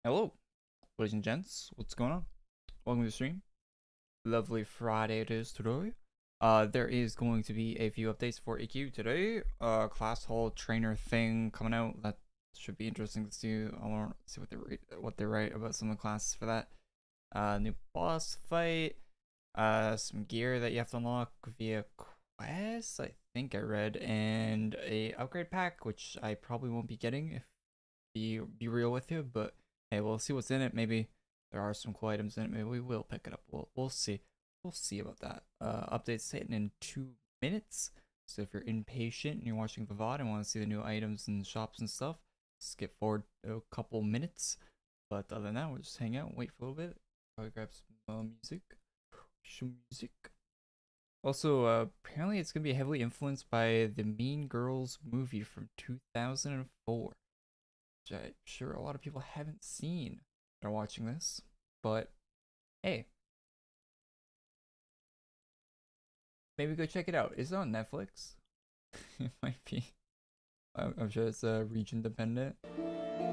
Hello, ladies and gents. What's going on? Welcome to the stream. Lovely Friday it is today. There is going to be a few updates for AQ today. Class hall trainer thing coming out. That should be interesting to see. I want to see what they write about some of the classes for that. New boss fight. Some gear that you have to unlock via quests, I think I read, and a upgrade pack, which I probably won't be getting if be real with you, but hey, we'll see what's in it. Maybe there are some cool items in it. Maybe we will pick it up. We'll see. We'll see about that. Updates hitting in 2 minutes. So if you're impatient and you're watching the VOD and want to see the new items and shops and stuff, skip forward a couple minutes. But other than that, we'll just hang out and wait for a little bit. Probably grab some music. Some music. Also, apparently it's gonna be heavily influenced by the Mean Girls movie from 2004. Which I'm sure a lot of people haven't seen that are watching this, but hey, maybe go check it out. Is it on Netflix? It might be. I'm sure it's region dependent.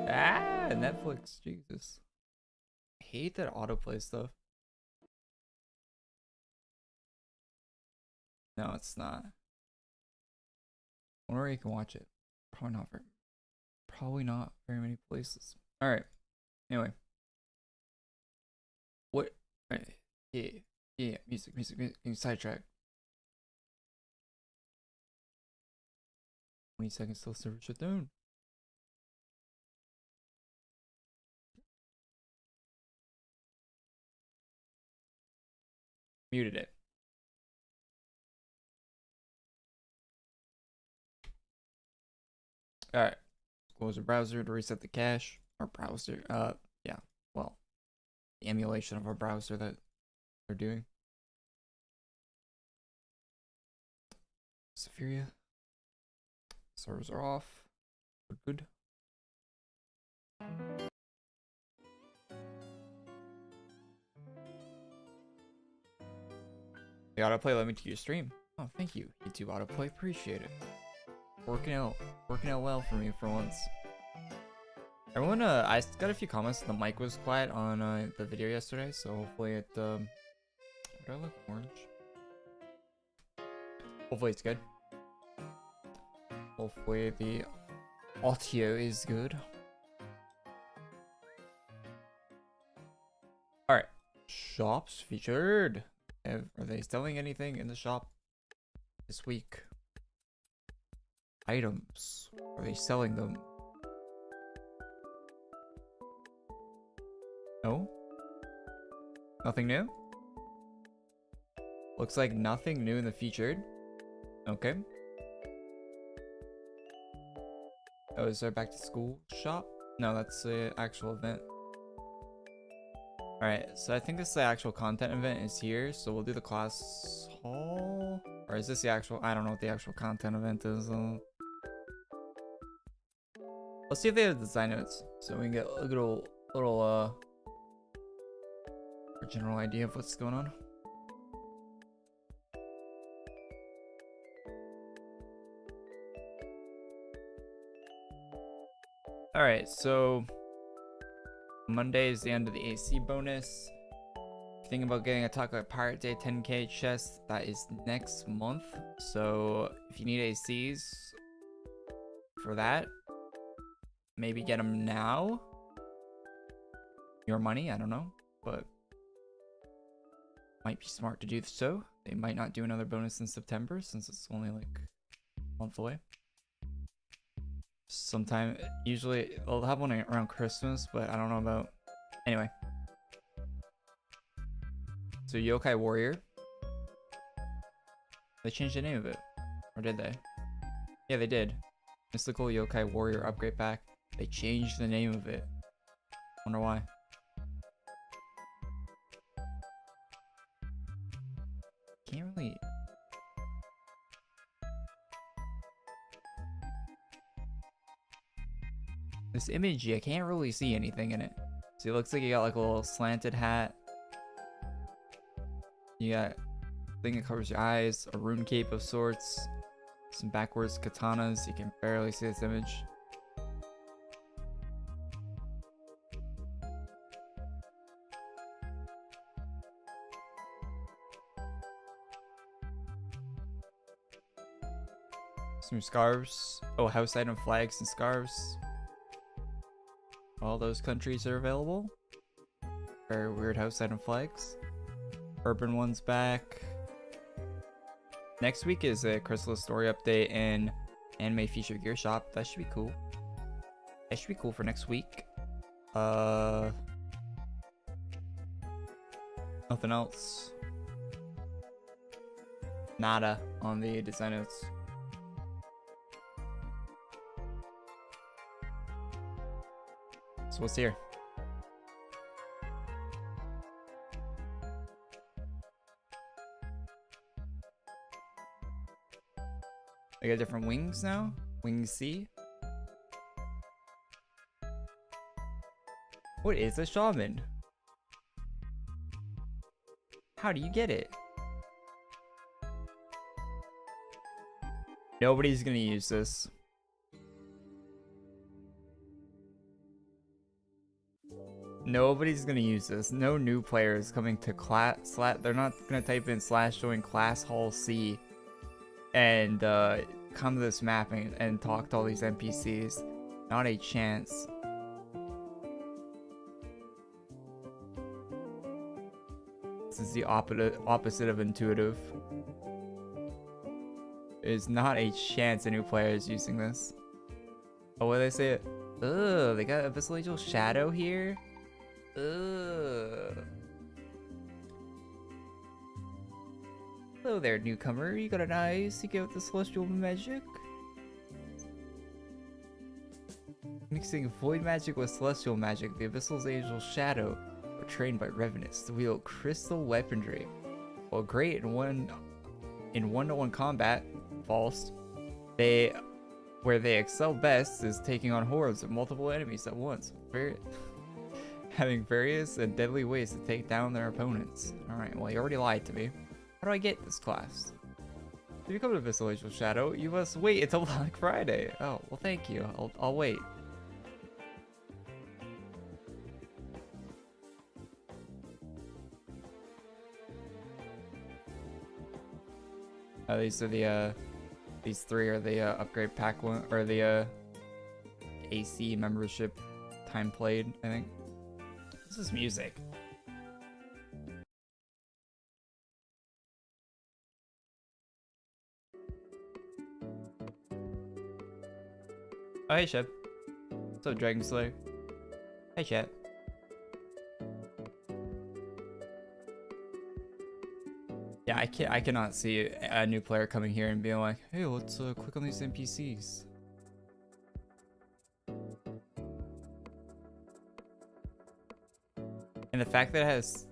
Ah, Netflix, Jesus. I hate that autoplay stuff. No, it's not. I wonder where you can watch it. Probably not very many places. All right. Anyway. What? All right. Yeah. Music. Sidetrack. 20 seconds till server shut down. Muted it. All right. Close the browser to reset the cache. Our browser. Yeah. Well, the emulation of our browser that they're doing. Saphiria. Servers are off. Good. The autoplay let me to your stream. Oh, thank you, YouTube autoplay. Appreciate it. Working out well for me for once. Everyone, I got a few comments. The mic was quiet on the video yesterday, so hopefully it. What do I look orange? Hopefully it's good. Hopefully the audio is good. All right, shops featured. Are they selling anything in the shop this week? Items. Are they selling them? No? Nothing new? Looks like nothing new in the featured. Okay. Oh, is there a back to school shop? No, that's the actual event. Alright, so I think this is the actual content event is here. So we'll do the class hall. Or is this the actual? I don't know what the actual content event is. Let's see if they have design notes, so we can get a little general idea of what's going on. All right, so Monday is the end of the AC bonus. Thinking about getting a Taco Pirate Day 10k chest. That is next month. So if you need ACs for that, maybe get them now. Your money, I don't know, but might be smart to do so. They might not do another bonus in September since it's only like a month away. Sometime, usually they'll have one around Christmas, but I don't know about. Anyway. So Yokai Warrior. They changed the name of it. Or did they? Yeah, they did. Mystical Yokai Warrior upgrade pack. They changed the name of it. Wonder why. Can't really. This image, I can't really see anything in it. So it looks like you got like a little slanted hat. You got a thing that covers your eyes, a rune cape of sorts, some backwards katanas. You can barely see this image. Some scarves. Oh, house item flags and scarves. All those countries are available. Very weird house item flags. Urban one's back. Next week is a Crystal Story update and anime feature gear shop. That should be cool. That should be cool for next week. Nothing else. Nada on the design notes. So what's here? I got different wings now. Wing C. What is a shaman? How do you get it? Nobody's gonna use this. Nobody's gonna use this. No new players coming to class. They're not gonna type in / join class hall C and come to this map and talk to all these NPCs. Not a chance. This is the opposite of intuitive. There's not a chance a new player is using this. Oh, what did they say? Ugh, they got Abyssal Angel Shadow here? Ugh. Hello there, newcomer. You got an eyes to get with the celestial magic? Mixing void magic with celestial magic, the Abyssal Angel Shadow were trained by Revenants to wield crystal weaponry. While great in one-to-one combat, false. Where they excel best is taking on hordes of multiple enemies at once, having various and deadly ways to take down their opponents. Alright, well, you already lied to me. How do I get this class? To become an Abyssal Angel Shadow, you must wait until Black Friday. Oh, well, thank you. I'll wait. These are the these three are the upgrade pack one, or the AC membership time played, I think. This is music. Oh, hey, Shep. What's up, Dragon Slayer? Hey, chat. Yeah, I cannot see a new player coming here and being like, hey, let's click on these NPCs. And the fact that it has,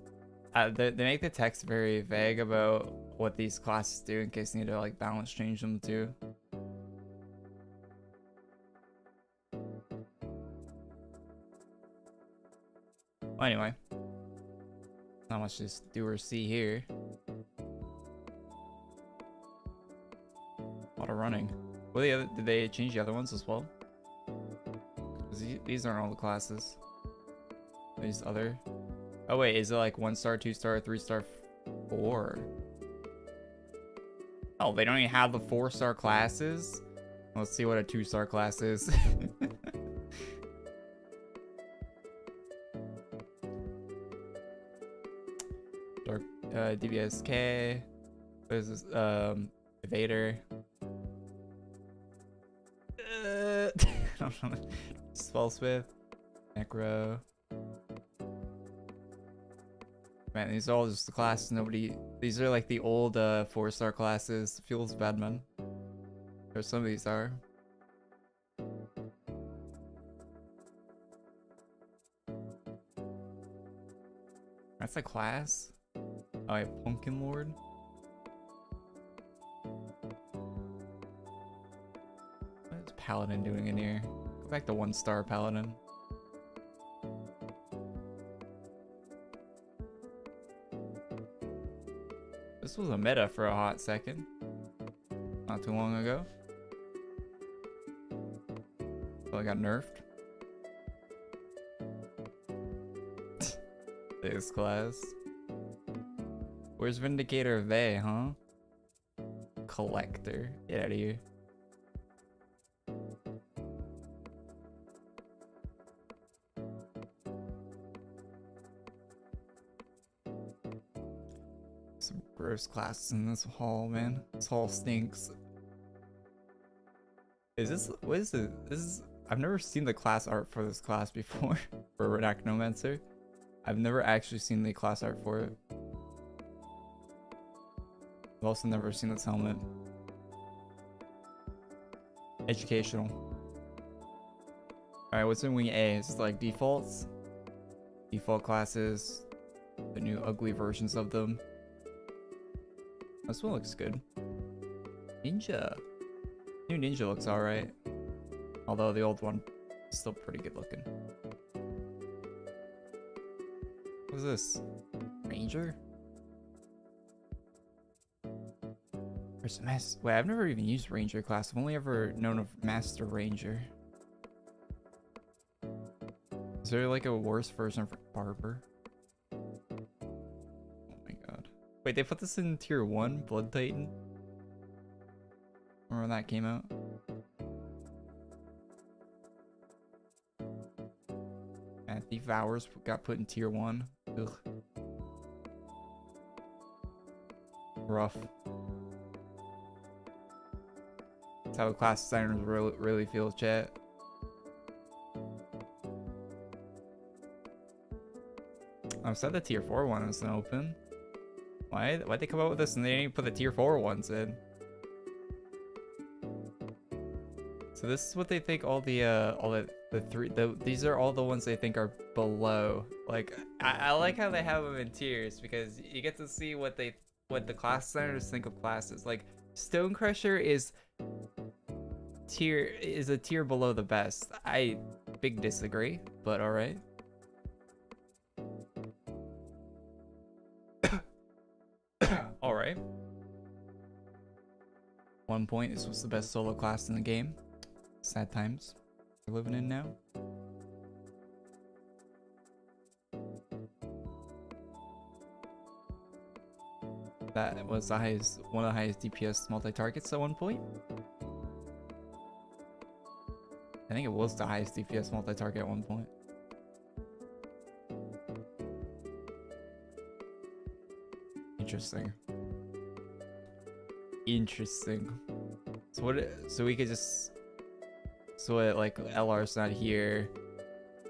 they make the text very vague about what these classes do in case you need to like balance change them too. Well, anyway, not much to do or see here. A lot of running. What are did they change the other ones as well? These aren't all the classes. These other. Oh wait, is it like 1-star, 2-star, 3-star, 4? Oh, they don't even have the 4-star classes? Let's see what a 2-star class is. Dark DBSK. There's this Evader. I don't know. Spellsmith. Necro. Man, these are all just the classes nobody. These are like the old 4-star classes. Feels bad, man. Or some of these are. That's a class? Oh, yeah, Pumpkin Lord. What is Paladin doing in here? Go back to 1-star Paladin. This was a meta for a hot second. Not too long ago. So I got nerfed. This class. Where's Vindicator of They, huh? Collector. Get out of here. Some gross classes in this hall, man. This hall stinks. What is this? I've never seen the class art for this class before. For Arachnomancer. I've never actually seen the class art for it. I've also never seen this helmet. Educational. Alright, what's in wing A? Is this like defaults? Default classes. The new ugly versions of them. This one looks good. Ninja. New ninja looks alright. Although the old one is still pretty good looking. What's this? Ranger? Where's Wait, I've never even used Ranger class. I've only ever known of Master Ranger. Is there like a worse version for Barber? Oh my god. Wait, they put this in tier 1? Blood Titan? Remember when that came out? And Devours got put in tier 1. Ugh. Rough. That's how class designers really feel, chat. I'm sad the tier 4 one isn't open. Why'd they come out with this and they didn't put the tier 4 ones in? So this is what they think all the these are all the ones they think are below. Like I like how they have them in tiers because you get to see what the class designers think of classes. Like Stonecrusher is a tier below the best. I big disagree, but all right. All right. 1 point. This was the best solo class in the game. Sad times we're living in now. That was the highest, one of the highest DPS multi-targets at 1 point. I think it was the highest DPS multi-target at 1 point. Interesting. Interesting. So we could just. So like LR's not here,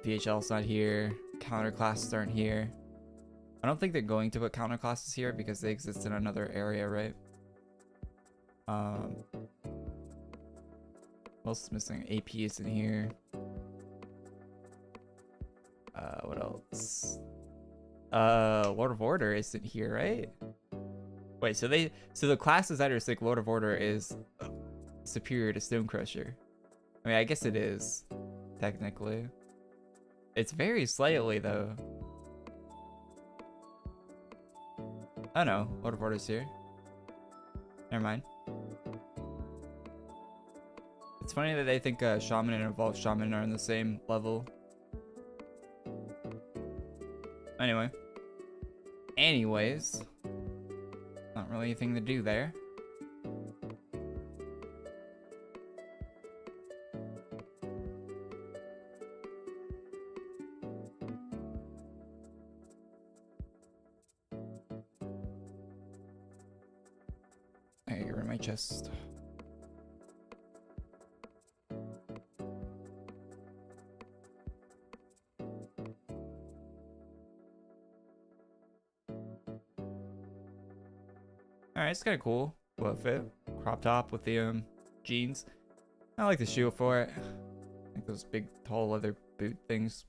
VHL's not here, counter classes aren't here. I don't think they're going to put counter classes here because they exist in another area, right? What else is missing? AP isn't here. What else? Lord of Order isn't here, right? Wait, so the class designers think Lord of Order is superior to Stonecrusher. I mean, I guess it is, technically. It's very slightly, though. Oh no, Lord of Order's here. Never mind. It's funny that they think Shaman and Evolved Shaman are on the same level. Anyways. Not really anything to do there. Okay, get rid of my chest. Alright, it's kind of cool. Fit. Crop top with the jeans. I like the shoe for it. I think those big, tall leather boot things.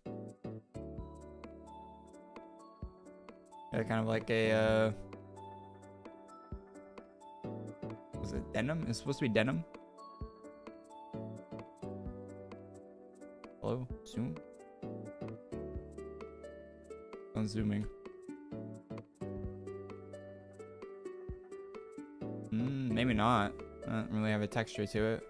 Yeah, kind of like a was it denim? It's supposed to be denim. Hello? Zoom? I'm zooming. Maybe not. I don't really have a texture to it.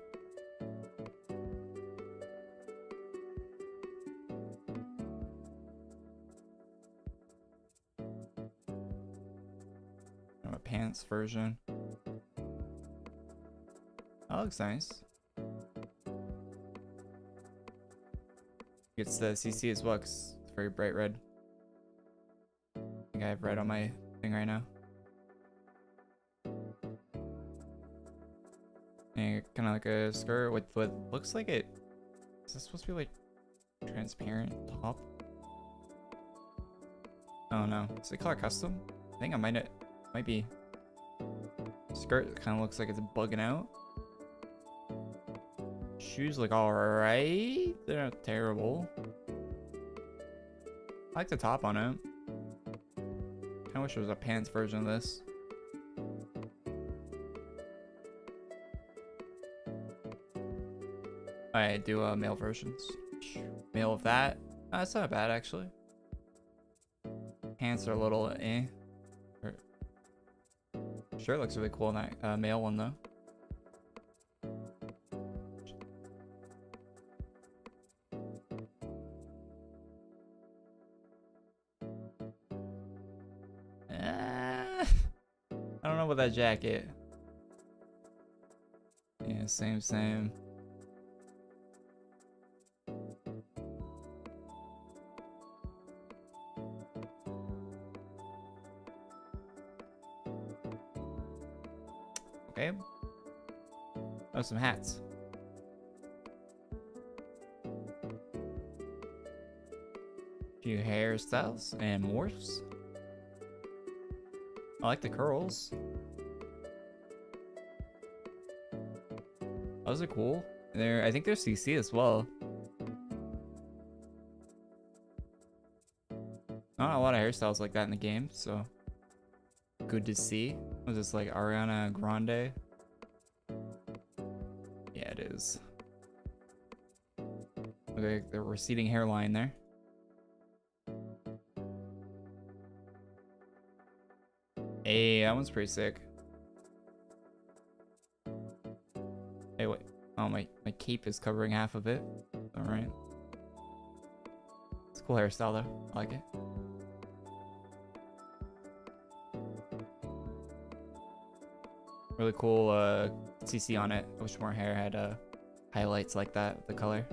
A pants version. That looks nice. It's the CC as well, 'cause it's very bright red. I think I have red on my thing right now. And kind of like a skirt with what looks like it. Is this supposed to be like transparent top? Oh no, is it color custom? I think I might be. Skirt kind of looks like it's bugging out. Shoes look alright. They're not terrible. I like the top on it. I wish there was a pants version of this. Alright, do male versions. Male of that. That's not bad actually. Pants are a little eh. Shirt looks really cool in that male one though. I don't know about that jacket. Yeah, same. Okay. Oh, some hats. Few hairstyles and morphs. I like the curls. Those are cool. I think they're CC as well. Not a lot of hairstyles like that in the game, so good to see. Was this like Ariana Grande? Yeah, it is. Okay, the receding hairline there. Hey, that one's pretty sick. Hey, wait. Oh, my cape is covering half of it. Alright. It's a cool hairstyle though. I like it. Really cool CC on it. I wish more hair had highlights like that, the color.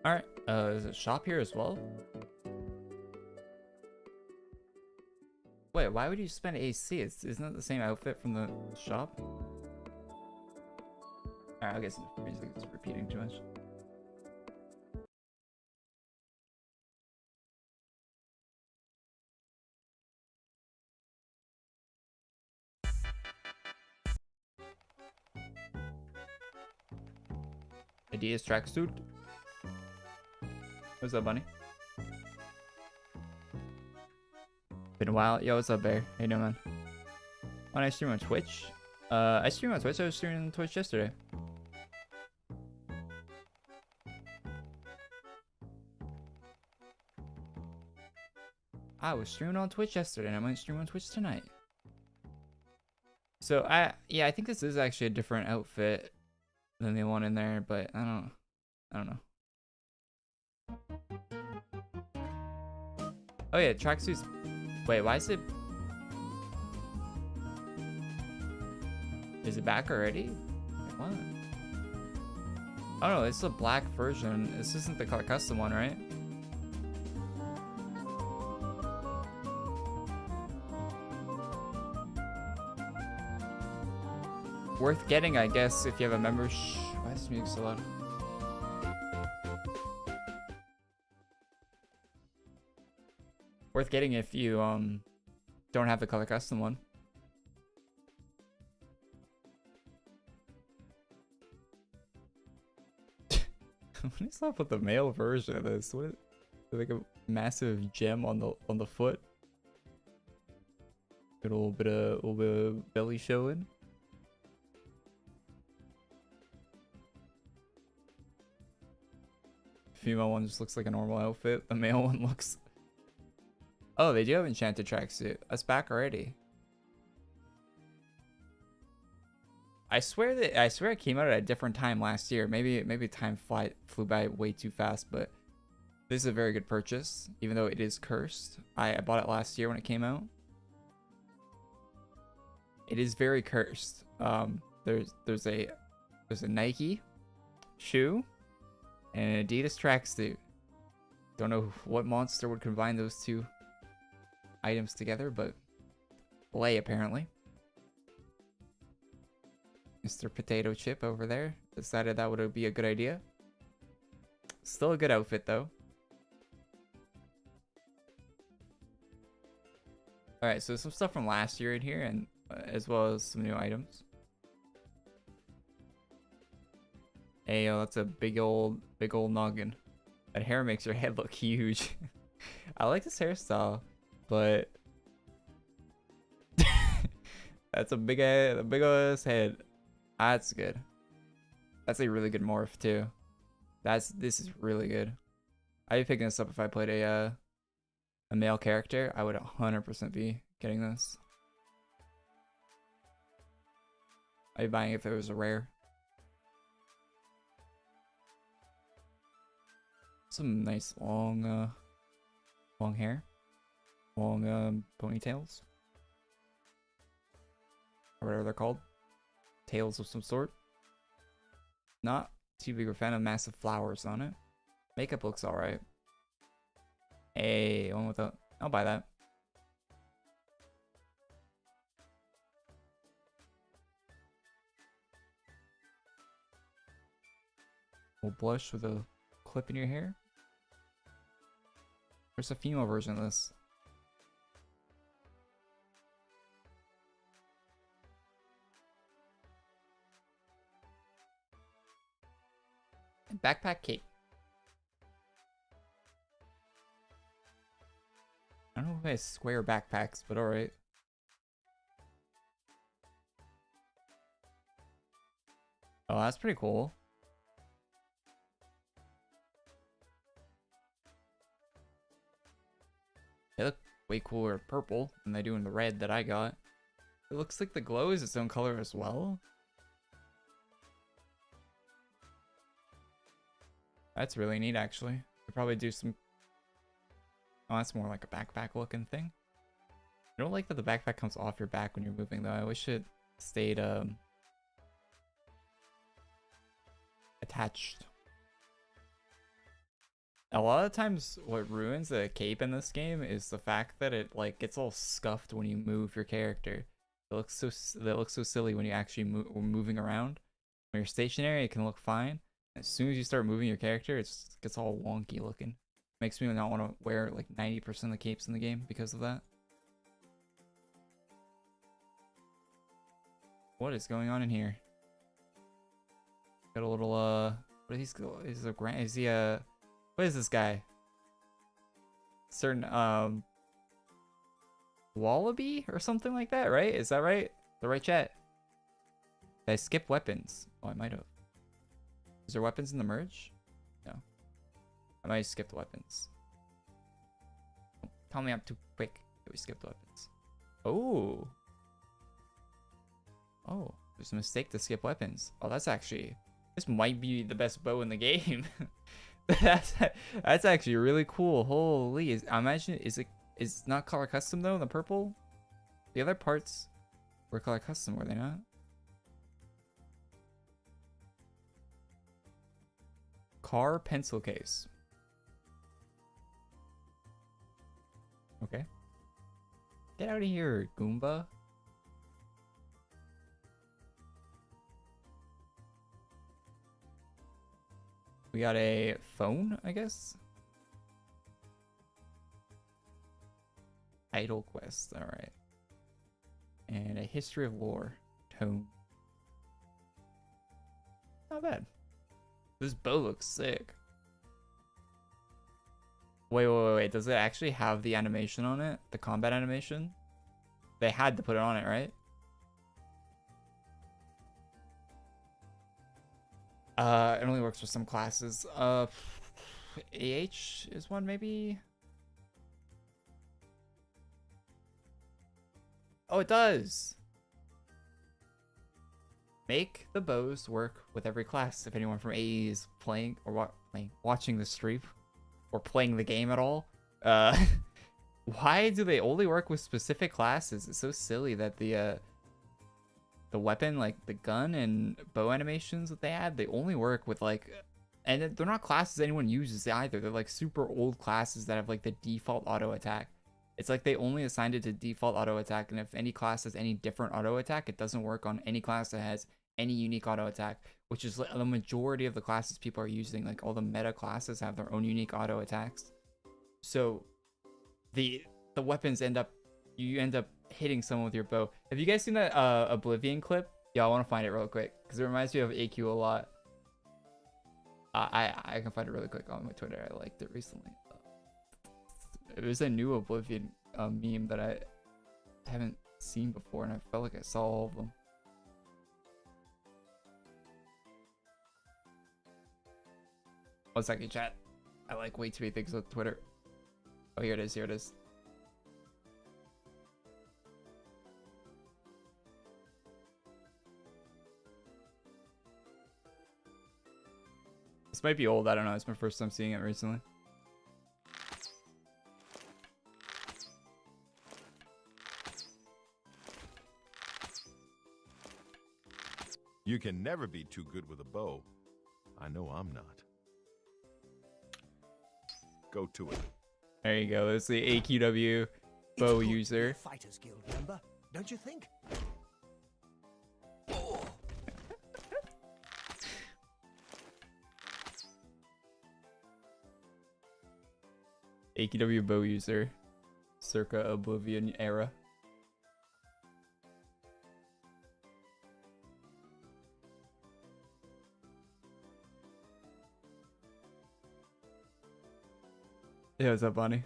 Alright, is it shop here as well? Wait, why would you spend AC? Isn't it the same outfit from the shop? Alright, I guess it's repeating too much. Adidas tracksuit. What's up, bunny? Been a while. Yo, what's up, Bear? How you doing, man? When I stream on Twitch? I stream on Twitch. I was streaming on Twitch yesterday. I was streaming on Twitch yesterday, and I'm gonna stream on Twitch tonight. So I think this is actually a different outfit than the one in there, but I don't know. Oh yeah, tracksuits. Wait, why is it? Is it back already? Wait, what? Oh no, it's a black version. This isn't the color custom one, right? Worth getting, I guess, if you have a membership. Why is this music so loud? Worth getting if you don't have the color custom one. What is up with the male version of this? What is like a massive gem on the foot? Good little bit of belly showing. Female one just looks like a normal outfit. The male one looks. Oh, they do have enchanted tracksuit. That's back already. I swear it came out at a different time last year. Maybe time flew by way too fast, but this is a very good purchase, even though it is cursed. I bought it last year when it came out. It is very cursed. There's a Nike shoe and an Adidas tracksuit. Don't know what monster would combine those two items together, but flea apparently. Mr. Potato Chip over there decided that would be a good idea. Still a good outfit though. Alright, so some stuff from last year in here, and as well as some new items. Hey, yo, that's a big old noggin. That hair makes your head look huge. I like this hairstyle, but that's a big ass head. That's good. That's a really good morph too. This is really good. I'd be picking this up if I played a male character. I would 100% be getting this. I'd be buying it if it was a rare. Some nice long hair, long ponytails, or whatever they're called, tails of some sort. Not too big of a fan of massive flowers on it. Makeup looks alright. Hey, one without. I'll buy that. We'll blush with a clip in your hair. There's a female version of this. Backpack cape. I don't know if it has square backpacks, but alright. Oh, that's pretty cool. They look way cooler purple than they do in the red that I got. It looks like the glow is its own color as well. That's really neat, actually. Could probably do some... Oh, that's more like a backpack looking thing. I don't like that the backpack comes off your back when you're moving, though. I wish it stayed attached. A lot of times what ruins the cape in this game is the fact that it like gets all scuffed when you move your character. It looks so silly when you actually moving around. When you're stationary, it can look fine. As soon as you start moving your character, it gets all wonky looking. Makes me not want to wear like 90% of the capes in the game because of that. What is going on in here? Got a little what is he a what is this guy? Certain wallaby or something like that, right? Is that right? The right chat. Did I skip weapons? Oh, I might have. Is there weapons in the merge? No. I might have skipped weapons. Tell me I'm too quick that we skipped weapons. Oh. Oh, there's a mistake to skip weapons. Oh, that's actually... This might be the best bow in the game. That's actually really cool. Holy, I imagine is not color custom though, the purple? The other parts were color custom, were they not? Car pencil case. Okay. Get out of here, Goomba. We got a phone, I guess. Idol quest, alright. And a history of lore tome. Not bad. This bow looks sick. Wait. Does it actually have the animation on it? The combat animation? They had to put it on it, right? It only works for some classes. AH is one, maybe? Oh, it does! Make the bows work with every class. If anyone from AE is playing, or watching the stream, or playing the game at all. Why do they only work with specific classes? It's so silly that the weapon, like the gun and bow animations that they add, they only work with like And they're not classes anyone uses either. They're like super old classes that have like the default auto attack. It's like they only assigned it to default auto attack, and if any class has any different auto attack, it doesn't work on any class that has any unique auto attack, which is the majority of the classes people are using. Like all the meta classes have their own unique auto attacks. So the weapons you end up hitting someone with your bow. Have you guys seen that Oblivion clip? Yeah, I want to find it real quick because it reminds me of AQ a lot. I can find it really quick on my Twitter. I liked it recently. It was a new Oblivion meme that I haven't seen before, and I felt like I saw all of them. One second, chat. I like way too many things on Twitter. Oh, here it is. Here it is. This might be old. I don't know. It's my first time seeing it recently. You can never be too good with a bow. I know I'm not. Go to it. There you go. There's the AQW bow user. Fighters Guild member, don't you think? AQW bow user, circa Oblivion era. Yeah, what's up, Bonnie?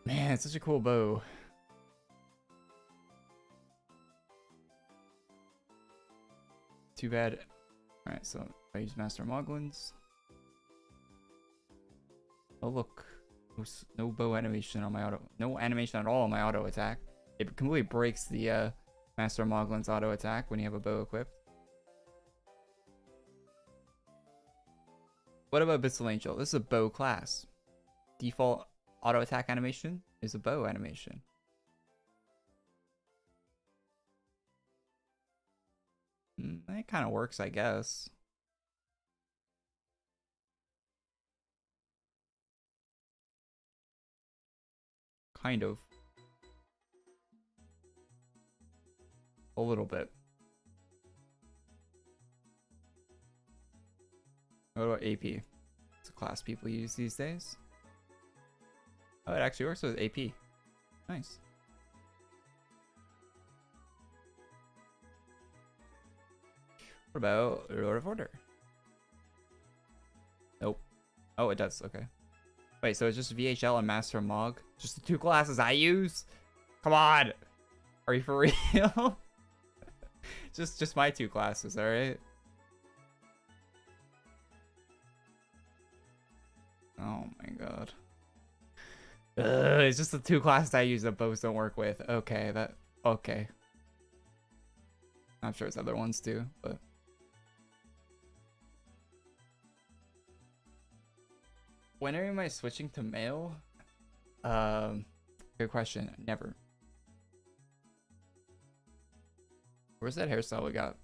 Man, it's such a cool bow. Too bad. Alright, so I use Master Moglins. Oh look, no bow animation on my auto. No animation at all on my auto attack. It completely breaks the Master Moglins auto attack when you have a bow equipped. What about Abyssal Angel? This is a bow class. Default auto attack animation is a bow animation. That kind of works, I guess. Kind of. A little bit. What about AP? It's a class people use these days. Oh, it actually works with AP. Nice. What about Lord of Order? Nope. Oh, it does. Okay. Wait, so it's just VHL and Master Mog? Just the two classes I use? Come on! Are you for real? just my two classes, alright? Oh my god. It's just the two classes I use that bows don't work with. Okay, okay. I'm sure it's other ones too, but... When am I switching to male? Good question. Never. Where's that hairstyle we got?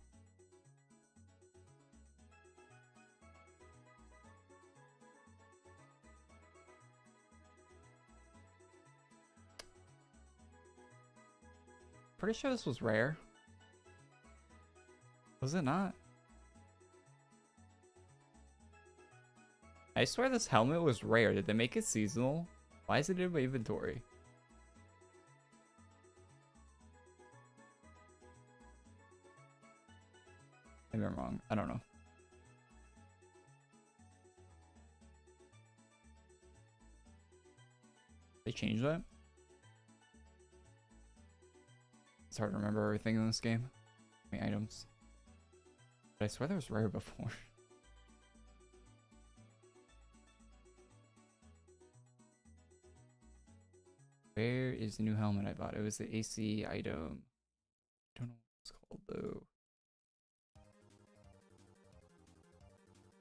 Pretty sure this was rare. Was it not? I swear this helmet was rare. Did they make it seasonal? Why is it in my inventory? Maybe I'm wrong. I don't know. They changed that? It's hard to remember everything in this game. How many items? But I swear there was rare before. Where is the new helmet I bought? It was the AC item. I don't know what it's called though.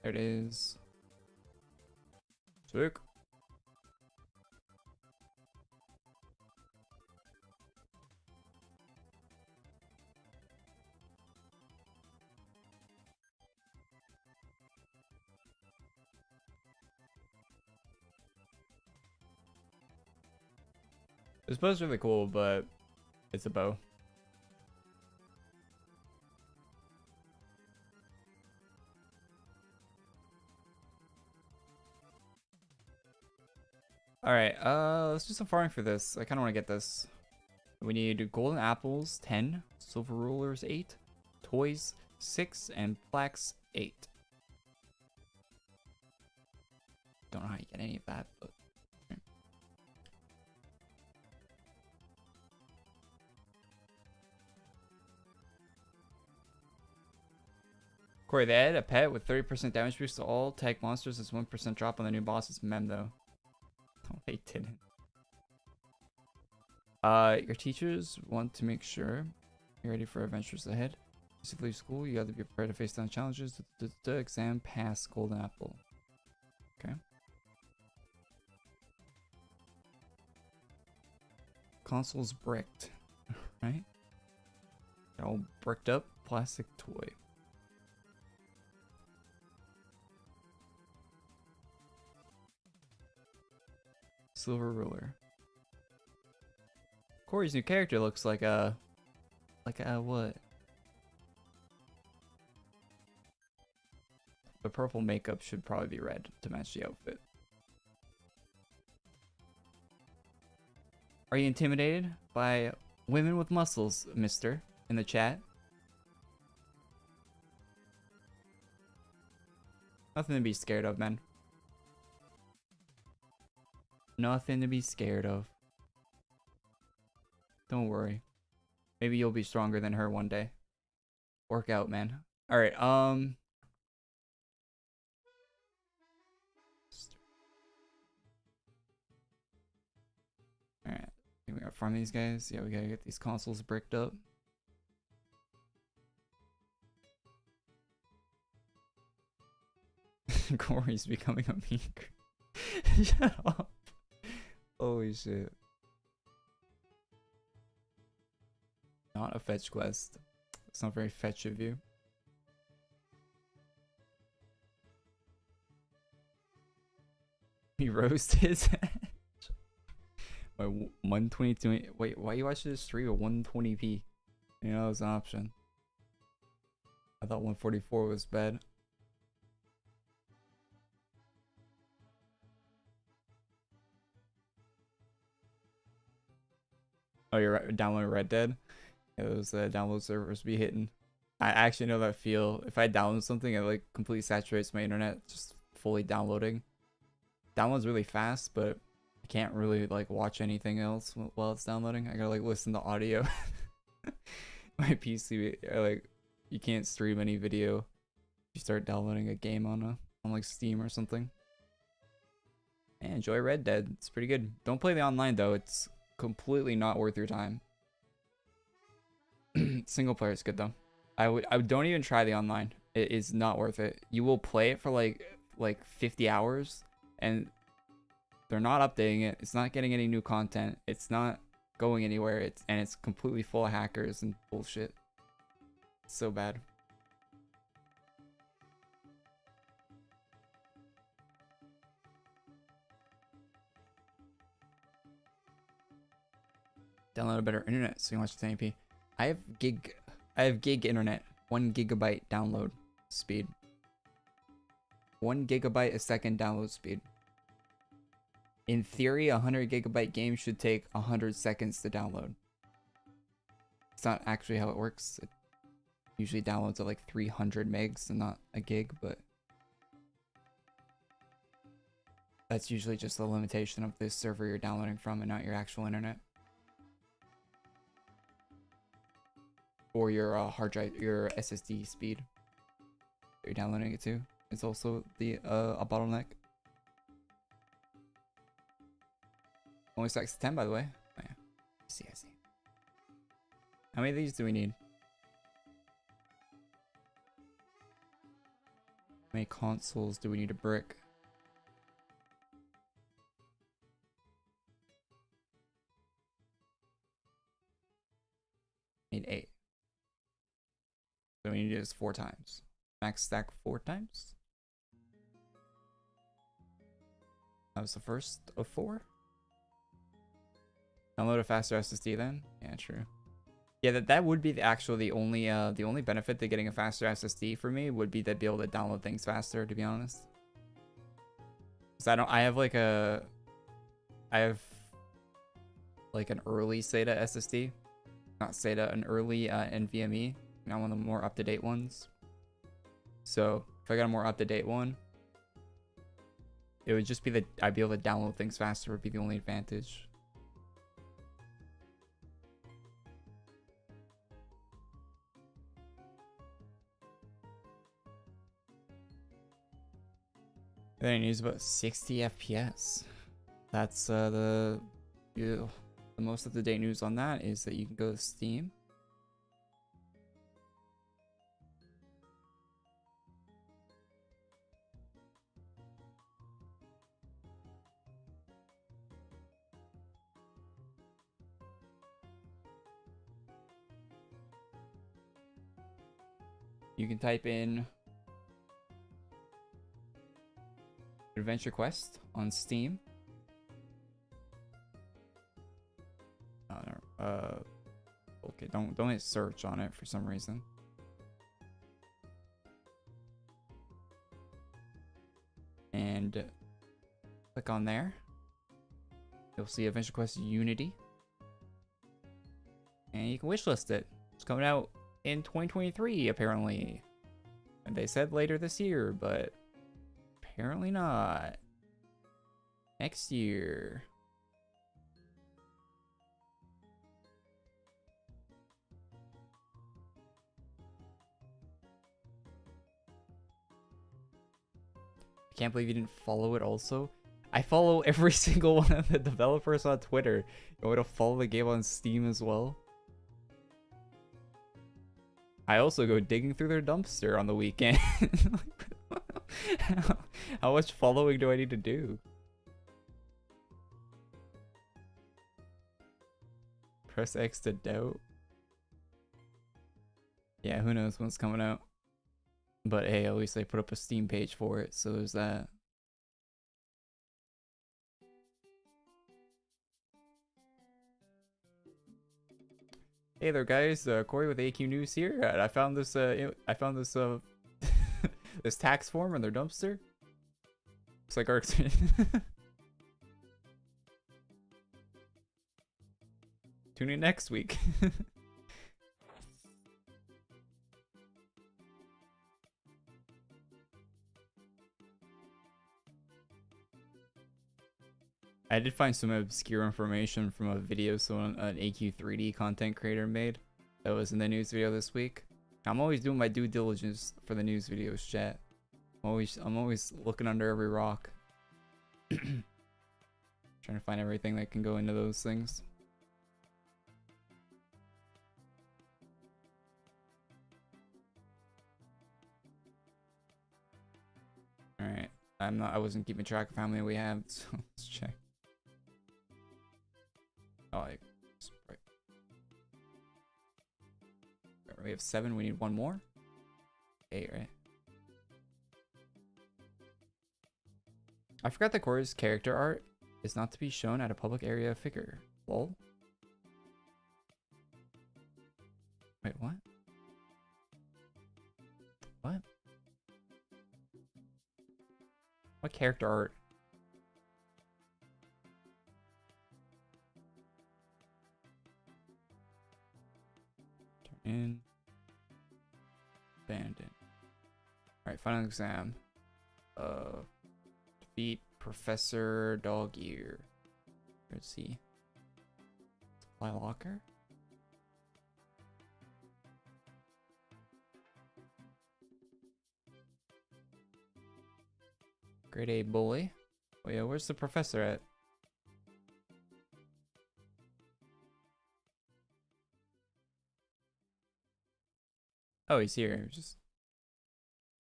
There it is. Sick. This bow's really cool, but it's a bow. Alright, let's do some farming for this. I kind of want to get this. We need golden apples, 10, silver rulers, 8, toys, 6, and plaques, 8. Don't know how you get any of that, but... Korey, they added a pet with 30% damage boost to all tag monsters as 1% drop on the new boss's mem, though. Oh, they didn't. Your teachers want to make sure you're ready for adventures ahead. As you leave school, you got to be prepared to face down challenges. The exam pass golden apple. Okay. Console's bricked. Right? They're all bricked up. Plastic toy. Silver ruler. Korey's new character looks like a what? The purple makeup should probably be red to match the outfit. Are you intimidated by women with muscles, mister, in the chat? Nothing to be scared of, man. Nothing to be scared of. Don't worry. Maybe you'll be stronger than her one day. Work out, man. Alright, Alright. We gotta farm these guys. Yeah, we gotta get these consoles bricked up. Korey's becoming a meek. Shut up. Holy shit. Not a fetch quest. It's not very fetch of you. He roasted his head. By 122. Wait, why you watching this stream at 120p? You know, it's an option. I thought 144 was bad. Oh, you're right, downloading Red Dead? Yeah, those download servers be hitting. I actually know that feel. If I download something, it like completely saturates my internet, just fully downloading. Downloads really fast, but I can't really like watch anything else while it's downloading. I gotta like listen to audio. My PC, like, you can't stream any video if you start downloading a game on like Steam or something. And enjoy Red Dead. It's pretty good. Don't play the online though. It's completely not worth your time. Single player is good though. I don't even try the online. It is not worth it. You will play it for like 50 hours and they're not updating it. It's not getting any new content. It's not going anywhere. It's completely full of hackers and bullshit. It's so bad. Download a better internet so you can watch the 1080p. I have gig internet. 1 gigabyte download speed. 1 gigabyte a second download speed. In theory, a 100 gigabyte game should take 100 seconds to download. It's not actually how it works. It usually downloads at like 300 megs and not a gig, but that's usually just the limitation of this server you're downloading from and not your actual internet. Or your hard drive, your SSD speed that you're downloading it to. It's also a bottleneck. Only stacks to 10, by the way. Oh, yeah. I see. How many of these do we need? How many consoles do we need to brick? Need 8. So we need to do this 4 times. Max stack 4 times. That was the first of 4. Download a faster SSD then. Yeah, true. Yeah, that would be the only benefit to getting a faster SSD for me would be to be able to download things faster, to be honest. Cause I have like an early SATA SSD, not SATA, an early NVMe, not one of the more up-to-date ones. So if I got a more up-to-date one, it would just be that I'd be able to download things faster would be the only advantage. Then use about 60 FPS. That's the most up-to-date news on that is that you can go to Steam. You can type in Adventure Quest on Steam. Okay, don't hit search on it for some reason. And click on there. You'll see Adventure Quest Unity. And you can wishlist it. It's coming out in 2023 apparently. And they said later this year, but apparently not. Next year. I can't believe you didn't follow it also. I follow every single one of the developers on Twitter. You want to follow the game on Steam as well? I also go digging through their dumpster on the weekend. How much following do I need to do? Press X to doubt. Yeah, who knows when it's coming out. But hey, at least they put up a Steam page for it, so there's that. Hey there, guys. Korey with AQ News here. I found this. This tax form in their dumpster. Looks like our. Tune in next week. I did find some obscure information from a video someone, an AQ3D content creator made that was in the news video this week. I'm always doing my due diligence for the news videos, chat. I'm always looking under every rock. Trying to find everything that can go into those things. Alright. I wasn't keeping track of how many we have, so let's check. Oh, right. We have 7. We need one more. 8, right? I forgot that Korey's character art is not to be shown at a public area figure. Lol. Wait, what? What? What character art? Turn in. Abandon. Alright, final exam. Defeat Professor Dog Ear. Where's he? Supply locker? Grade A bully. Oh yeah, where's the professor at? Oh, he's here. Just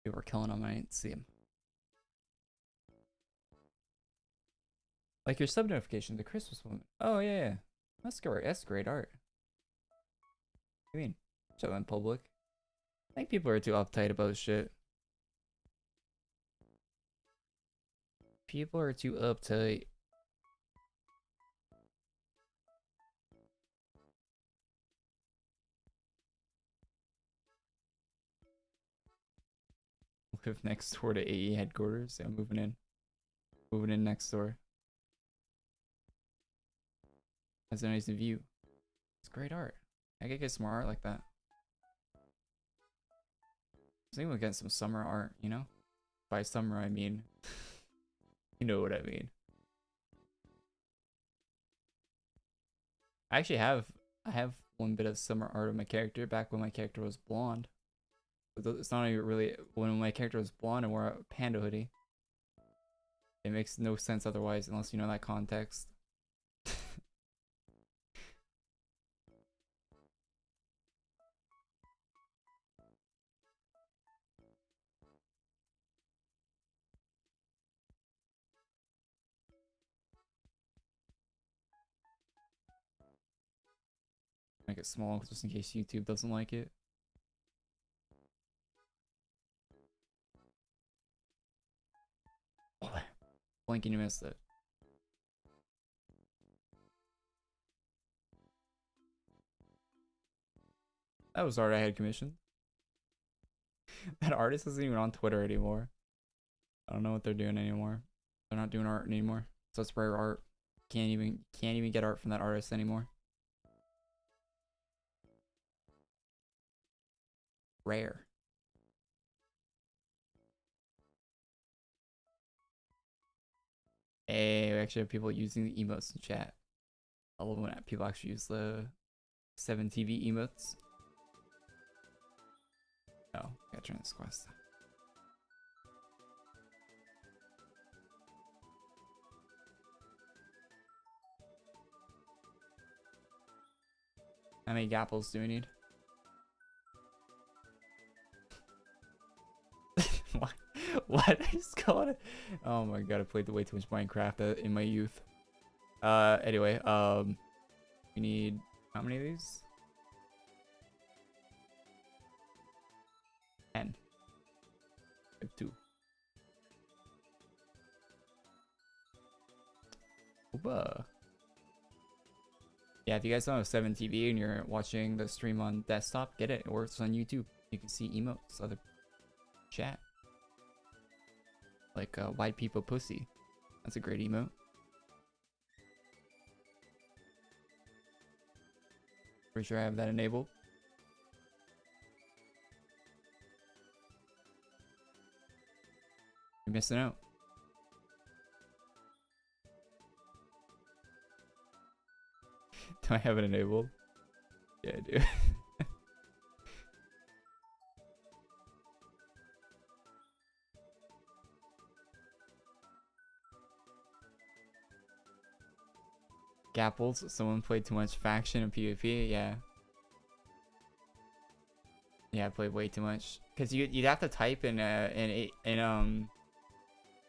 we were killing him. I didn't see him. Like your sub notification, the Christmas one. Oh yeah. That's great. That's great art. What do you mean? Show in public. I think people are too uptight about shit. People are too uptight. Live next door to AE headquarters. Yeah, I'm moving in. Moving in next door. Has a nice view. It's great art. I could get some more art like that. I was thinking we'll get some summer art, you know? By summer, I mean... you know what I mean. I actually have... I have one bit of summer art of my character back when my character was blonde. It's not even really... When my character was blonde and wore a panda hoodie. It makes no sense otherwise unless you know that context. Make it small just in case YouTube doesn't like it. Oh, blinking, you missed it. That was art I had commissioned. That artist isn't even on Twitter anymore. I don't know what they're doing anymore. They're not doing art anymore. So it's rare art. Can't even get art from that artist anymore. Rare. Hey, we actually have people using the emotes in chat. I love when people actually use the 7TV emotes. Oh, gotta turn this quest. How many gapples do we need? What? What? I just called it. Oh my god, I played way too much Minecraft in my youth. Anyway, we need how many of these? 10. I have 2. Ooba. Yeah, if you guys don't have 7TV and you're watching the stream on desktop, get it. It works on YouTube. You can see emotes, other chat. Like white people pussy. That's a great emote. Pretty sure I have that enabled. You're missing out. Do I have it enabled? Yeah, I do. Gapples, someone played too much faction and PvP, yeah. Yeah, I played way too much. Cause you'd have to type in like in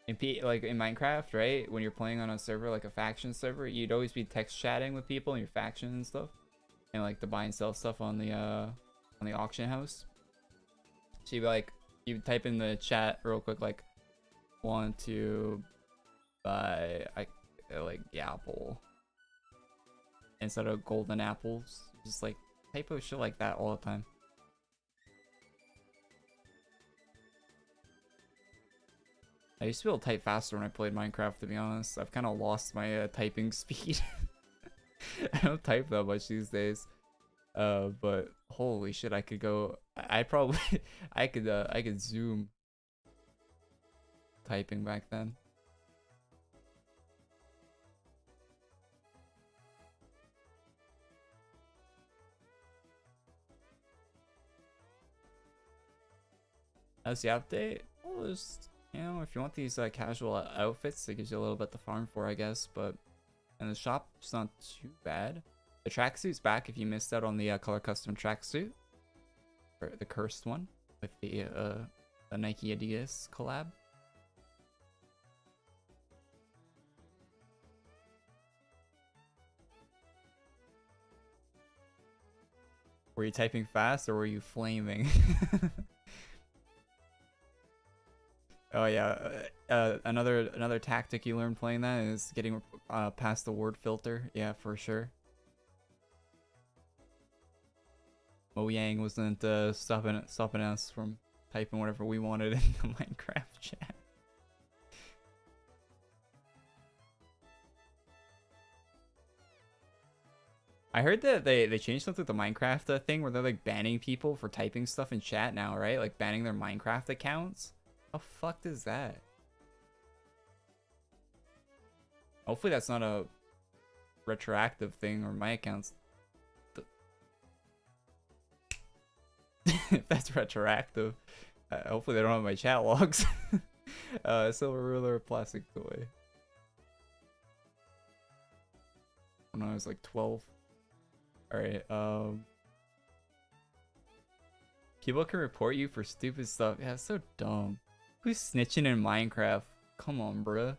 Minecraft, right? When you're playing on a server like a faction server, you'd always be text chatting with people in your faction and stuff, and like to buy and sell stuff on the auction house. So you'd be like, you type in the chat real quick like, want to buy like apple instead of golden apples. Just like typo shit like that all the time. I used to be able to type faster when I played Minecraft, to be honest. I've kind of lost my typing speed. I don't type that much these days. But holy shit, I could go. I probably I could zoom typing back then. That's the update. Well, just, you know, if you want these casual outfits, it gives you a little bit to farm for, I guess. But and the shop's not too bad. The tracksuit's back if you missed out on the color custom tracksuit, or the cursed one with the Nike Adidas collab. Were you typing fast or were you flaming? Oh yeah, another tactic you learn playing that is getting past the word filter. Yeah, for sure. Mojang wasn't stopping us from typing whatever we wanted in the Minecraft chat. I heard that they changed something with the Minecraft thing where they're like banning people for typing stuff in chat now, right? Like banning their Minecraft accounts. How fucked is that? Hopefully that's not a retroactive thing, or my accounts. If that's retroactive, hopefully they don't have my chat logs. Silver ruler, plastic toy. When I was like 12. Alright, people can report you for stupid stuff. Yeah, it's so dumb. Who's snitching in Minecraft? Come on, bruh.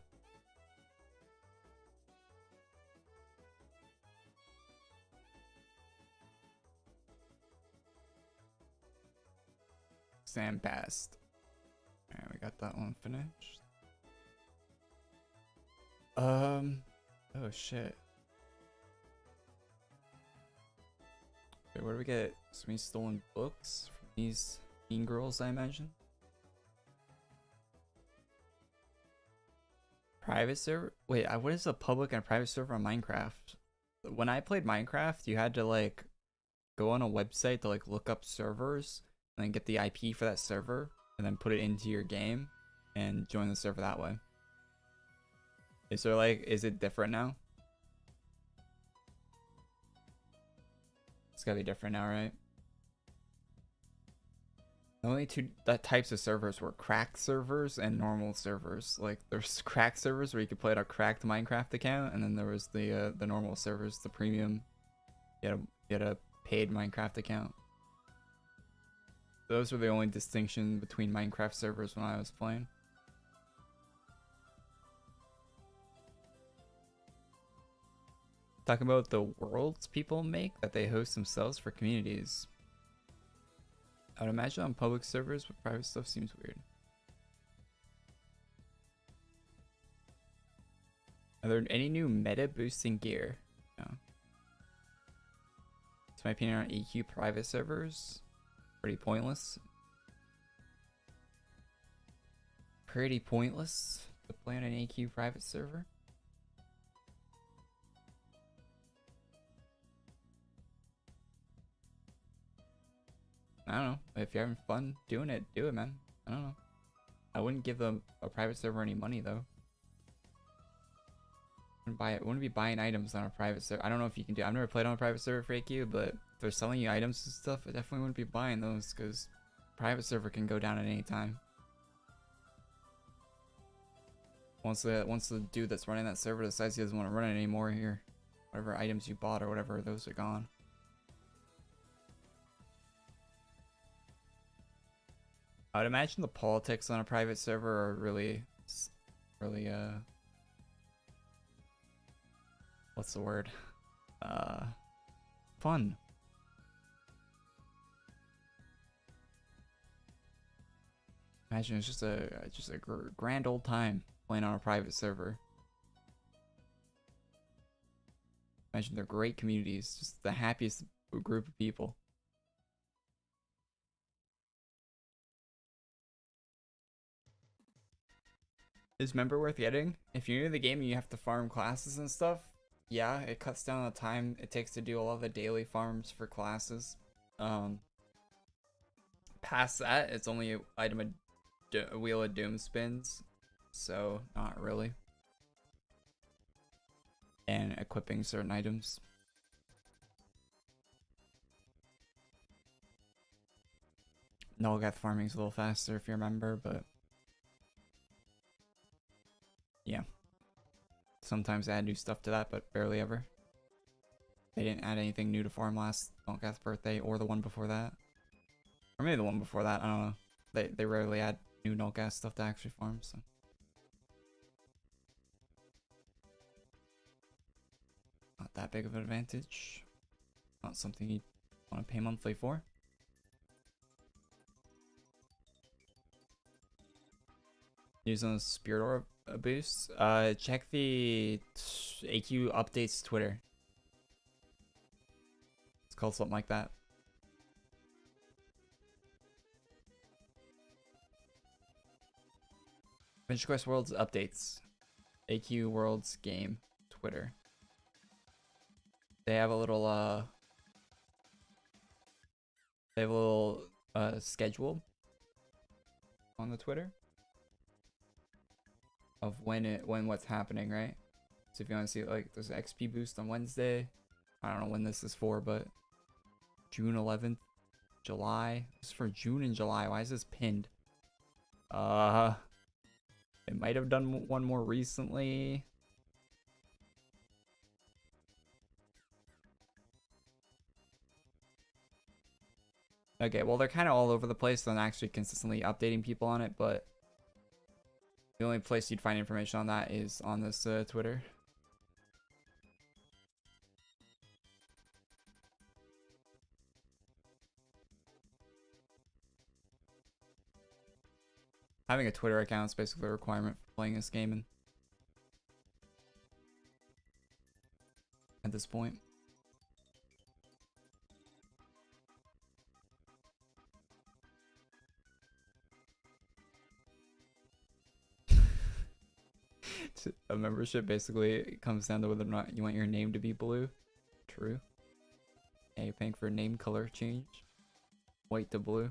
Sam passed. Alright, we got that one finished. Oh shit. Wait, where do we get so many stolen books from these mean girls, I imagine? Private server? Wait, what is a public and a private server on Minecraft? When I played Minecraft, you had to like go on a website to like look up servers and then get the IP for that server and then put it into your game and join the server that way. Is there like, is it different now? It's gotta be different now, right? The only two types of servers were cracked servers and normal servers. Like there's cracked servers where you could play it on a cracked Minecraft account, and then there was the normal servers, the premium. You had a paid Minecraft account. Those were the only distinction between Minecraft servers when I was playing. Talking about the worlds people make that they host themselves for communities. I would imagine on public servers, but private stuff seems weird. Are there any new meta boosting gear? No. That's my opinion on EQ private servers. Pretty pointless. Pretty pointless to play on an EQ private server. I don't know. If you're having fun doing it, do it, man. I don't know. I wouldn't give them a private server any money though. Wouldn't be buying items on a private server. I don't know if you can do. I've never played on a private server for AQ, but if they're selling you items and stuff, I definitely wouldn't be buying those because private server can go down at any time. Once the dude that's running that server decides he doesn't want to run it anymore, here, whatever items you bought or whatever, those are gone. I would imagine the politics on a private server are really, what's the word? Fun. Imagine it's just a grand old time playing on a private server. Imagine they're great communities, just the happiest group of people. Is member worth getting? If you're new to the game and you have to farm classes and stuff, yeah, it cuts down the time it takes to do a lot of the daily farms for classes. Past that, it's only a Wheel of Doom spins, so not really. And equipping certain items. Nolgath farming's a little faster if you remember, but yeah. Sometimes add new stuff to that, but barely ever. They didn't add anything new to farm last Nolgath's birthday or the one before that. Or maybe the one before that, I don't know. They rarely add new Nolgath stuff to actually farm, so. Not that big of an advantage. Not something you want to pay monthly for. Using the Spirit Orb boost. Check the AQ updates Twitter. It's called something like that. Adventure Quest Worlds updates. AQ Worlds game. Twitter. They have a little schedule on the Twitter of when what's happening, right? So if you want to see, like, there's an XP boost on Wednesday. I don't know when this is for, but June 11th, July. This is for June and July. Why is this pinned? It might have done one more recently. Okay, well, they're kind of all over the place. They're not actually consistently updating people on it, but the only place you'd find information on that is on this Twitter. Having a Twitter account is basically a requirement for playing this game at this point. A membership basically comes down to whether or not you want your name to be blue. True. And you're paying for a name color change. White to blue.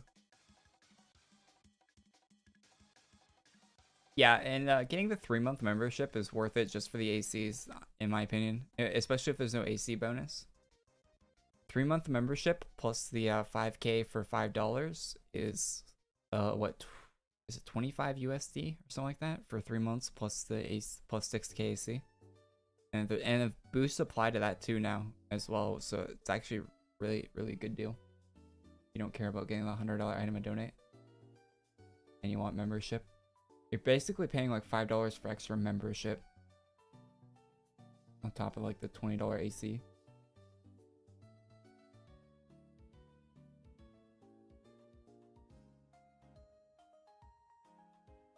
Yeah, and getting the 3-month membership is worth it just for the ACs, in my opinion. Especially if there's no AC bonus. 3-month membership plus the 5K for $5 is what is it, 25 USD or something like that for 3 months plus the AC, plus 6K AC. And the boosts apply to that too now as well, so it's actually really good deal. You don't care about getting the $100 item and donate, and you want membership. You're basically paying like $5 for extra membership on top of like the $20 AC.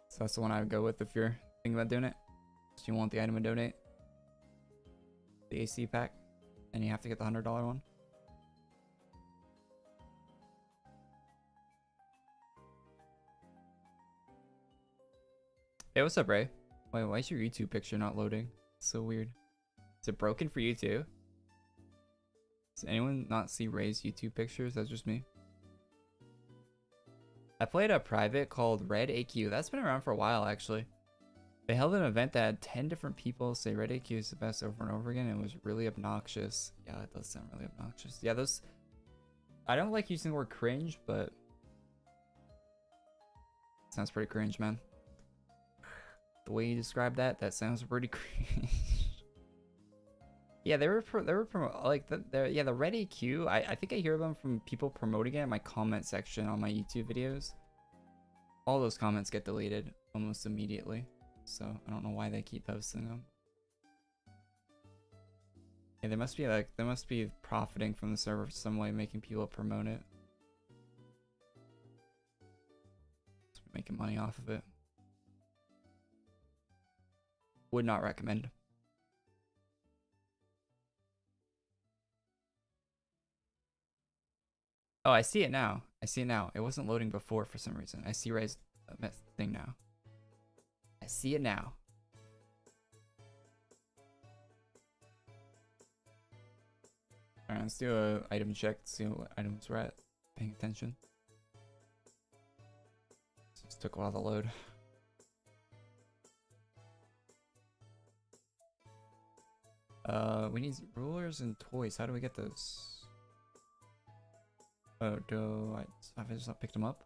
So that's the one I would go with if you're thinking about doing it. So you want the item and donate, the AC pack, and you have to get the $100 one. Hey, what's up, Ray? Wait, why is your YouTube picture not loading? It's so weird. Is it broken for you too? Does anyone not see Ray's YouTube pictures? That's just me. I played a private called Red AQ. That's been around for a while, actually. They held an event that had 10 different people say Red AQ is the best over and over again. And it was really obnoxious. Yeah, it does sound really obnoxious. Yeah, those... I don't like using the word cringe, but... it sounds pretty cringe, man. The way you describe that, that sounds pretty cringe. Yeah, they were like the Red AQ. I think I hear them from people promoting it in my comment section on my YouTube videos. All those comments get deleted almost immediately, so I don't know why they keep posting them. Yeah, they must be profiting from the server some way, making people promote it. Making money off of it. Would not recommend. Oh, I see it now. I see it now. It wasn't loading before for some reason. I see Ray's thing now. I see it now. Alright, let's do a item check to see what items we're at. Paying attention. This took a while to load. We need rulers and toys. How do we get those? Oh, have I just not picked them up?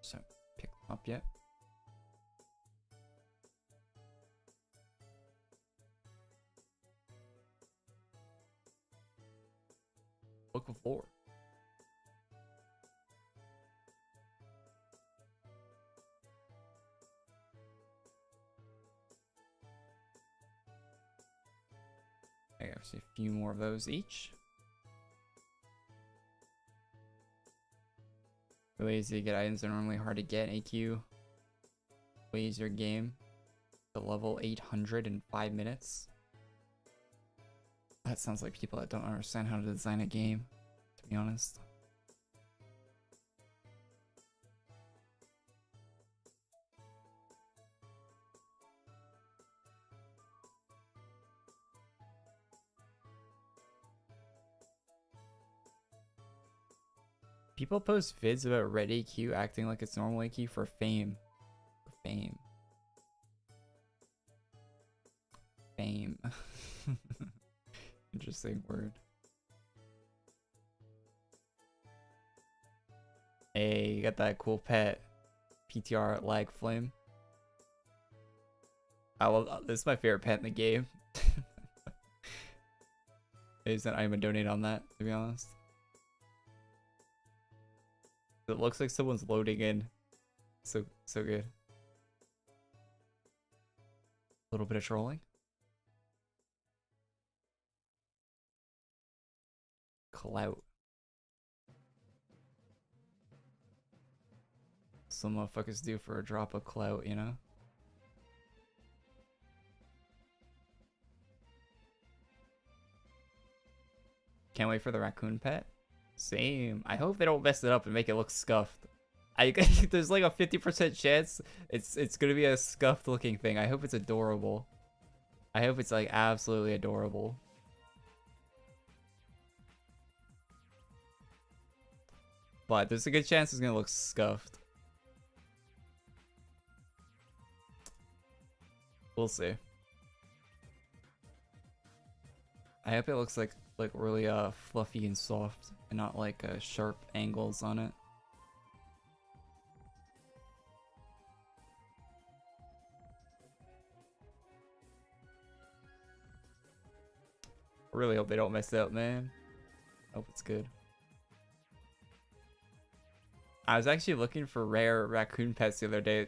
So, pick them up yet? Book of lore. I gotta see a few more of those each. Really easy to get items that are normally hard to get. AQ. Way easier game. To level 800 in 5 minutes. That sounds like people that don't understand how to design a game, to be honest. People post vids about red AQ acting like it's normal AQ for fame. Fame. Fame. Interesting word. Hey, you got that cool pet. PTR lag flame. This is my favorite pet in the game. Is that I'm gonna donate on that, to be honest. It looks like someone's loading in. So good. A little bit of trolling. Clout. Some motherfuckers do for a drop of clout, you know? Can't wait for the raccoon pet. Same. I hope they don't mess it up and make it look scuffed. There's like a 50% chance it's gonna be a scuffed looking thing. I hope it's adorable. I hope it's like absolutely adorable. But there's a good chance it's gonna look scuffed. We'll see. I hope it looks like really fluffy and soft and not like sharp angles on it. I really hope they don't mess it up, man. I hope it's good. I was actually looking for rare raccoon pets the other day,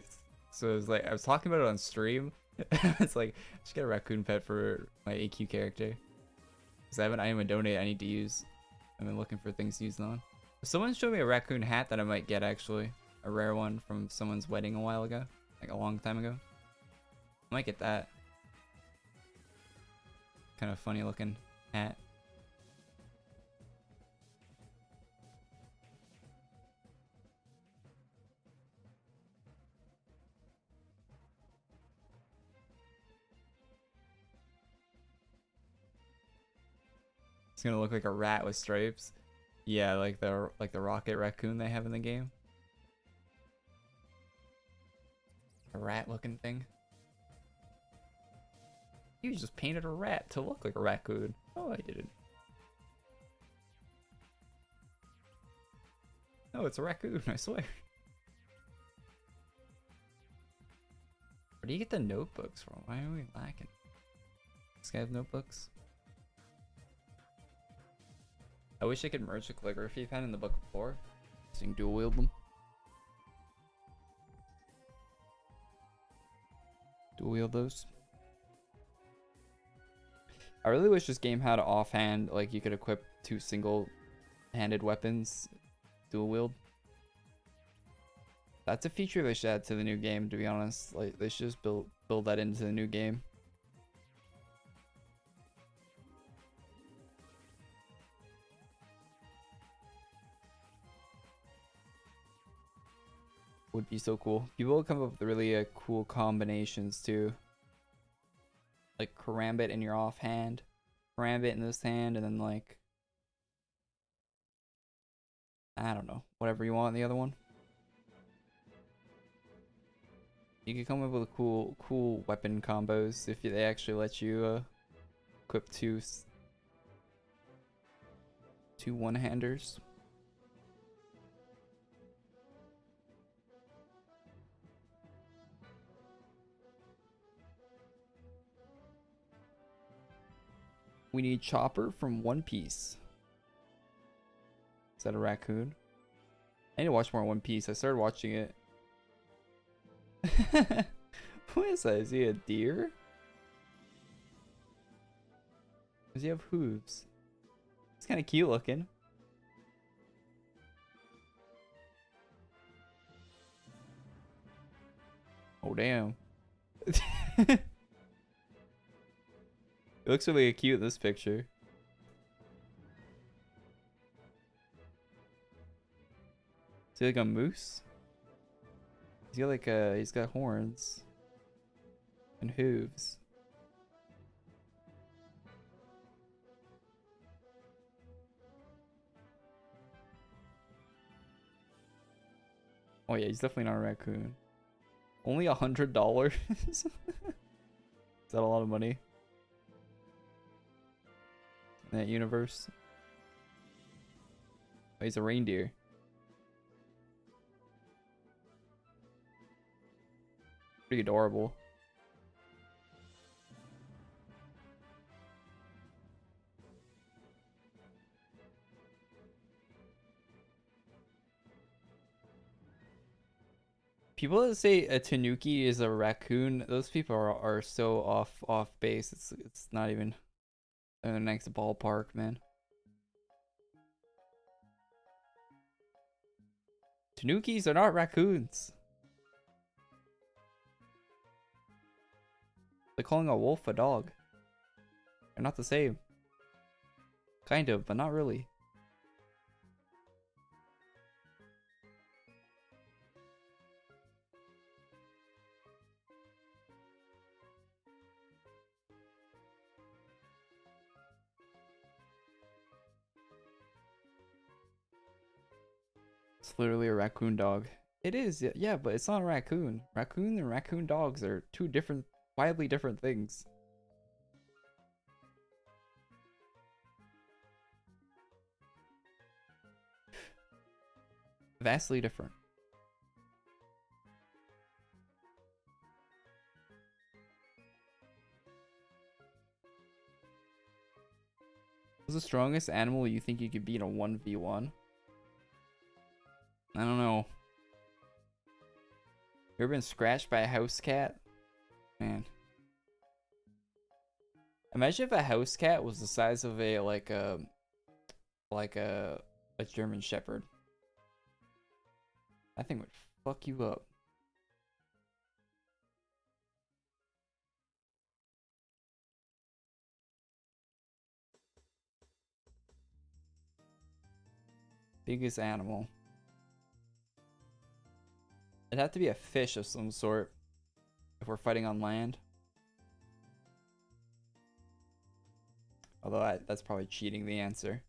so it was like I was talking about it on stream. It's like I should get a raccoon pet for my AQ character. Because I have an item to donate I need to use. I've been looking for things to use on. Someone showed me a raccoon hat that I might get, actually. A rare one from someone's wedding a while ago. Like a long time ago. I might get that. Kind of funny looking hat. It's gonna look like a rat with stripes. Yeah, like the rocket raccoon they have in the game. A rat looking thing. You just painted a rat to look like a raccoon. Oh, I didn't. No, it's a raccoon, I swear. Where do you get the notebooks from? Why are we lacking? This guy have notebooks? I wish I could merge the calligraphy pen in the book of lore, so you can dual wield them. Dual wield those. I really wish this game had offhand, like you could equip 2 single-handed weapons, dual wield. That's a feature they should add to the new game, to be honest. Like they should just build that into the new game. Would be so cool. People would come up with really cool combinations too. Like karambit in your offhand, karambit in this hand, and then like I don't know, whatever you want in the other one. You could come up with cool weapon combos if they actually let you equip two one-handers. We need Chopper from One Piece. Is that a raccoon? I need to watch more One Piece. I started watching it. What is that? Is he a deer? Does he have hooves? It's kind of cute looking. Oh, damn. It looks really cute in this picture. Is he like a moose? He's got like he's got horns and hooves. Oh yeah, he's definitely not a raccoon. Only $100? Is that a lot of money? In that universe? Oh, he's a reindeer. Pretty adorable. People that say a tanuki is a raccoon, those people are so off base. It's not even in the next ballpark, man. Tanukis are not raccoons. They're calling a wolf a dog. They're not the same. Kind of, but not really. It's literally a raccoon dog. It is, yeah, but it's not a raccoon. Raccoon and raccoon dogs are two different, widely different things. Vastly different. What's the strongest animal you think you could beat in a 1v1? I don't know. You ever been scratched by a house cat? Man. Imagine if a house cat was the size of a like a German Shepherd. That thing would fuck you up. Biggest animal. It'd have to be a fish of some sort if we're fighting on land. Although that's probably cheating the answer.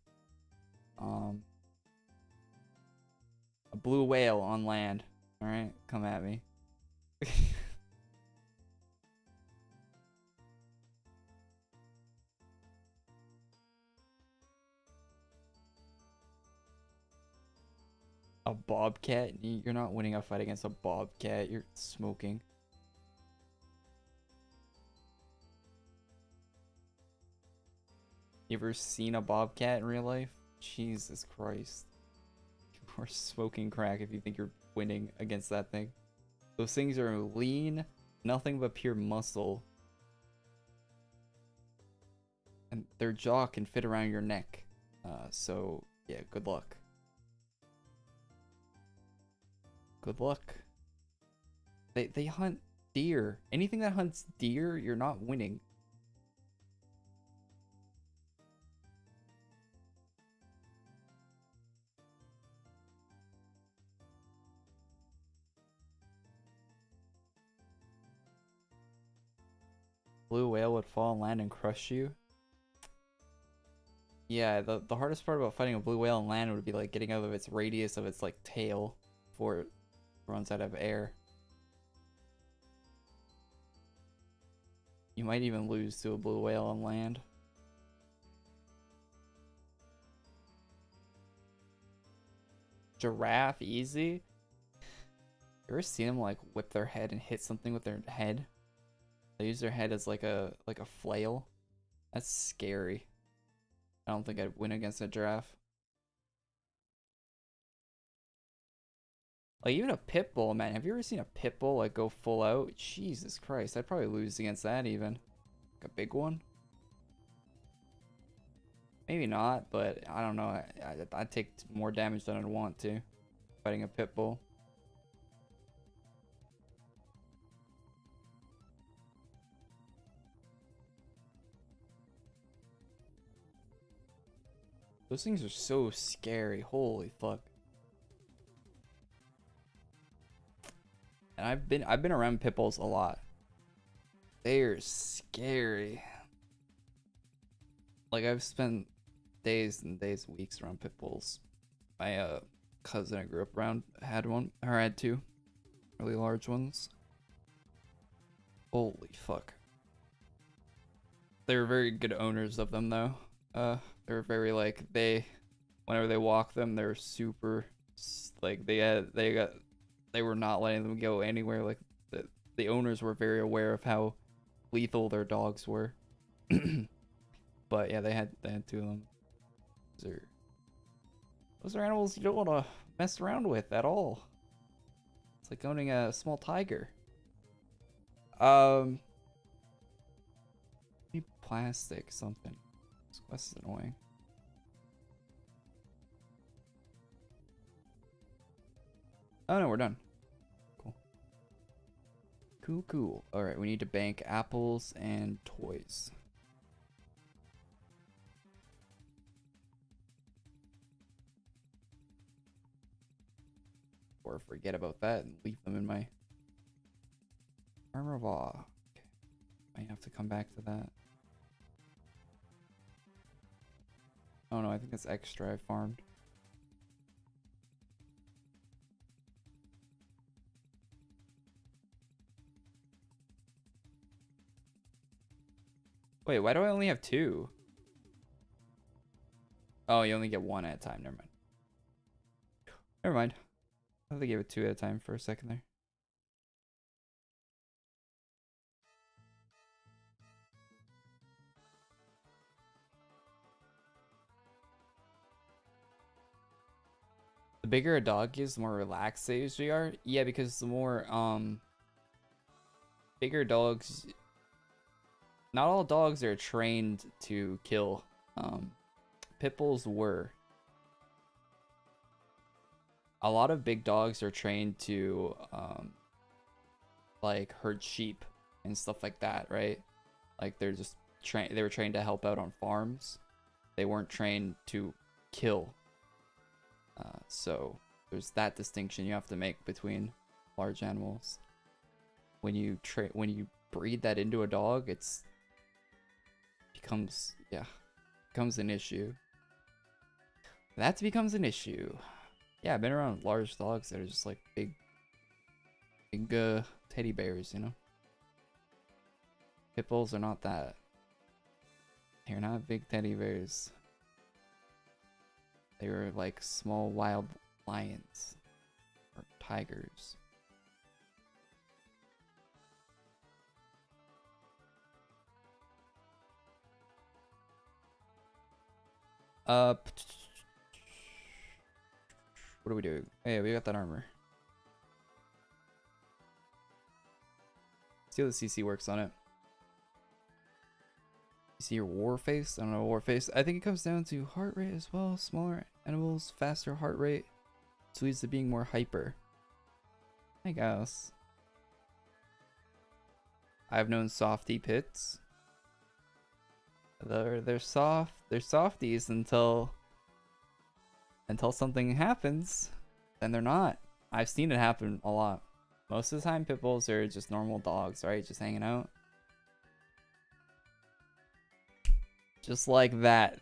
A blue whale on land. Alright, come at me. A bobcat? You're not winning a fight against a bobcat. You're smoking. You ever seen a bobcat in real life? Jesus Christ. You're smoking crack if you think you're winning against that thing. Those things are lean, nothing but pure muscle. And their jaw can fit around your neck. So, yeah, good luck. Good luck. They hunt deer. Anything that hunts deer, you're not winning. Blue whale would fall on land and crush you. Yeah, the hardest part about fighting a blue whale on land would be like getting out of its radius of its like tail before it runs out of air. You might even lose to a blue whale on land. Giraffe, easy. You ever seen them like whip their head and hit something with their head? They use their head as like a flail. That's scary. I don't think I'd win against a giraffe. Like even a pit bull, man. Have you ever seen a pit bull like go full out? Jesus Christ, I'd probably lose against that even. Like a big one. Maybe not, but I don't know. I'd take more damage than I'd want to fighting a pit bull. Those things are so scary. Holy fuck. And I've been around pit bulls a lot. They're scary. Like I've spent days and days, weeks around pit bulls. cousin I grew up around had one, or had two really large ones. Holy fuck. They were very good owners of them though. They were very like whenever they walk them, they're super like they were not letting them go anywhere. Like the owners were very aware of how lethal their dogs were. But yeah, they had two of them. Those are animals you don't want to mess around with at all. It's like owning a small tiger. Maybe plastic something. This quest is annoying. Oh no, we're done. Cool. Alright, we need to bank apples and toys. Or forget about that and leave them in my armor of awe. Okay. I have to come back to that. Oh no, I think that's extra I farmed. Wait, why do I only have two? Oh, you only get one at a time. Never mind. Never mind. I thought they gave it two at a time for a second there. The bigger a dog is, the more relaxed they usually are. Yeah, because the more bigger dogs, not all dogs are trained to kill. Pit bulls were. A lot of big dogs are trained to like herd sheep and stuff like that, right? Like they're just they were trained to help out on farms. They weren't trained to kill. So there's that distinction you have to make between large animals. When you breed that into a dog, becomes an issue. That becomes an issue. Yeah, I've been around large dogs that are just like big teddy bears, you know? Pit bulls are not that. They're not big teddy bears. They were like small wild lions or tigers. What are we doing? Hey, we got that armor. See how the CC works on it. You see your war face? I don't know, war face. I think it comes down to heart rate as well. Smaller animals, faster heart rate. So leads to being more hyper. I guess. I've known softy pits. They're soft. They're softies until something happens. Then they're not. I've seen it happen a lot. Most of the time, pit bulls are just normal dogs, right? Just hanging out. Just like that,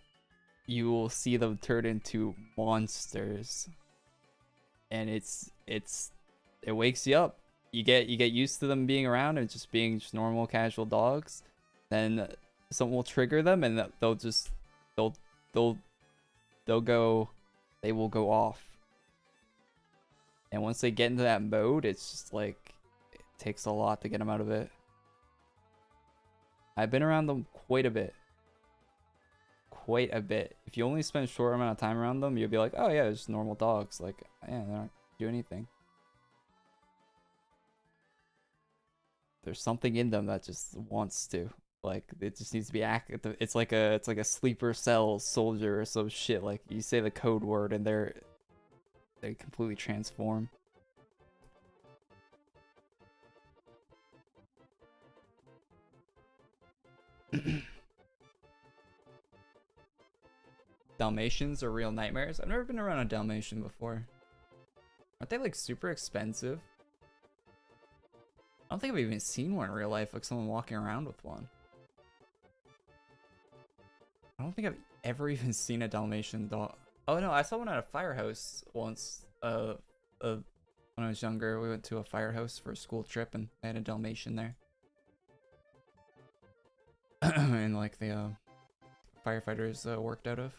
you will see them turn into monsters, and it wakes you up. You get used to them being around and just being just normal casual dogs. Then something will trigger them, and they will go off. And once they get into that mode, it's just like it takes a lot to get them out of it. I've been around them quite a bit. If you only spend a short amount of time around them, you'll be like, oh yeah, it's just normal dogs. Like, yeah, they don't do anything. There's something in them that just wants to. Like, it just needs to be active. It's like a sleeper cell soldier or some shit. Like, you say the code word and they completely transform. Dalmatians are real nightmares. I've never been around a Dalmatian before. Aren't they like super expensive? I don't think I've even seen one in real life, like someone walking around with one. I don't think I've ever even seen a Dalmatian dog. Oh no, I saw one at a firehouse once. when I was younger, we went to a firehouse for a school trip, and I had a Dalmatian there. And like the firefighters worked out of.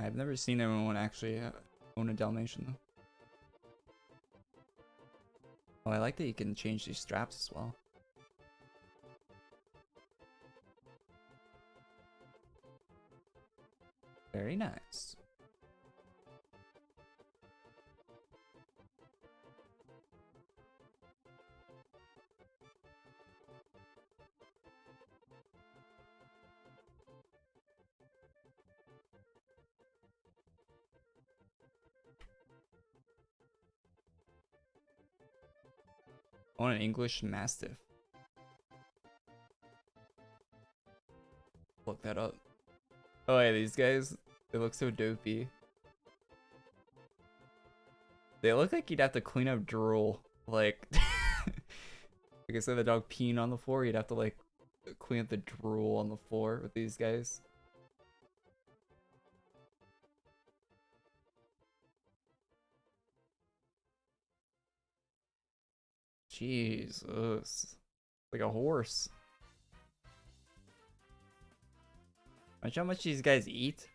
I've never seen anyone actually own a Dalmatian though. Oh, I like that you can change these straps as well. Very nice. I want an English Mastiff. Look that up. Oh yeah, these guys, they look so dopey. They look like you'd have to clean up drool. Like, like I said, the dog peeing on the floor, you'd have to like clean up the drool on the floor with these guys. Jesus. Like a horse. Imagine how much these guys eat.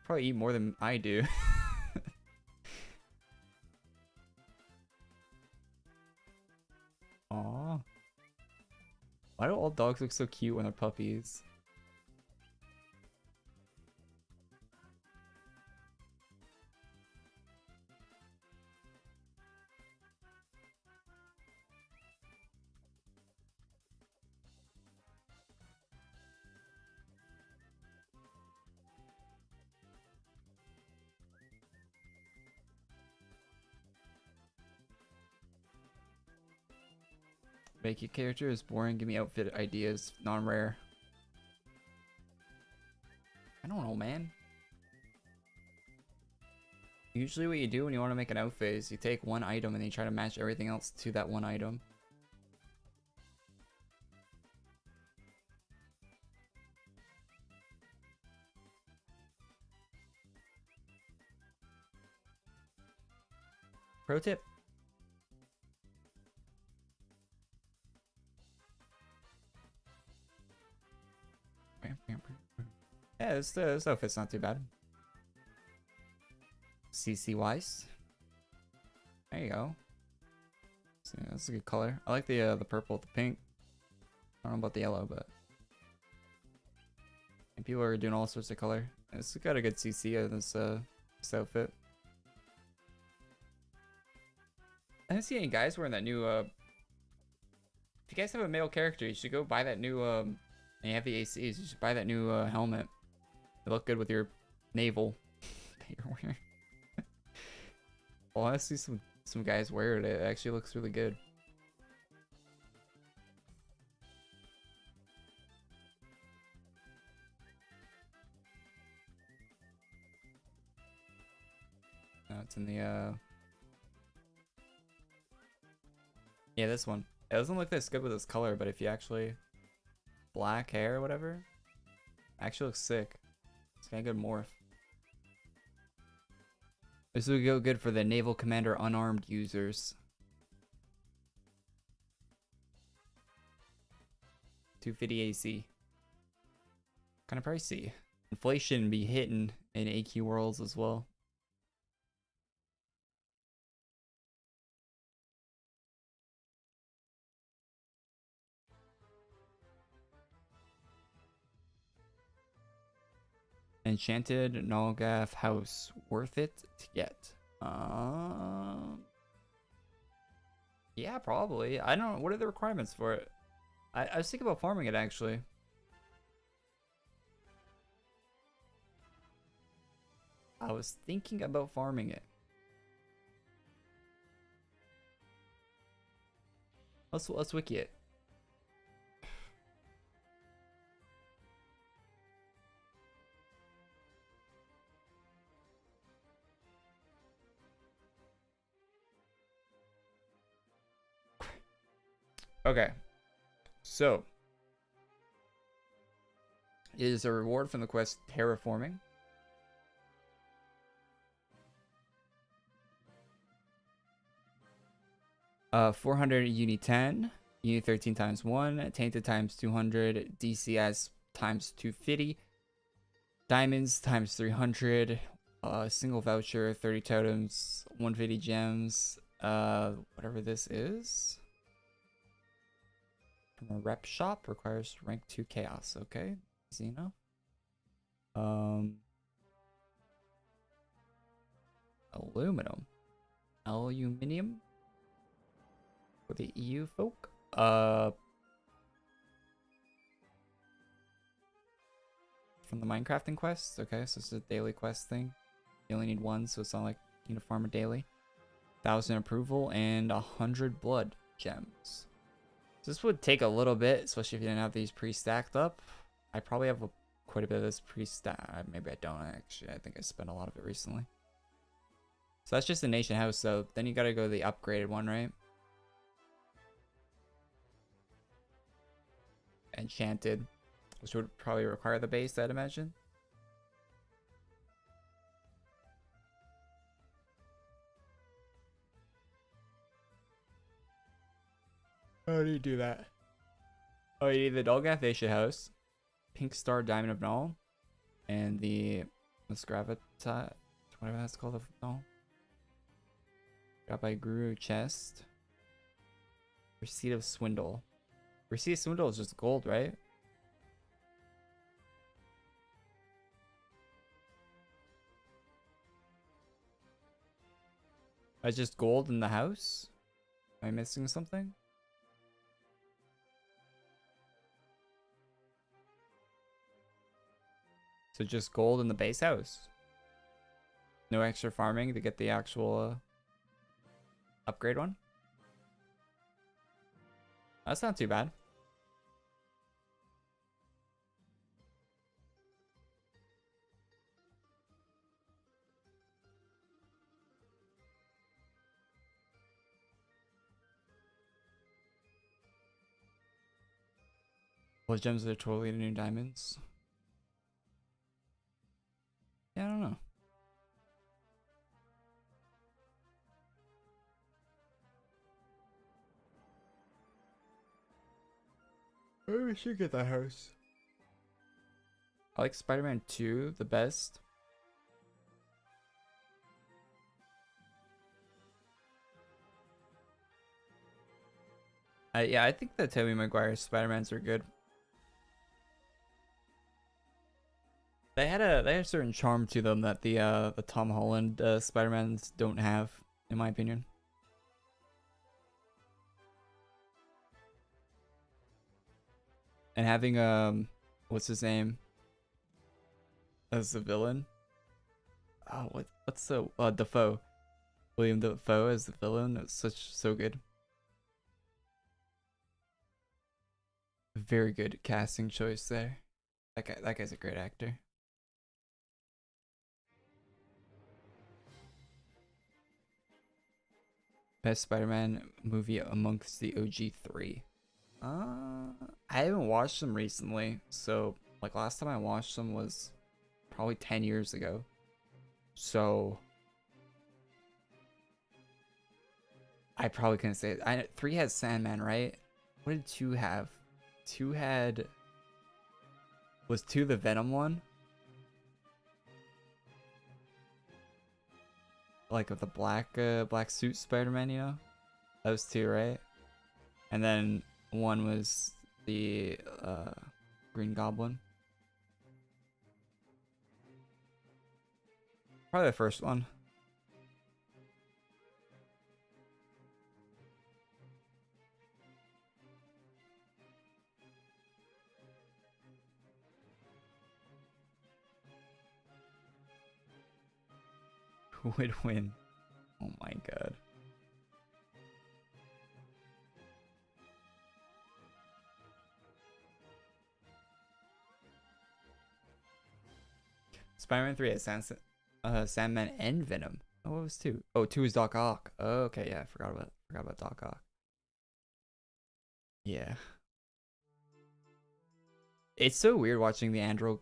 Probably eat more than I do. Aww. Why do all dogs look so cute when they're puppies? Make your character is boring, give me outfit ideas, non-rare. I don't know, man. Usually what you do when you want to make an outfit is you take one item and then you try to match everything else to that one item. Pro tip. Yeah, this outfit's not too bad. CC wise. There you go. So, yeah, that's a good color. I like the purple with the pink. I don't know about the yellow, but and people are doing all sorts of color. It's got a good CC of this outfit. I haven't seen any guys wearing that new if you guys have a male character, you should go buy that new and you have the ACs, you should buy that new helmet. They look good with your navel that you're wearing. Well, I see some guys wear it. It actually looks really good. No, it's in the yeah, this one. It doesn't look this good with this color, but if you actually black hair or whatever, actually looks sick. It's kind of good morph. This would go good for the Naval Commander unarmed users. 250 AC. Kind of pricey. Inflation be hitting in AQ worlds as well. Enchanted Nalgath house, worth it to get? Yeah, probably. I don't know. What are the requirements for it? I was thinking about farming it actually. I was thinking about farming it. Let's wiki it. Okay. So, it is a reward from the quest Terraforming. Uh, 400 uni 10, uni 13 times 1, tainted times 200, DCS times 250, diamonds times 300, single voucher, 30 totems, 150 gems, whatever this is. From a rep shop, requires rank 2 chaos. Okay, easy enough. Aluminum, aluminium for the EU folk. From the Minecrafting quest. Okay, so it's a daily quest thing. You only need one, so it's not like you need to farm a daily. 1,000 approval and 100 blood gems. So this would take a little bit, especially if you didn't have these pre-stacked up. I probably have quite a bit of this pre-stacked. Maybe I don't actually. I think I spent a lot of it recently. So that's just the nation house, so then you gotta go to the upgraded one, right? Enchanted, which would probably require the base, I'd imagine. How do you do that? Oh, you need the Dolgathation house, Pink Star Diamond of Null, and the Misgravitas, whatever that's called, of Null. Got by Guru chest. Receipt of Swindle. Receipt of Swindle is just gold, right? It's just gold in the house? Am I missing something? So just gold in the base house. No extra farming to get the actual upgrade one. That's not too bad. Blood gems are totally the new diamonds. Yeah, I don't know. Maybe we should get that house. I like Spider-Man 2 the best. Yeah, I think the Tobey Maguire Spider-Mans are good. They had a certain charm to them that the Tom Holland Spider-Mans don't have, in my opinion. And having what's his name as the villain? Oh, what's the Dafoe? William Dafoe as the villain. It's so good. Very good casting choice there. That guy's a great actor. Best Spider-Man movie amongst the OG3. I haven't watched them recently, so like last time I watched them was probably 10 years ago. So I probably couldn't say it. 3 had Sandman, right? What did 2 have? 2 had... Was 2 the Venom one? Like with the black suit Spider-Man, you know? That was 2, right? And then 1 was the Green Goblin. Probably the first one. Who would win? Oh my god. Spider-Man 3 has Sandman and Venom. Oh, what was 2? Oh, 2 Oh, 2 is Doc Ock. Oh, okay, yeah, I forgot about Doc Ock. Yeah. It's so weird watching the Andrew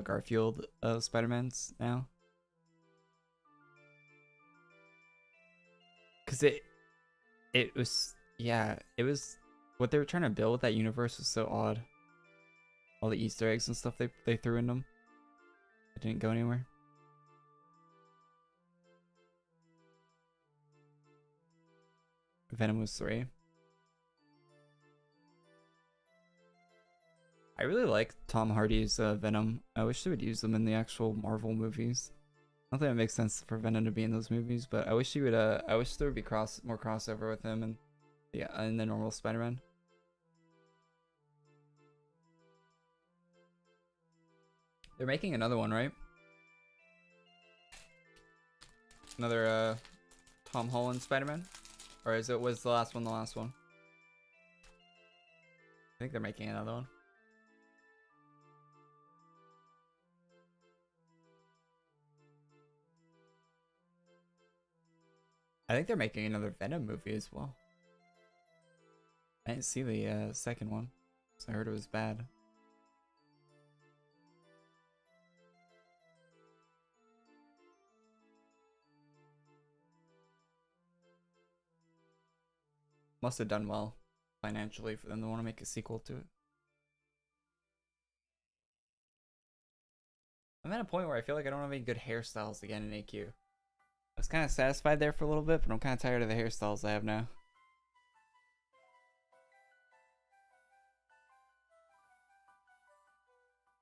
Garfield Spider-Mans now. Cause it was, yeah, it was, what they were trying to build with that universe was so odd. All the Easter eggs and stuff they threw in them. It didn't go anywhere. Venom was 3. I really like Tom Hardy's Venom. I wish they would use them in the actual Marvel movies. I don't think it makes sense for Venom to be in those movies, but I wish he would. I wish there would be more crossover with him and yeah, in the normal Spider-Man. They're making another one, right? Another Tom Holland Spider-Man, or was the last one the last one? I think they're making another one. I think they're making another Venom movie as well. I didn't see the second one, so I heard it was bad. Must have done well financially for them to want to make a sequel to it. I'm at a point where I feel like I don't have any good hairstyles again in AQ. I was kind of satisfied there for a little bit, but I'm kind of tired of the hairstyles I have now.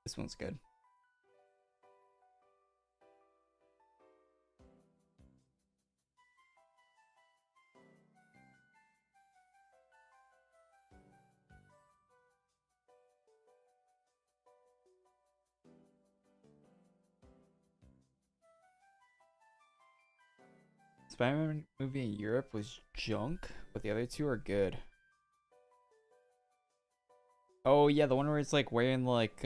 This one's good. Spider-Man movie in Europe was junk, but the other two are good. Oh yeah, the one where it's like wearing like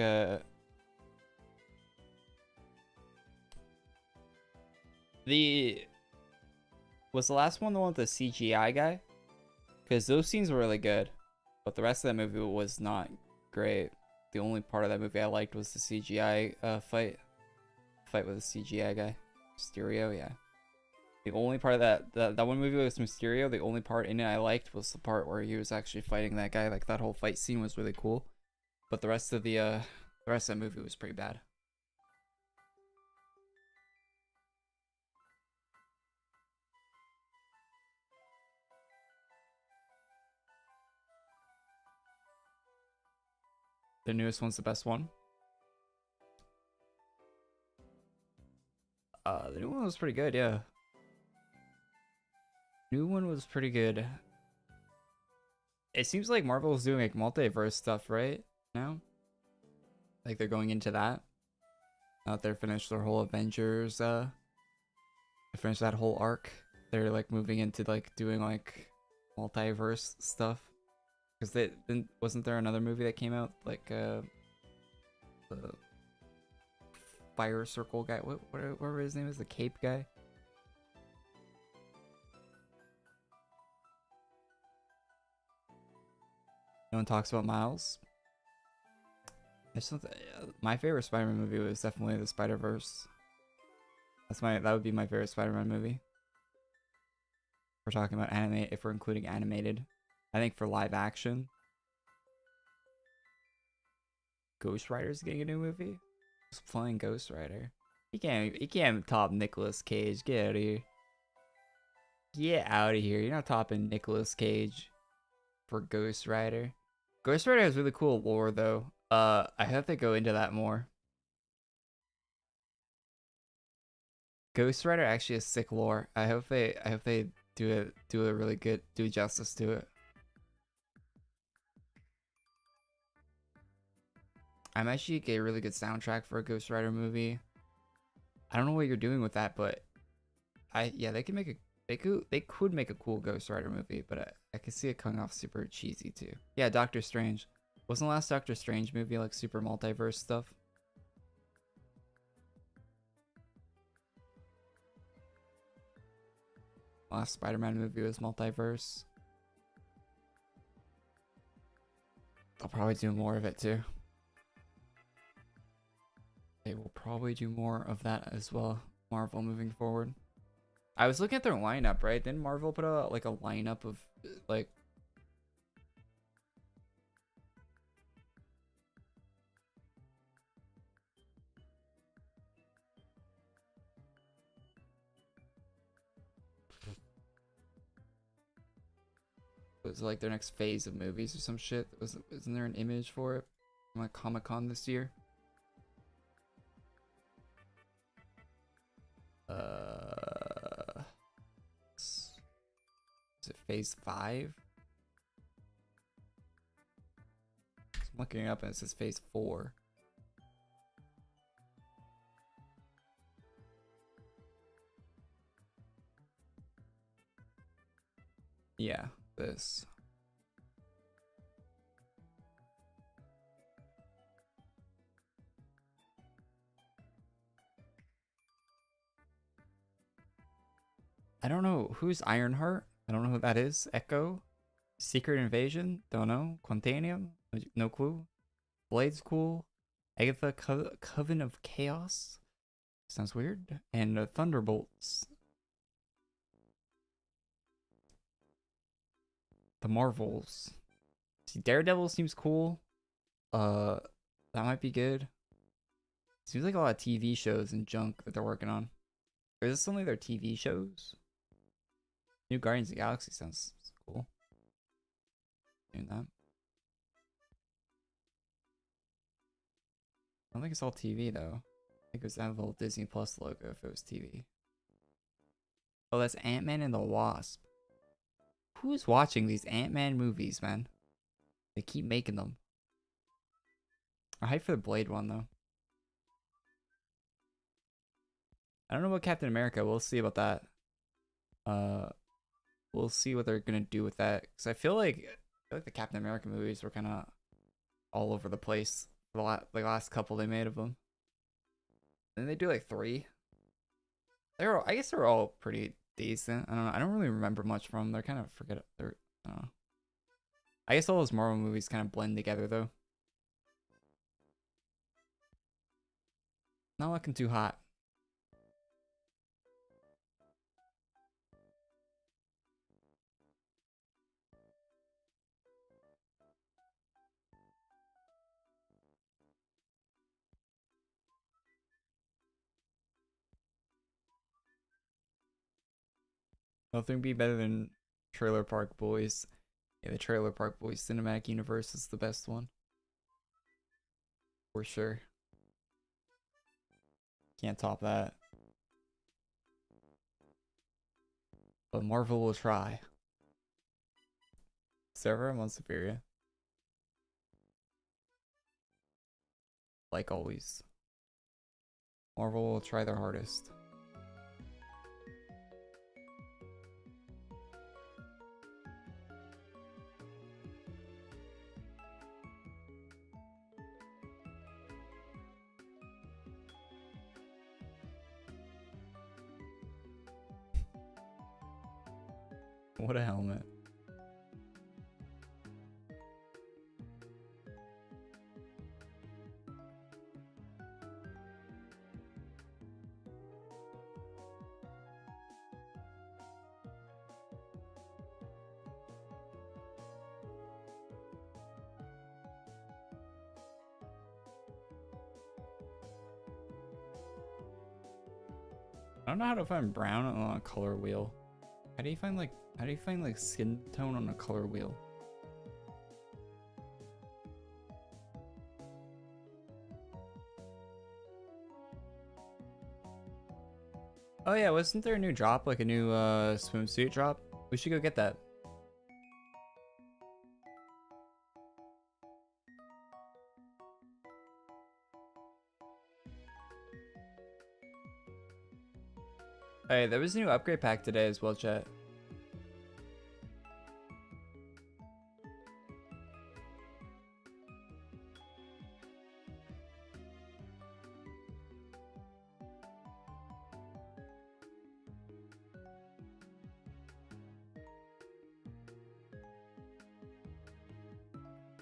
was the last one the one with the CGI guy? Because those scenes were really good, but the rest of that movie was not great. The only part of that movie I liked was the CGI fight with the CGI guy, Mysterio. Yeah, the only part of that one movie was Mysterio. The only part in it I liked was the part where he was actually fighting that guy. Like that whole fight scene was really cool, but the rest of the rest of that movie was pretty bad. The newest one's the best one. The new one was pretty good, yeah. New one was pretty good. It seems like Marvel is doing like multiverse stuff right now. Like they're going into that. Now that they're finished their whole Avengers, they finished that whole arc. They're like moving into like doing like multiverse stuff. Because wasn't there another movie that came out like the Fire Circle guy? Whatever his name is, the Cape guy. No one talks about Miles. My favorite Spider-Man movie was definitely the Spider-Verse. That would be my favorite Spider-Man movie. We're talking about anime if we're including animated. I think for live action, Ghost Rider's getting a new movie. Who's playing Ghost Rider? He can't top Nicolas Cage. Get out of here. Get out of here. You're not topping Nicolas Cage for Ghost Rider. Ghost Rider has really cool lore though. I have to go into that more. Ghost Rider actually has sick lore. I hope they do a really good, do justice to it. I'm actually get a really good soundtrack for a Ghost Rider movie. I don't know what you're doing with that, but they could make a cool Ghost Rider movie, but I could see it coming off super cheesy too. Yeah, Doctor Strange. Wasn't the last Doctor Strange movie like super multiverse stuff? Last Spider-Man movie was multiverse. They'll probably do more of it too. They will probably do more of that as well. Marvel moving forward. I was looking at their lineup, right? Didn't Marvel put out like a lineup of like was it like their next phase of movies or some shit? Isn't there an image for it from like Comic-Con this year? Is it phase 5? I'm looking up and it says phase 4. Yeah, this. I don't know who's Ironheart. I don't know who that is. Echo, Secret Invasion. Don't know. Quantanium. No clue. Blade's cool. Agatha Coven of Chaos. Sounds weird. And Thunderbolts. The Marvels. See, Daredevil seems cool. That might be good. Seems like a lot of TV shows and junk that they're working on. Or is this only their TV shows? New Guardians of the Galaxy sounds cool. Doing that. I don't think it's all TV though. I think it was that little Disney Plus logo if it was TV. Oh, that's Ant-Man and the Wasp. Who's watching these Ant-Man movies, man? They keep making them. I hype for the Blade one though. I don't know about Captain America. We'll see about that. We'll see what they're gonna do with that. Cause I feel like the Captain America movies were kind of all over the place. The last couple they made of them. Then they do like 3. I guess they're all pretty decent. I don't know. I don't really remember much from them. They're kind of I don't know. I guess all those Marvel movies kind of blend together though. Not looking too hot. Nothing be better than Trailer Park Boys. Yeah, the Trailer Park Boys cinematic universe is the best one. For sure. Can't top that. But Marvel will try. Server, I'm on Superior. Like always. Marvel will try their hardest. What a helmet. I don't know how to find brown on a color wheel. How do you find like skin tone on a color wheel? Oh yeah, wasn't there a new drop, like a new swimsuit drop? We should go get that. Hey, there was a new upgrade pack today as well, chat.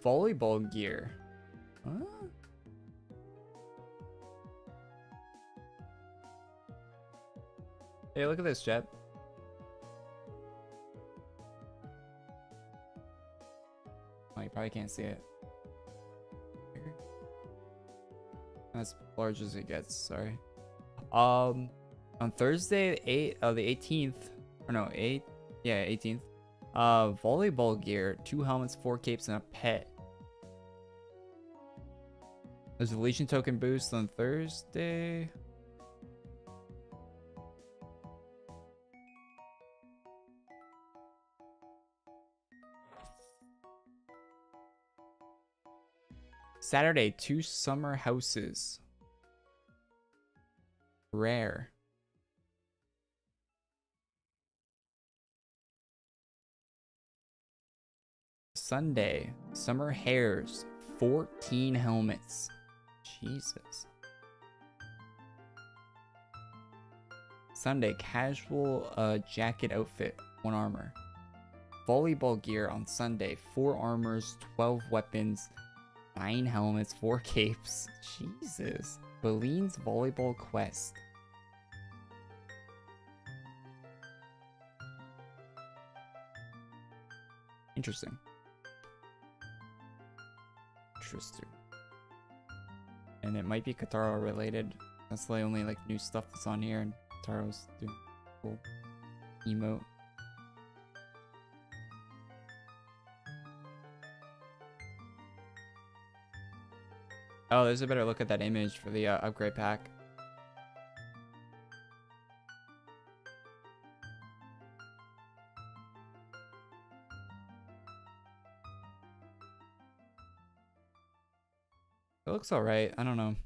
volleyball gear. Huh? Hey, look at this, chat. Oh, you probably can't see it. As large as it gets, sorry. On Thursday, the 18th, or no, 18th. Volleyball gear, 2 helmets, 4 capes, and a pet. There's a Legion token boost on Thursday. Saturday, 2 summer houses. Rare. Sunday, summer hairs, 14 helmets. Jesus. Sunday, casual jacket outfit, 1 armor. Volleyball gear on Sunday, 4 armors, 12 weapons, 9 helmets, 4 capes. Jesus. Balene's volleyball quest. Interesting. Interesting. And it might be Kataro related. That's the only like new stuff that's on here, and Kataro's doing cool emote. Oh, there's a better look at that image for the upgrade pack. It looks alright. I don't know.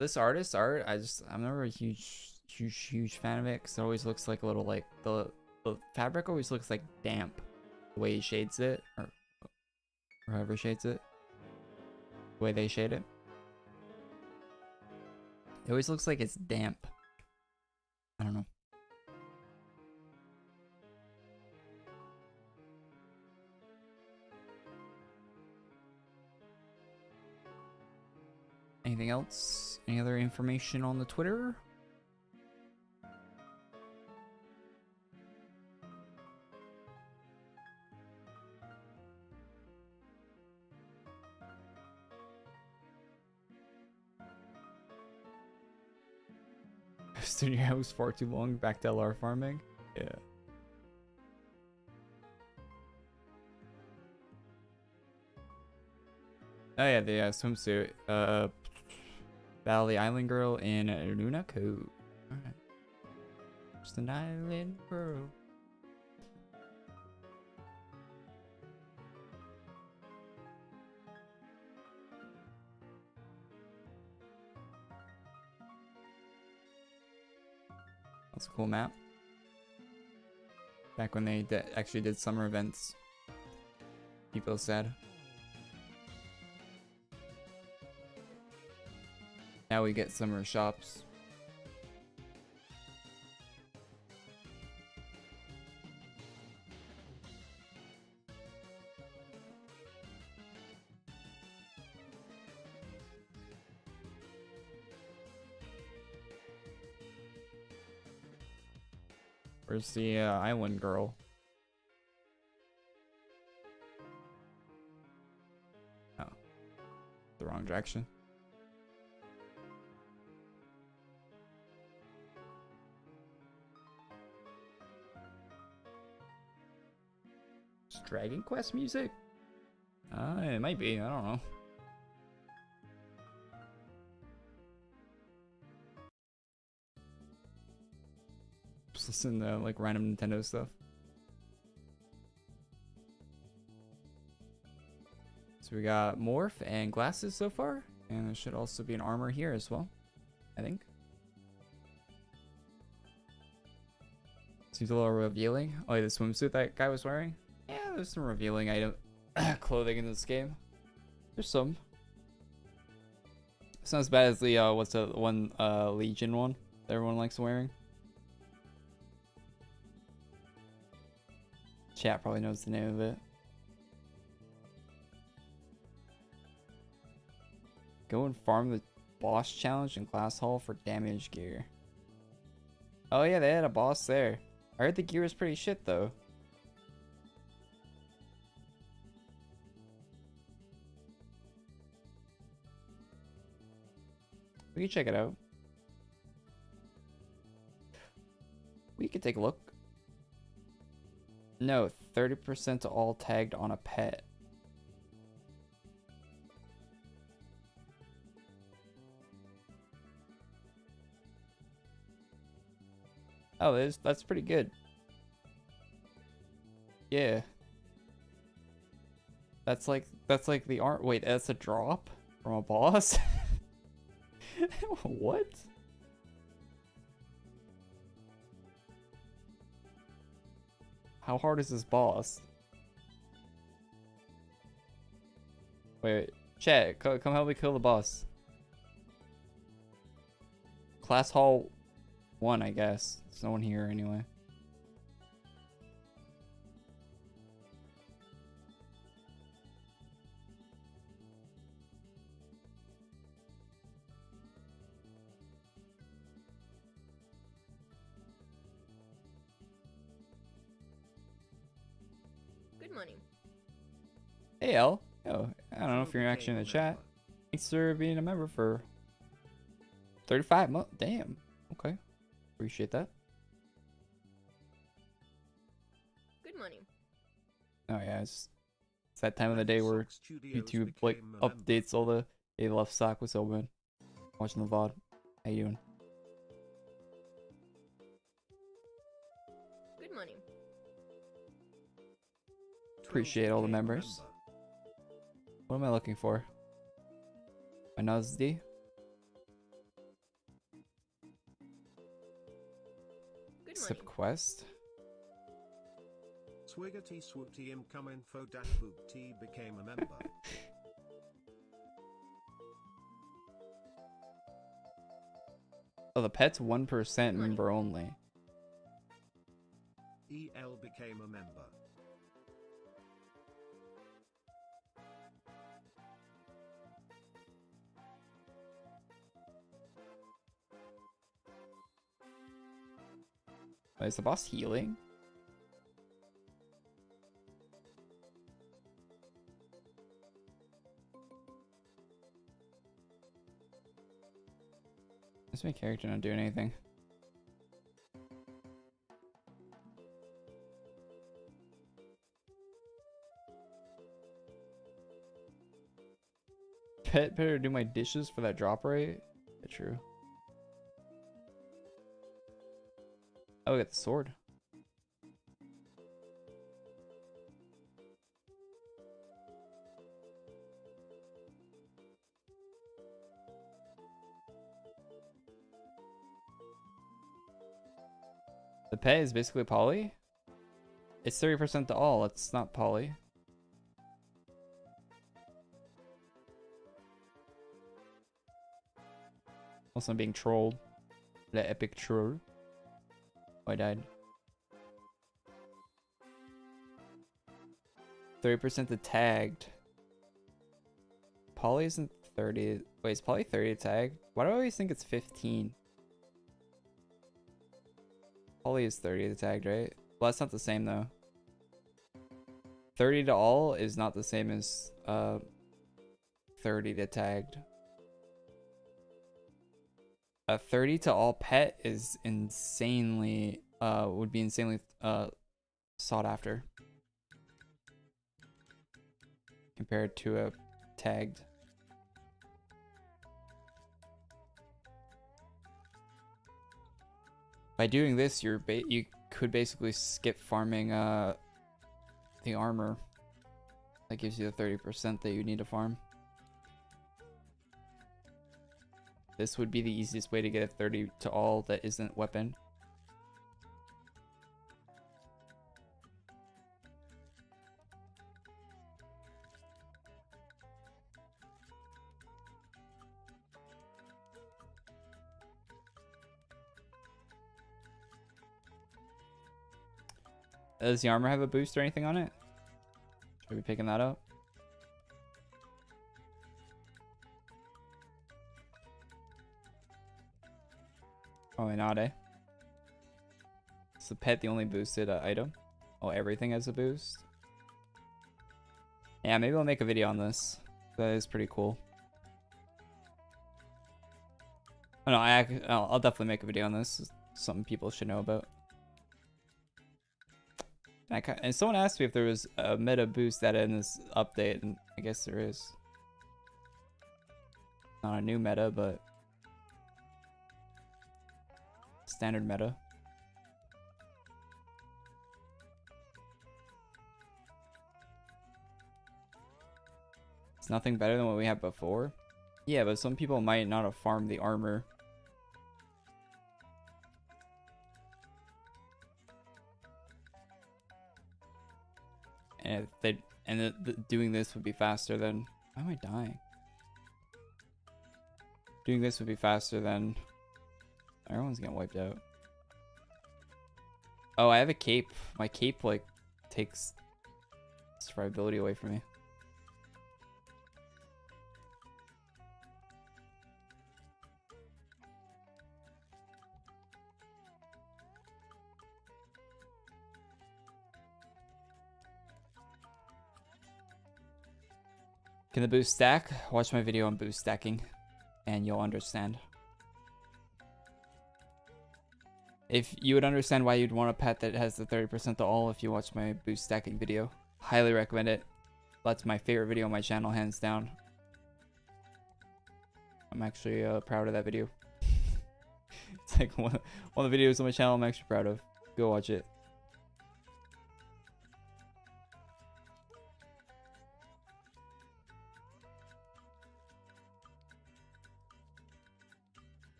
This artist's art, I'm never a huge fan of it, because it always looks like a little like the fabric always looks like damp the way he shades it, or whoever shades it. The way they shade it. It always looks like it's damp. I don't know. Anything else? Any other information on the Twitter? Stood in your house far too long. Back to LR farming. Yeah. Oh yeah, the swimsuit. Battle the Island Girl in Luna Cove. Alright. Just an island girl. That's a cool map. Back when they actually did summer events. People said. Now we get summer shops. Where's the island girl? Oh, the wrong direction. Dragon Quest music? It might be. I don't know. Just listen to like random Nintendo stuff. So we got morph and glasses so far, and there should also be an armor here as well, I think. Seems a little revealing. Oh, yeah, the swimsuit that guy was wearing. Yeah, there's some revealing item clothing in this game. There's some. It's not as bad as the what's the one Legion one that everyone likes wearing. Chat probably knows the name of it. Go and farm the boss challenge in class hall for damage gear. Oh yeah, they had a boss there. I heard the gear was pretty shit though. We can check it out. We could take a look. No, 30% to all tagged on a pet. Oh, that's pretty good. Yeah. That's like the art. Wait, that's a drop from a boss? What? How hard is this boss? Wait, chat, come help me kill the boss. Class hall 1, I guess. There's no one here anyway. Good morning. Hey, L. Oh, I don't know if you're actually in the chat. Thanks for being a member for 35 months. Damn. Okay. Appreciate that. Good morning. Oh yeah, it's that time of the day where YouTube like updates all the hey, left sock was open. Watching the VOD. How you doing? Good morning. Appreciate all the members. What am I looking for? My Nuzdy? Good Sip morning. quest? Swiggity swoopty income info dash boopty became a member. Oh, the pet's 1% member only. EL became a member. Oh, is the boss healing? Is my character not doing anything? Pet better do my dishes for that drop rate? Yeah, true. Oh, we got the sword. The pet is basically poly? It's 30% to all, it's not poly. Also, I'm being trolled. The epic troll. Oh, I died. 30% to tagged. Poly isn't 30. Wait, is poly 30 to tagged? Why do I always think it's 15? Poly is 30 to tagged, right? Well, that's not the same though. 30 to all is not the same as 30 to tagged. 30 to all pet is insanely would be insanely sought after compared to a tagged. By doing this, you could basically skip farming the armor. That gives you the 30% that you need to farm. This would be the easiest way to get a 30 to all that isn't weapon. Does the armor have a boost or anything on it? Should we be picking that up? Probably not, eh? Is the pet the only boosted item? Oh, everything has a boost? Yeah, maybe I'll make a video on this. That is pretty cool. Oh, no, I'll definitely make a video on this. It's something people should know about. And someone asked me if there was a meta boost that in this update, and I guess there is. Not a new meta, but standard meta. It's nothing better than what we had before. Yeah, but some people might not have farmed the armor. And if they doing this would be faster than. Why am I dying? Doing this would be faster than. Everyone's getting wiped out. Oh, I have a cape. My cape like takes survivability away from me. Can the boost stack? Watch my video on boost stacking and you'll understand. If you would understand why you'd want a pet that has the 30% to all if you watch my boost stacking video. Highly recommend it. That's my favorite video on my channel, hands down. I'm actually proud of that video. It's like one of the videos on my channel I'm actually proud of. Go watch it.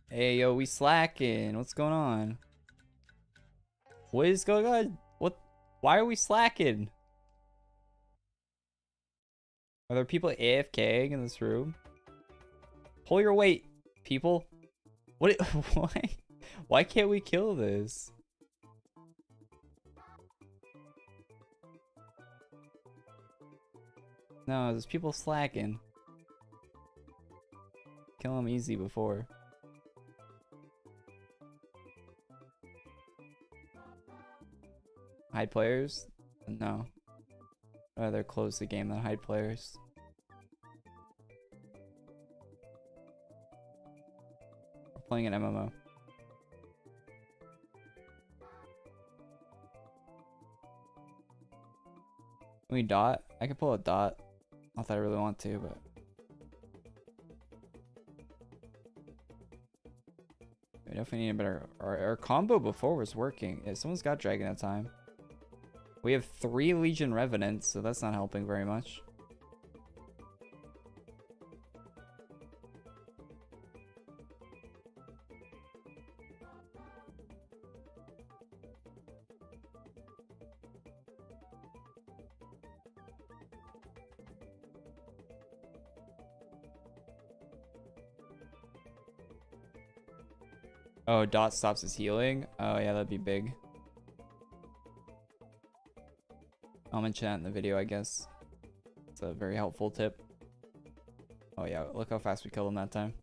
Hey, yo, we slacking. What's going on? What is going on? What? Why are we slacking? Are there people AFKing in this room? Pull your weight, people. What? Why? Why can't we kill this? No, there's people slacking. Kill them easy before. Hide players? No. I'd rather close the game than hide players. We're playing an MMO. Can we dot? I can pull a dot. Not that I really want to, but. We definitely need a better. Our combo before was working. Yeah, someone's got Dragon at time. We have 3 Legion Revenants, so that's not helping very much. Oh, dot stops his healing? Oh yeah, that'd be big. I'll mention that in the video, I guess. It's a very helpful tip. Oh yeah, look how fast we killed him that time.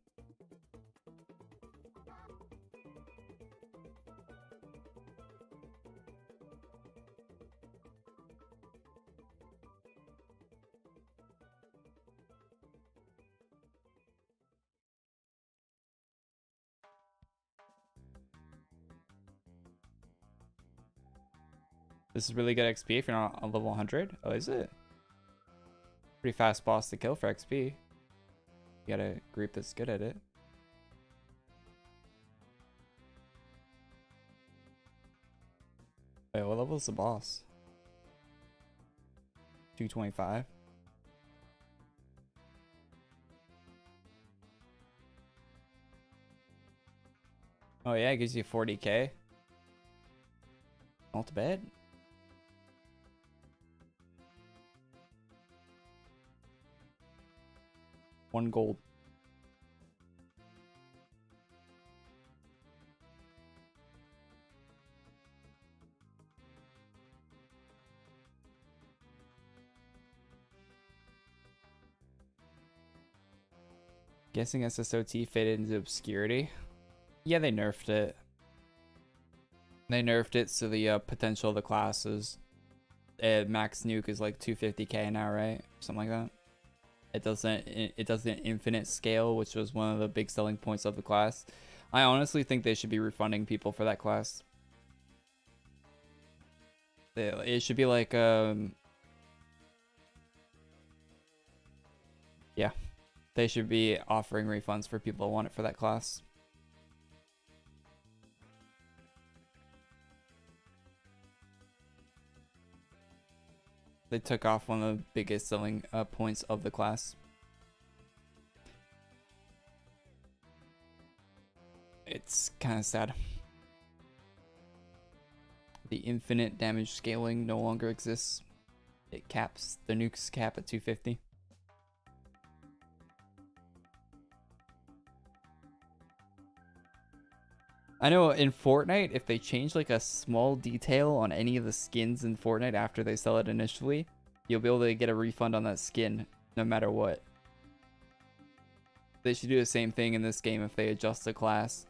This is really good XP if you're not on level 100. Oh, is it? Pretty fast boss to kill for XP. You got a group that's good at it. Wait, what level is the boss? 225. Oh yeah, it gives you 40k. Not bad. One gold. Guessing SSOT faded into obscurity. Yeah, they nerfed it. They nerfed it, so the potential of the classes, max nuke is like 250k now, right? Something like that. It doesn't infinite scale, which was one of the big selling points of the class. I honestly think they should be refunding people for that class. It should be like yeah, they should be offering refunds for people who want it for that class. They took off one of the biggest selling points of the class. It's kind of sad. The infinite damage scaling no longer exists. It caps, the nukes cap at 250. I know in Fortnite, if they change like a small detail on any of the skins in Fortnite after they sell it initially, you'll be able to get a refund on that skin no matter what. They should do the same thing in this game if they adjust the class.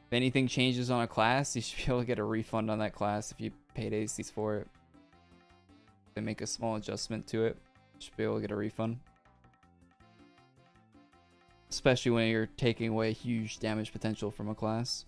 If anything changes on a class, you should be able to get a refund on that class if you paid ACs for it. If they make a small adjustment to it, you should be able to get a refund. Especially when you're taking away huge damage potential from a class.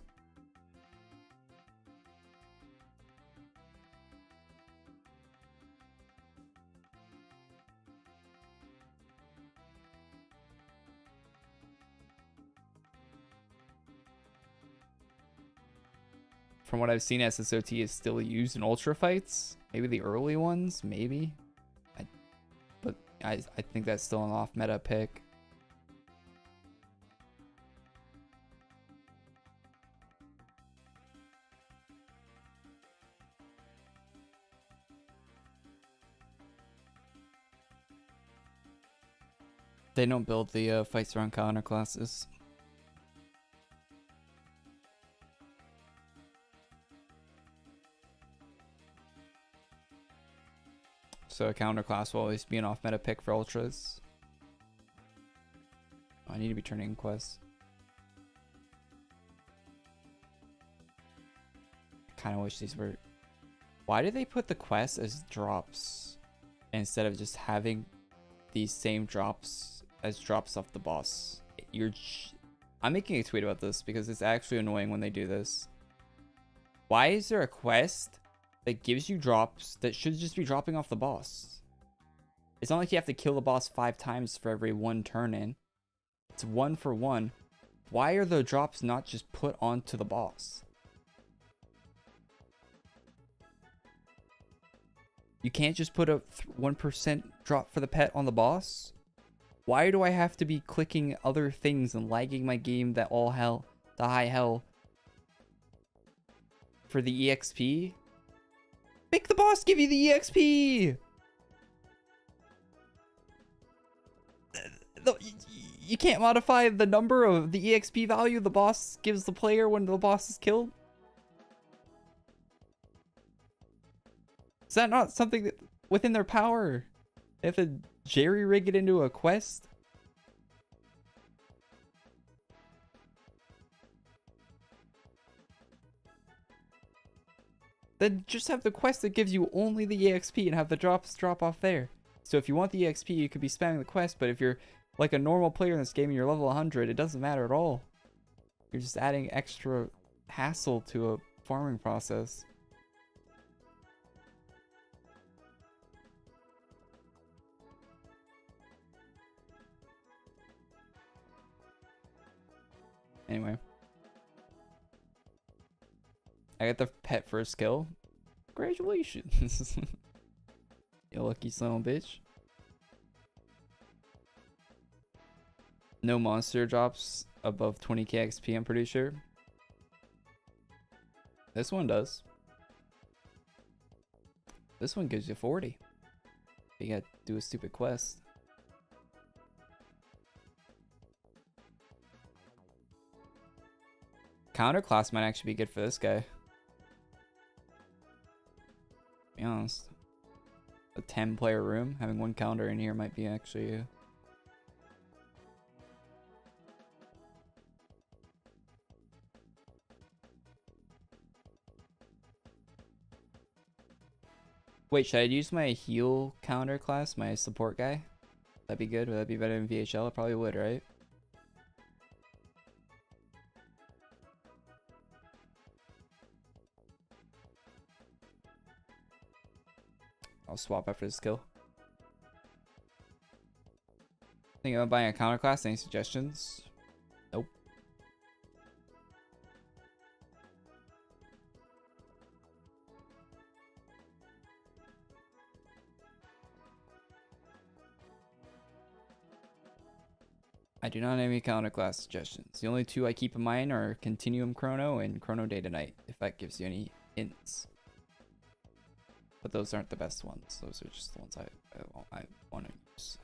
From what I've seen, SSOT is still used in ultra fights. Maybe the early ones, maybe. But I think that's still an off-meta pick. They don't build the fights around counter classes. So a counter class will always be an off-meta pick for ultras. I need to be turning in quests. I kind of wish these were... Why did they put the quests as drops instead of just having these same drops as drops off the boss? I'm making a tweet about this because it's actually annoying when they do this. Why is there a quest that gives you drops that should just be dropping off the boss? It's not like you have to kill the boss 5 times for every one turn in. It's 1 for 1. Why are the drops not just put onto the boss? You can't just put a 1% drop for the pet on the boss? Why do I have to be clicking other things and lagging my game that all hell, the high hell, for the EXP? Make the boss give you the EXP! You can't modify the number of the EXP value the boss gives the player when the boss is killed? Is that not something that within their power? They have to jerry-rig it into a quest? Then just have the quest that gives you only the EXP and have the drops drop off there. So if you want the EXP, you could be spamming the quest, but if you're like a normal player in this game and you're level 100, it doesn't matter at all. You're just adding extra hassle to a farming process. Anyway. I got the pet first kill. Congratulations. You lucky son of a bitch. No monster drops above 20k XP, I'm pretty sure. This one does. This one gives you 40. You gotta do a stupid quest. Counter class might actually be good for this guy. To be honest. A 10-player room, having one counter in here might be actually... Wait, should I use my heal counter class, my support guy? That'd be good. Would that be better than VHL? It probably would, right? I'll swap after this kill. Thinking about buying a counter class. Any suggestions? Nope. I do not have any counter class suggestions. The only two I keep in mind are Continuum Chrono and Chrono Day to Night, if that gives you any hints. But those aren't the best ones. Those are just the ones I want to use.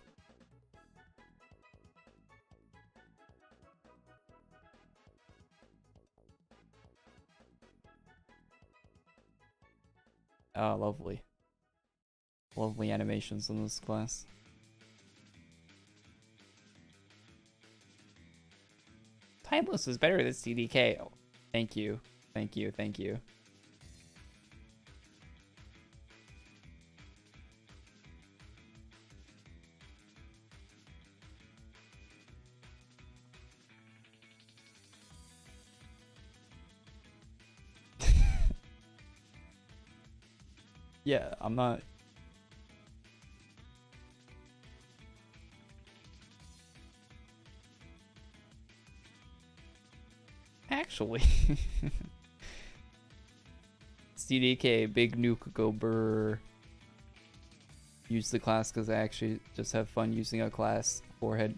Oh, lovely. Lovely animations in this class. Timeless is better than CDK. Oh, thank you. Thank you. Thank you. Yeah, I'm not. Actually. CDK, big nuke, go burr. Use the class because I actually just have fun using a class. Forehead.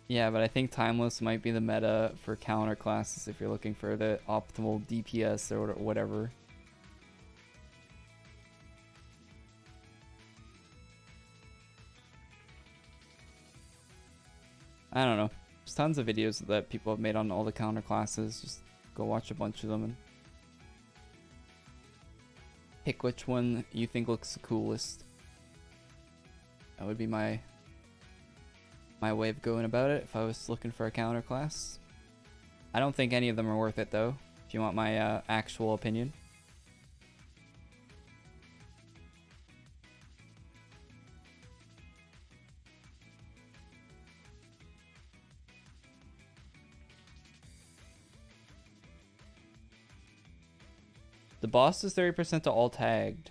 Yeah, but I think Timeless might be the meta for counter classes if you're looking for the optimal DPS or whatever. I don't know. There's tons of videos that people have made on all the counter classes. Just go watch a bunch of them and pick which one you think looks the coolest. That would be my way of going about it if I was looking for a counter class. I don't think any of them are worth it though, if you want my actual opinion. The boss is 30% to all tagged.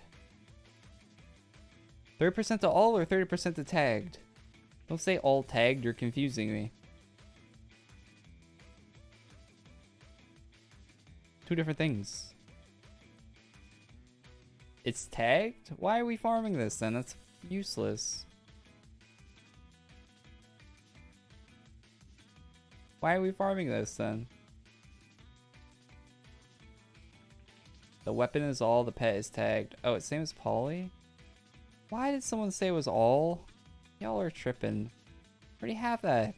30% to all or 30% to tagged? Don't say all tagged, you're confusing me. Two different things. It's tagged? Why are we farming this then? That's useless. Why are we farming this then? The weapon is all, the pet is tagged. Oh, it's same as Polly? Why did someone say it was all? Y'all are tripping. Already have that.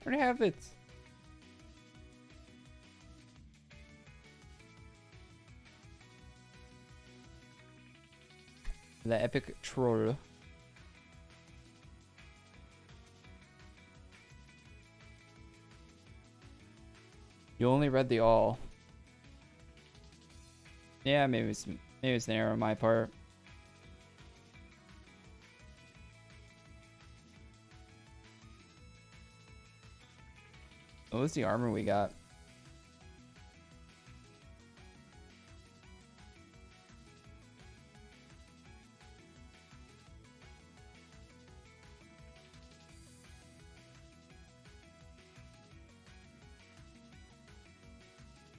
Already have it. The epic troll. You only read the all. Yeah, maybe it's an error on my part. What was the armor we got?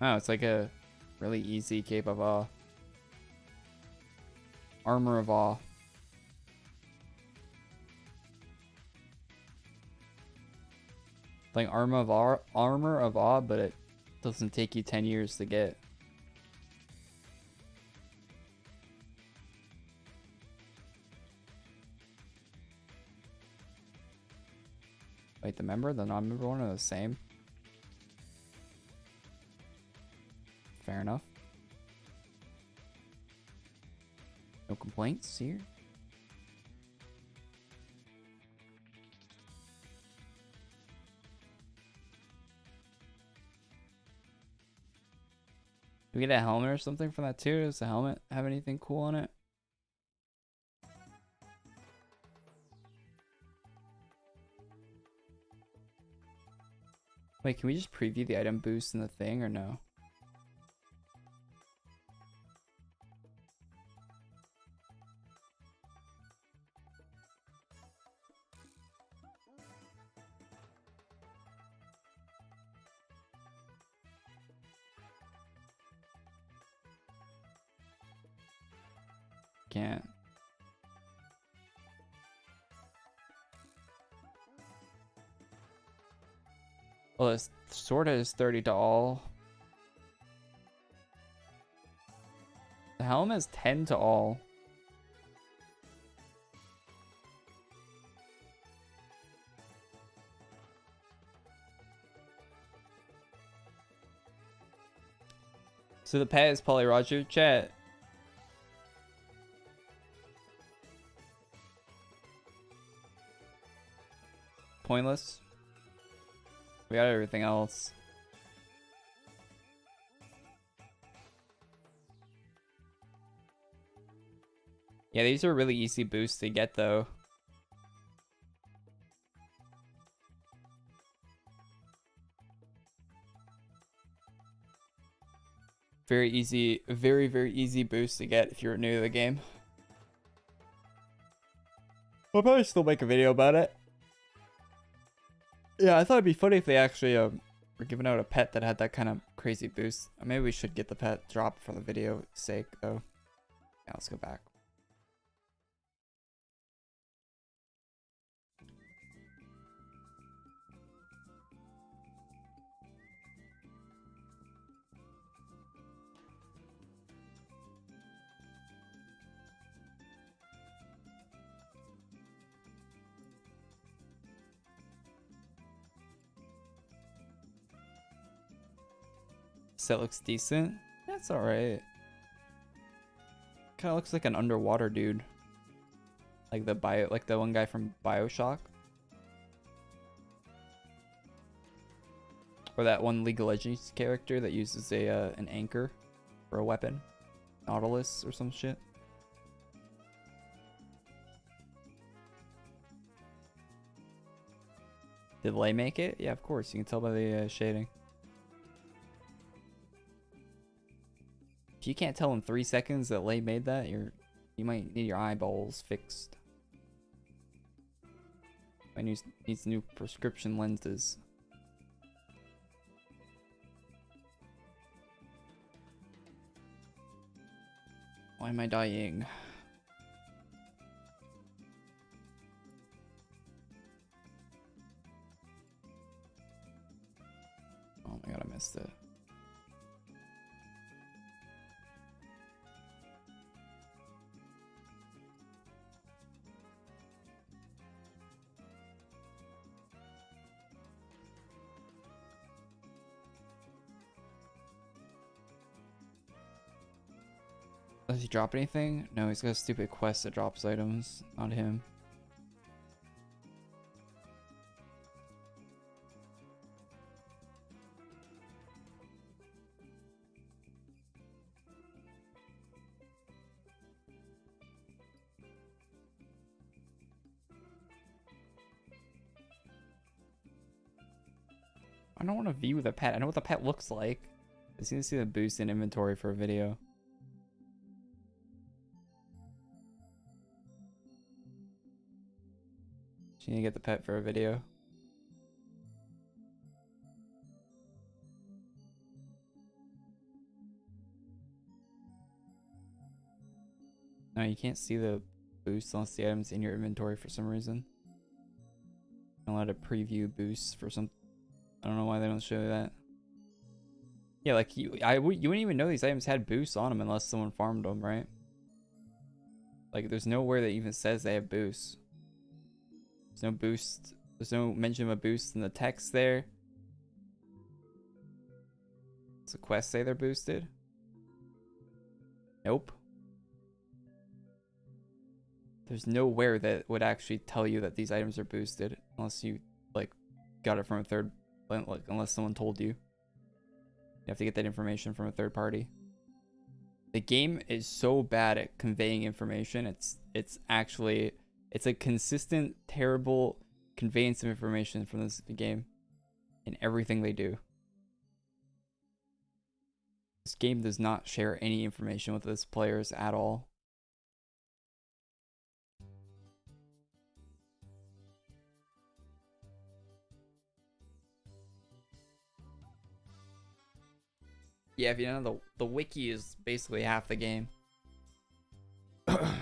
Oh, it's like a really easy Cape of Awe. Armor of Awe. Like armor of Awe, but it doesn't take you 10 years to get. Wait, the member, the non-member one are the same? Fair enough. No complaints here. Do we get a helmet or something from that too? Does the helmet have anything cool on it? Wait, can we just preview the item boost in the thing or no? Can't. Well, this sorta is 30 to all. The helm is 10 to all. So the pet is Polly Roger. Chat. Pointless. We got everything else. Yeah, these are really easy boosts to get though. Very easy, very easy boost to get if you're new to the game. I'll probably still make a video about it. Yeah, I thought it'd be funny if they actually were giving out a pet that had that kind of crazy boost. Maybe we should get the pet drop for the video sake, though. Yeah, let's go back. Set looks decent. That's alright. Kind of looks like an underwater dude. Like the one guy from BioShock. Or that one League of Legends character that uses an anchor for a weapon. Nautilus or some shit. Did Lay make it? Yeah, of course. You can tell by the shading. If you can't tell in 3 seconds that Lay made that, you might need your eyeballs fixed. I needs new prescription lenses. Why am I dying? Oh my god, I missed it. Does he drop anything? No, he's got a stupid quest that drops items. Not him. I don't want to view the pet. I know what the pet looks like. I just need to see the boost in inventory for a video. You need to get the pet for a video. No, you can't see the boost unless the item's in your inventory for some reason. I'm allowed to preview boosts for some. I don't know why they don't show that. Yeah, like you wouldn't even know these items had boosts on them unless someone farmed them, right? Like there's nowhere that even says they have boosts. There's no boost. There's no mention of a boost in the text there. Does the quest say they're boosted? Nope. There's nowhere that would actually tell you that these items are boosted unless you like got it from a third, like unless someone told you. You have to get that information from a third party. The game is so bad at conveying information. It's a consistent terrible conveyance of information from this game in everything they do. This game does not share any information with its players at all. Yeah, if you know, the wiki is basically half the game. And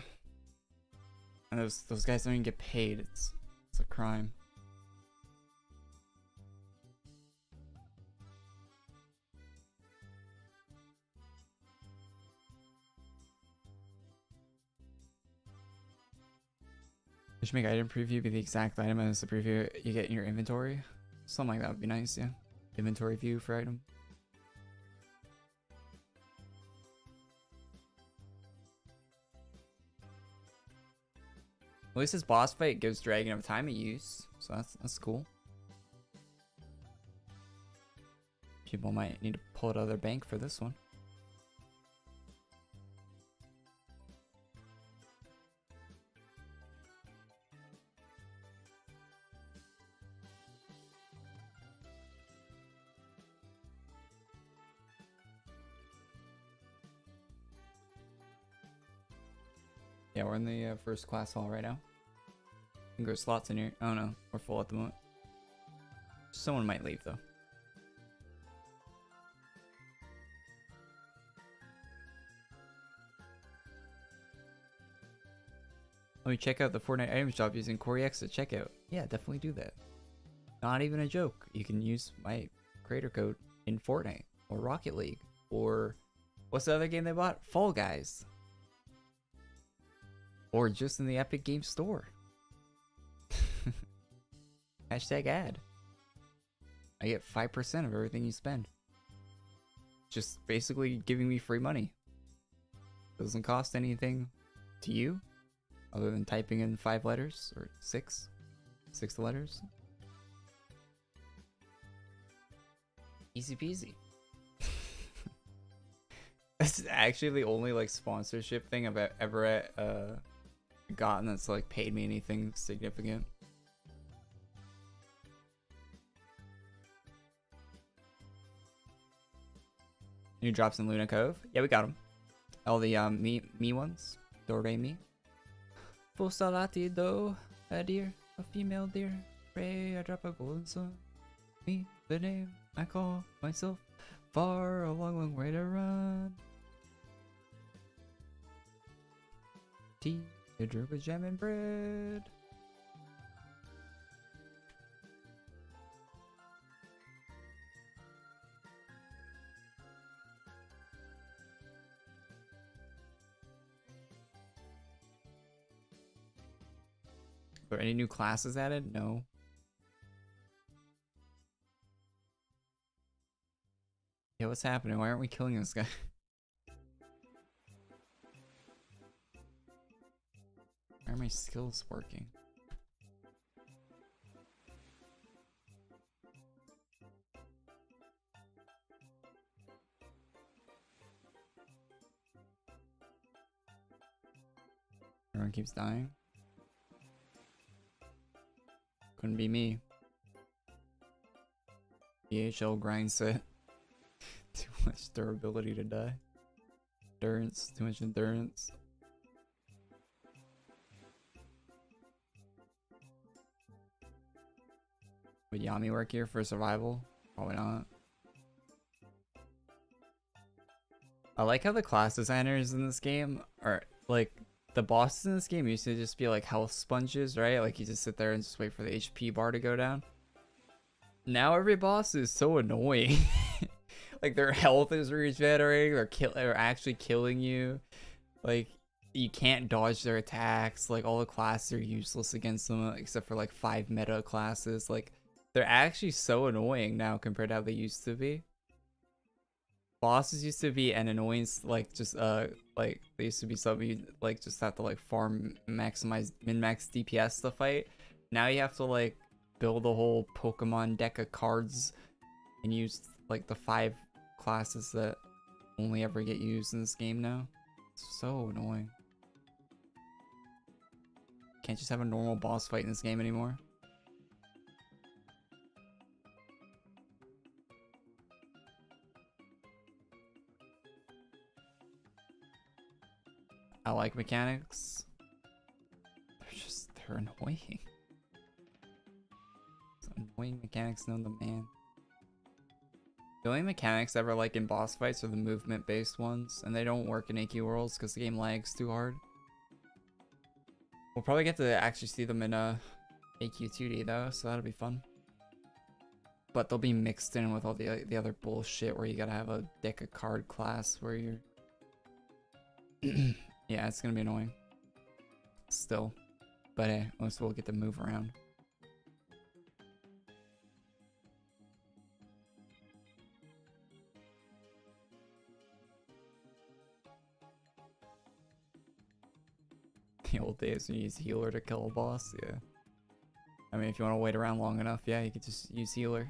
those guys don't even get paid. It's a crime. They should make item preview be the exact item as the preview you get in your inventory. Something like that would be nice, yeah. Inventory view for item. At least this boss fight gives Dragon a time of use, so that's cool. People might need to pull it out of their bank for this one. Yeah, we're in the first class hall right now. I think there's slots in here. Oh no, we're full at the moment. Someone might leave though. Let me check out the Fortnite item shop using Korey X at checkout. Yeah, definitely do that. Not even a joke. You can use my creator code in Fortnite or Rocket League or what's the other game they bought? Fall Guys. Or just in the Epic Games Store. Hashtag ad. I get 5% of everything you spend. Just basically giving me free money. Doesn't cost anything to you other than typing in 5 letters or 6 letters. Easy peasy. That's actually the only like sponsorship thing I've ever gotten that's like paid me anything significant. New drops in Luna Cove. Yeah, we got them. All the me ones. Dore me. Fosalati do a deer, a female deer. Ray, I drop a golden sun. Me, the name I call myself. Far a long, long way to run. Tea, a drip of jam and bread. Are there any new classes added? No. Yeah, what's happening? Why aren't we killing this guy? Why are my skills working? Everyone keeps dying. Couldn't be me. EHL grind set. Too much durability to die. Endurance, too much endurance. Would Yami work here for survival? Probably not. I like how the class designers in this game are like the bosses in this game used to just be like health sponges, right? Like you just sit there and just wait for the HP bar to go down. Now every boss is so annoying. Like their health is regenerating, they're actually killing you. Like you can't dodge their attacks. Like all the classes are useless against them except for like 5 meta classes. Like they're actually so annoying now compared to how they used to be. Bosses used to be an annoyance, like just like they used to be something you like just have to like farm maximize min-max DPS to fight. Now you have to like build a whole Pokemon deck of cards and use like the 5 classes that only ever get used in this game now. It's so annoying. Can't just have a normal boss fight in this game anymore. I like mechanics. They're annoying. It's annoying mechanics known to man. The only mechanics I ever like in boss fights are the movement based ones, and they don't work in AQ worlds because the game lags too hard. We'll probably get to actually see them in AQ 2D though, so that'll be fun. But they'll be mixed in with all the other bullshit where you gotta have a deck of card class where you're yeah, it's gonna be annoying. Still. But hey, at least we'll get to move around. The old days when you use healer to kill a boss, yeah. I mean, if you want to wait around long enough, yeah, you could just use healer.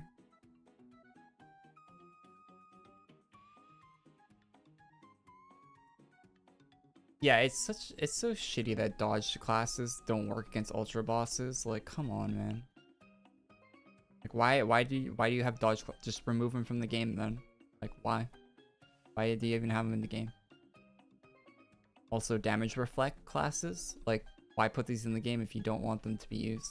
Yeah, it's so shitty that dodge classes don't work against ultra bosses. Like, come on, man. Like, why do you have dodge? Just remove them from the game then. Like, why? Why do you even have them in the game? Also, damage reflect classes. Like, why put these in the game if you don't want them to be used?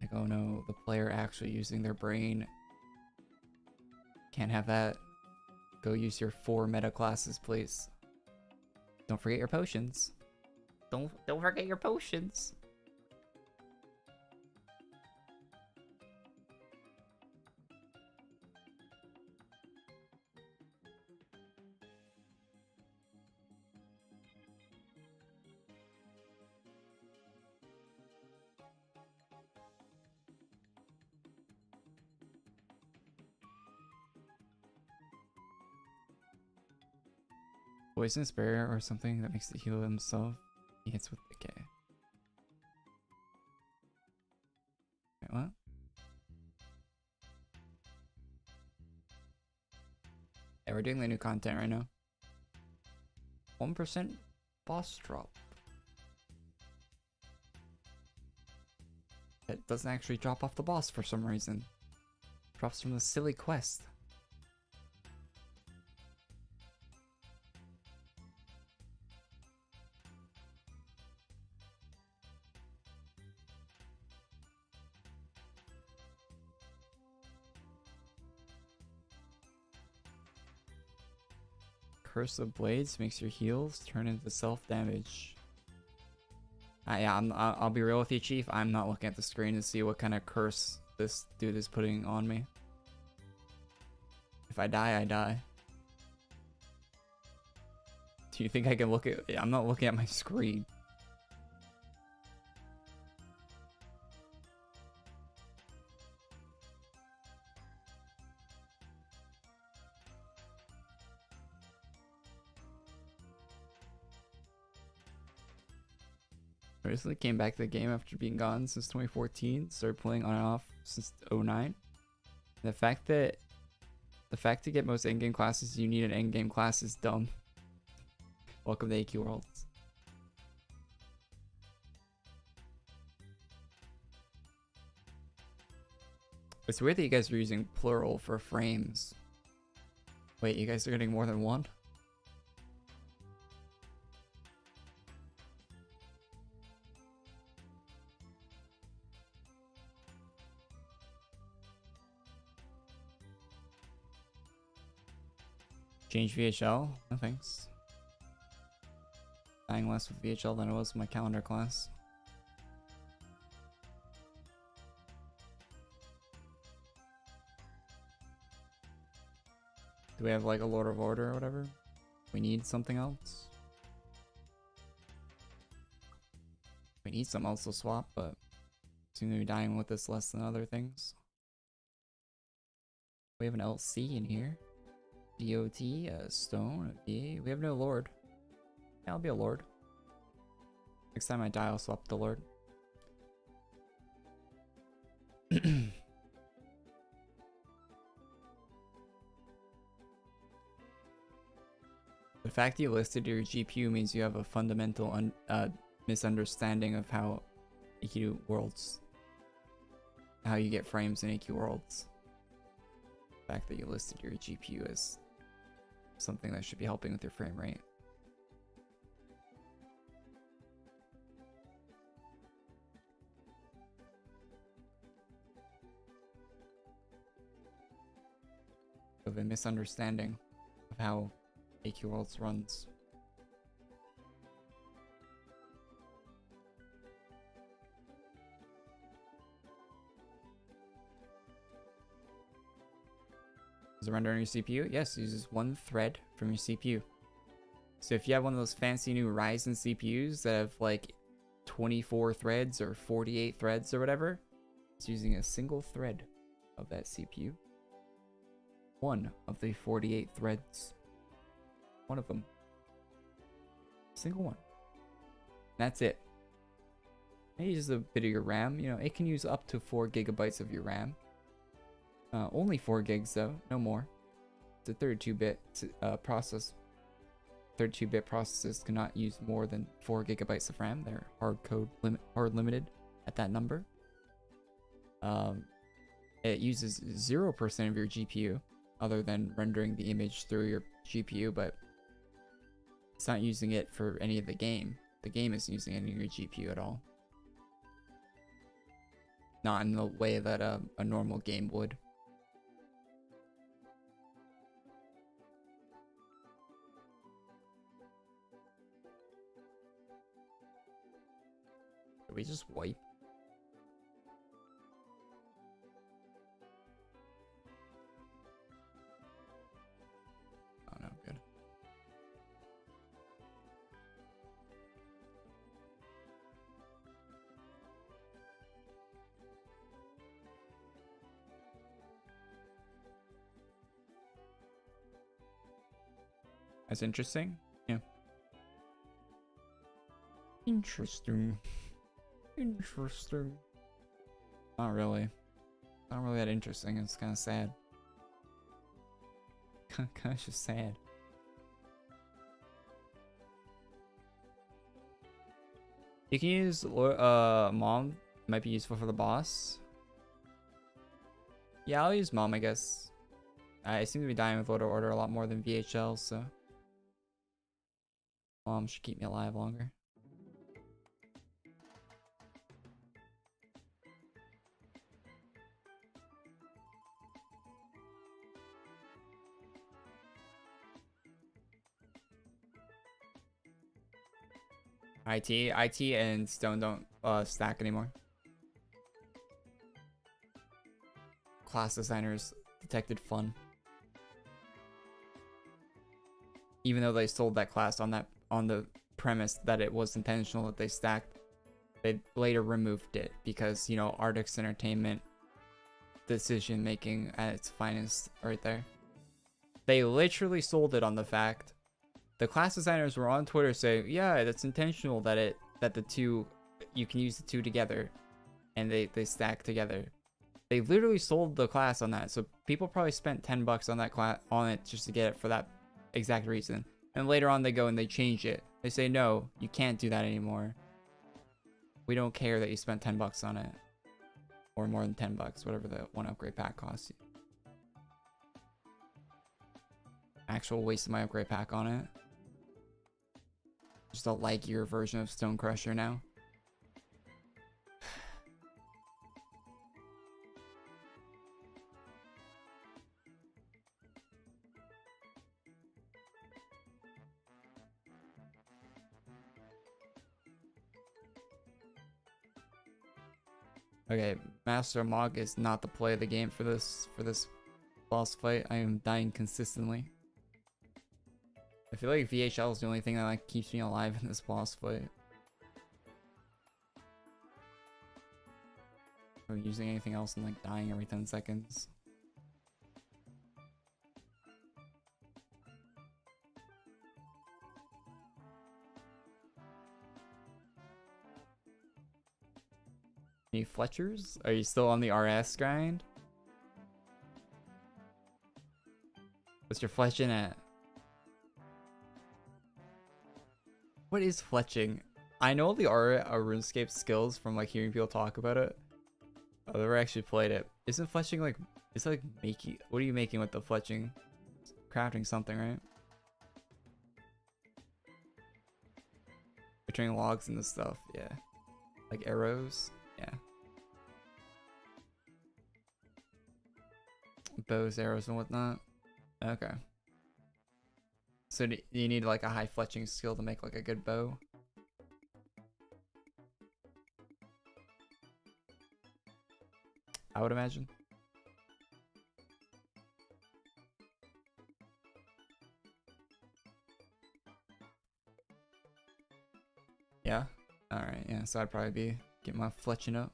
Like, oh no, the player actually using their brain. Can't have that. Go use your 4 meta classes, please. Don't forget your potions. Don't forget your potions. Poisonous barrier or something that makes the heal himself. He hits with decay. Wait, what? Yeah, we're doing the new content right now. 1% boss drop. It doesn't actually drop off the boss for some reason. Drops from the silly quest. Curse of Blades makes your heals turn into self-damage. Yeah, I'll be real with you, Chief. I'm not looking at the screen to see what kind of curse this dude is putting on me. If I die, I die. Do you think I can look at... I'm not looking at my screen. I recently came back to the game after being gone since 2014. Started playing on and off since 2009. The fact to get most endgame classes you need an endgame class is dumb. Welcome to AQ Worlds. It's weird that you guys are using plural for frames. Wait, you guys are getting more than one? Change VHL? No thanks. Dying less with VHL than it was with my calendar class. Do we have like a Lord of Order or whatever? We need something else? We need some also swap, but seem to be dying with this less than other things. We have an LC in here. DOT, a stone, a VA. We have no Lord. Yeah, I'll be a Lord. Next time I die, I'll swap the Lord. The fact you listed your GPU means you have a fundamental misunderstanding of how AQ worlds, how you get frames in AQ worlds. The fact that you listed your GPU as something that should be helping with your frame rate. Of a misunderstanding of how AQ Worlds runs. Does it render on your CPU? Yes, it uses one thread from your CPU. So if you have one of those fancy new Ryzen CPUs that have like 24 threads or 48 threads or whatever, it's using a single thread of that CPU. One of the 48 threads. One of them. Single one. That's it. It uses a bit of your RAM. You know, it can use up to 4 gigabytes of your RAM. Only 4 gigs though, no more. It's a 32-bit process. 32-bit processes cannot use more than 4 gigabytes of RAM. They're hard limited at that number. It uses 0% of your GPU, other than rendering the image through your GPU, but it's not using it for any of the game. The game isn't using any of your GPU at all. Not in the way that a normal game would. Did we just wipe? Oh no, good. That's interesting. Yeah. Interesting. Interesting. Not really. Not really that interesting. It's kind of sad. Kind of just sad. You can use mom. Might be useful for the boss. Yeah, I'll use mom, I guess. I seem to be dying with loadout order a lot more than VHL, so mom should keep me alive longer. IT and stone don't stack anymore. Class designers detected fun. Even though they sold that class on the premise that it was intentional that they stacked, they later removed it because, you know, Artix Entertainment decision making at its finest right there. They literally sold it on the fact. The class designers were on Twitter saying, yeah, that's intentional that the two, you can use the two together and they stack together. They literally sold the class on that. So people probably spent $10 on that class on it just to get it for that exact reason. And later on they go and they change it. They say, no, you can't do that anymore. We don't care that you spent $10 on it. Or more than $10, whatever the one upgrade pack costs you. Actual waste of my upgrade pack on it. Just a light-gear version of Stone Crusher now. Okay, Master Mog is not the play of the game for this boss fight. I am dying consistently. I feel like VHL is the only thing that like keeps me alive in this boss fight. or using anything else and like dying every 10 seconds. Any Fletchers? Are you still on the RS grind? What's your fletching at? What is fletching? I know the RuneScape skills from like hearing people talk about it. I've never actually played it. Isn't fletching like, it's like making, what are you making with the fletching? Crafting something, right? You're turning logs into stuff, yeah. Like arrows, yeah. Bows, arrows, and whatnot. Okay. So do you need like a high fletching skill to make like a good bow? I would imagine. Yeah? Alright, yeah, so I'd probably be getting my fletching up.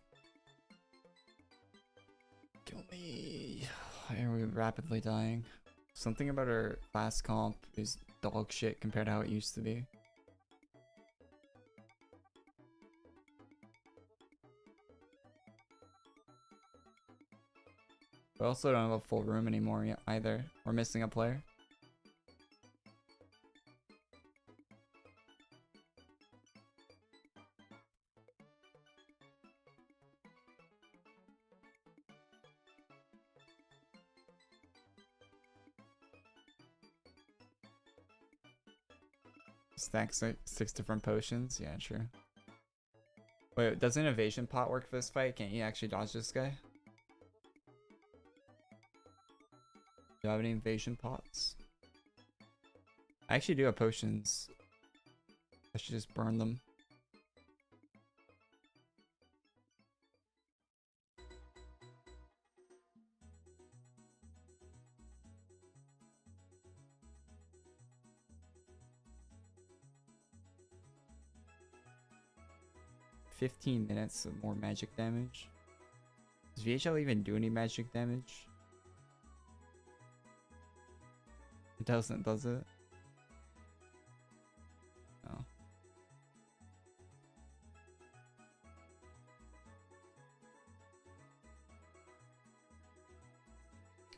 Kill me. Why are we rapidly dying? Something about our class comp is dog shit compared to how it used to be. We also don't have a full room anymore yet either. We're missing a player. Stack 6 different potions. Yeah, sure. Wait, does an evasion pot work for this fight? Can't you actually dodge this guy? Do I have any invasion pots? I actually do have potions. I should just burn them. "15 minutes of more magic damage." Does VHL even do any magic damage? It doesn't, does it? No.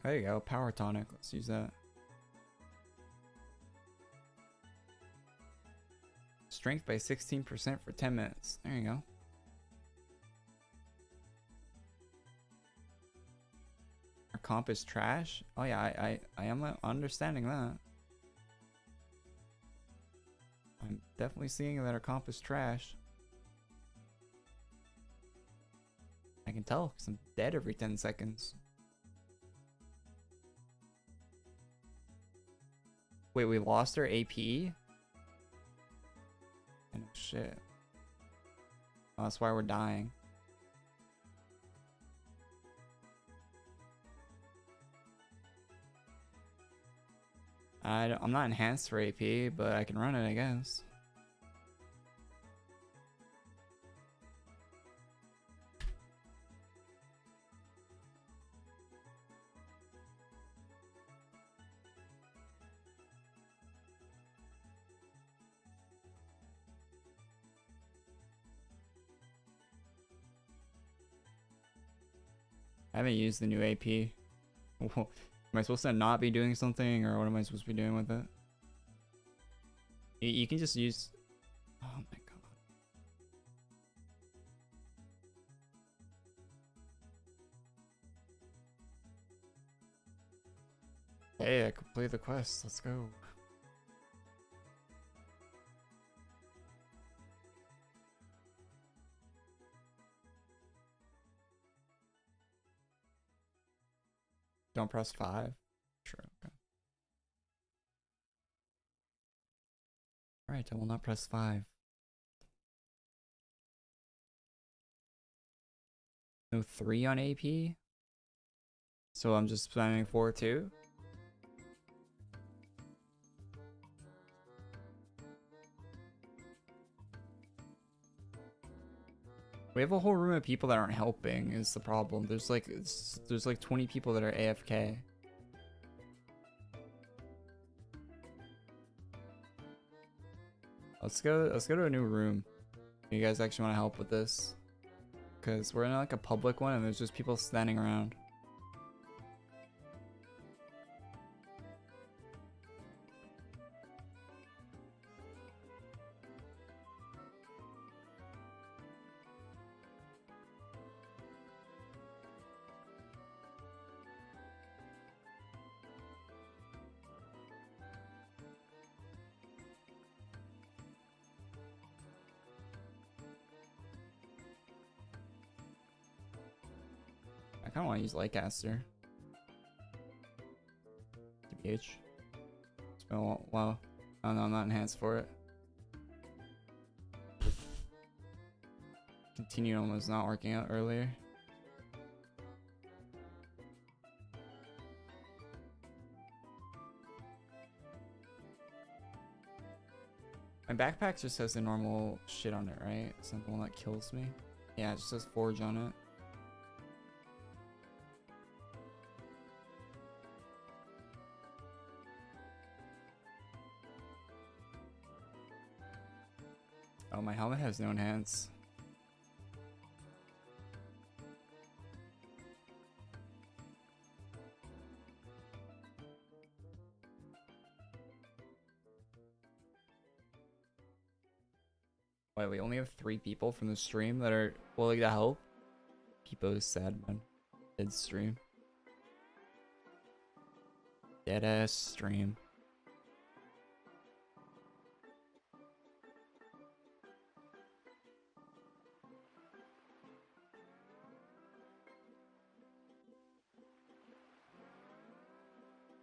There you go, power tonic. Let's use that. Strength by 16% for 10 minutes. There you go. Our comp is trash? Oh yeah, I am understanding that. I'm definitely seeing that our comp is trash. I can tell because I'm dead every 10 seconds. Wait, we lost our AP? Oh shit. Oh, that's why we're dying. I'm not enhanced for AP, but I can run it, I guess. I haven't used the new AP. Am I supposed to not be doing something, or what am I supposed to be doing with it? You can just use... Oh my god. Hey, I completed the quest. Let's go. Don't press 5. Sure, okay. Alright, I will not press 5. No 3 on AP? So I'm just spamming 4 too? We have a whole room of people that aren't helping is the problem. There's like 20 people that are AFK. Let's go to a new room. You guys actually want to help with this? Because we're in like a public one and there's just people standing around. I kind of want to use Lightcaster. TBH. It's been a while. Oh no, I'm not enhanced for it. Continuum was not working out earlier. My backpack just has the normal shit on it, right? It's not the one that kills me. Yeah, it just says Forge on it. Oh, my helmet has no enhance. Wait, we only have 3 people from the stream that are willing to help. People is sad, man. Dead stream. Dead ass stream.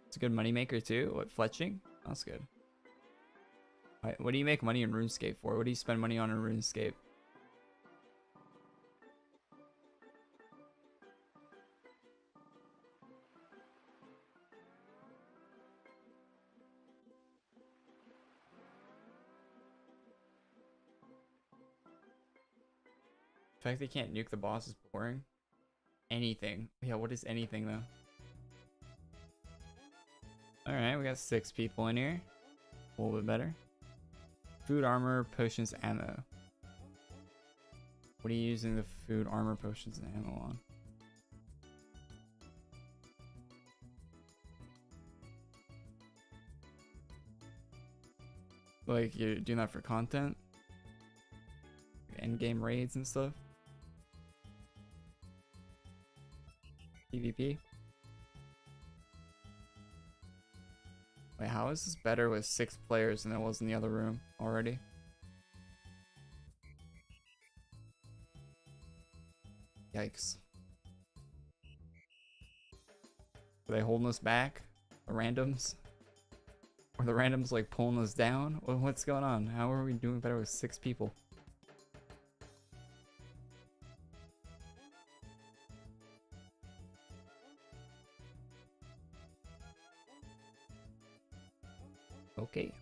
It's a good money maker too. What, fletching? That's good. Alright, what do you make money in RuneScape for? What do you spend money on in RuneScape? The fact they can't nuke the boss is boring. Anything. Yeah, what is anything though? Alright, we got 6 people in here. A little bit better. Food, armor, potions, ammo. What are you using the food, armor, potions, and ammo on? Like, you're doing that for content? End game raids and stuff? PvP? Wait, how is this better with 6 players than it was in the other room already? Yikes. Are they holding us back? The randoms? Or the randoms like pulling us down? What's going on? How are we doing better with 6 people? Okay.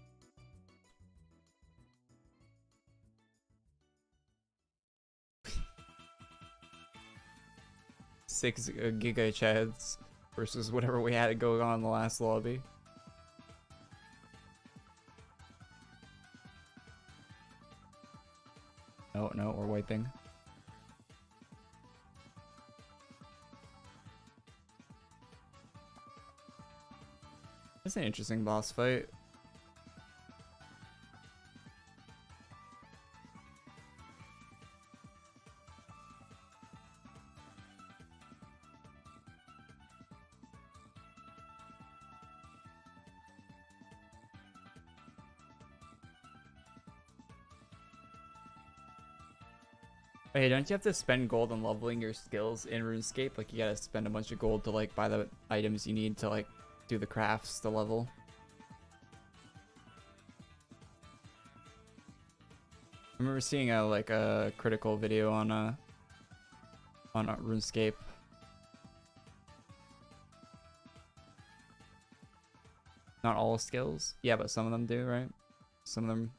Six giga chads versus whatever we had going on in the last lobby. Oh no, we're wiping. That's an interesting boss fight. Hey, don't you have to spend gold on leveling your skills in RuneScape? Like, you gotta spend a bunch of gold to, like, buy the items you need to, like, do the crafts to level. I remember seeing a, like, a critical video on RuneScape. Not all skills. Yeah, but some of them do, right? Some of them...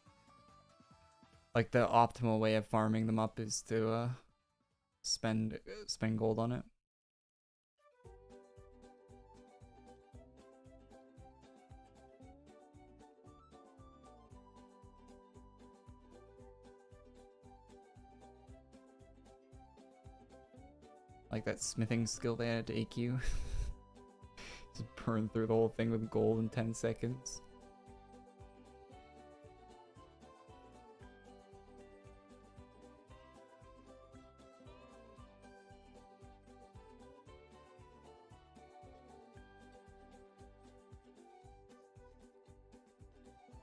Like, the optimal way of farming them up is to spend gold on it. Like that smithing skill they added to AQ. Just burn through the whole thing with gold in 10 seconds.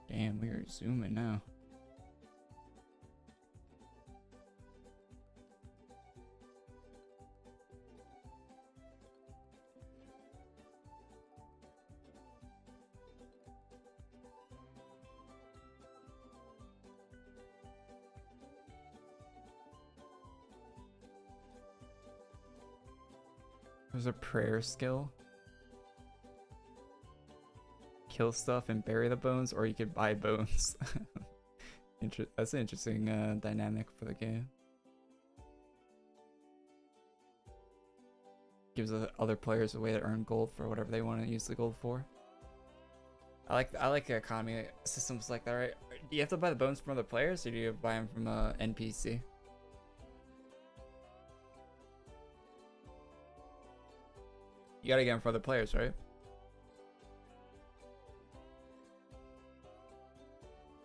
Damn, we are zooming now. There's a prayer skill. Kill stuff and bury the bones, or you could buy bones. That's an interesting dynamic for the game. Gives other players a way to earn gold for whatever they want to use the gold for. I like economy systems like that, right? Do you have to buy the bones from other players, or do you buy them from a NPC? You gotta get them from other players, right?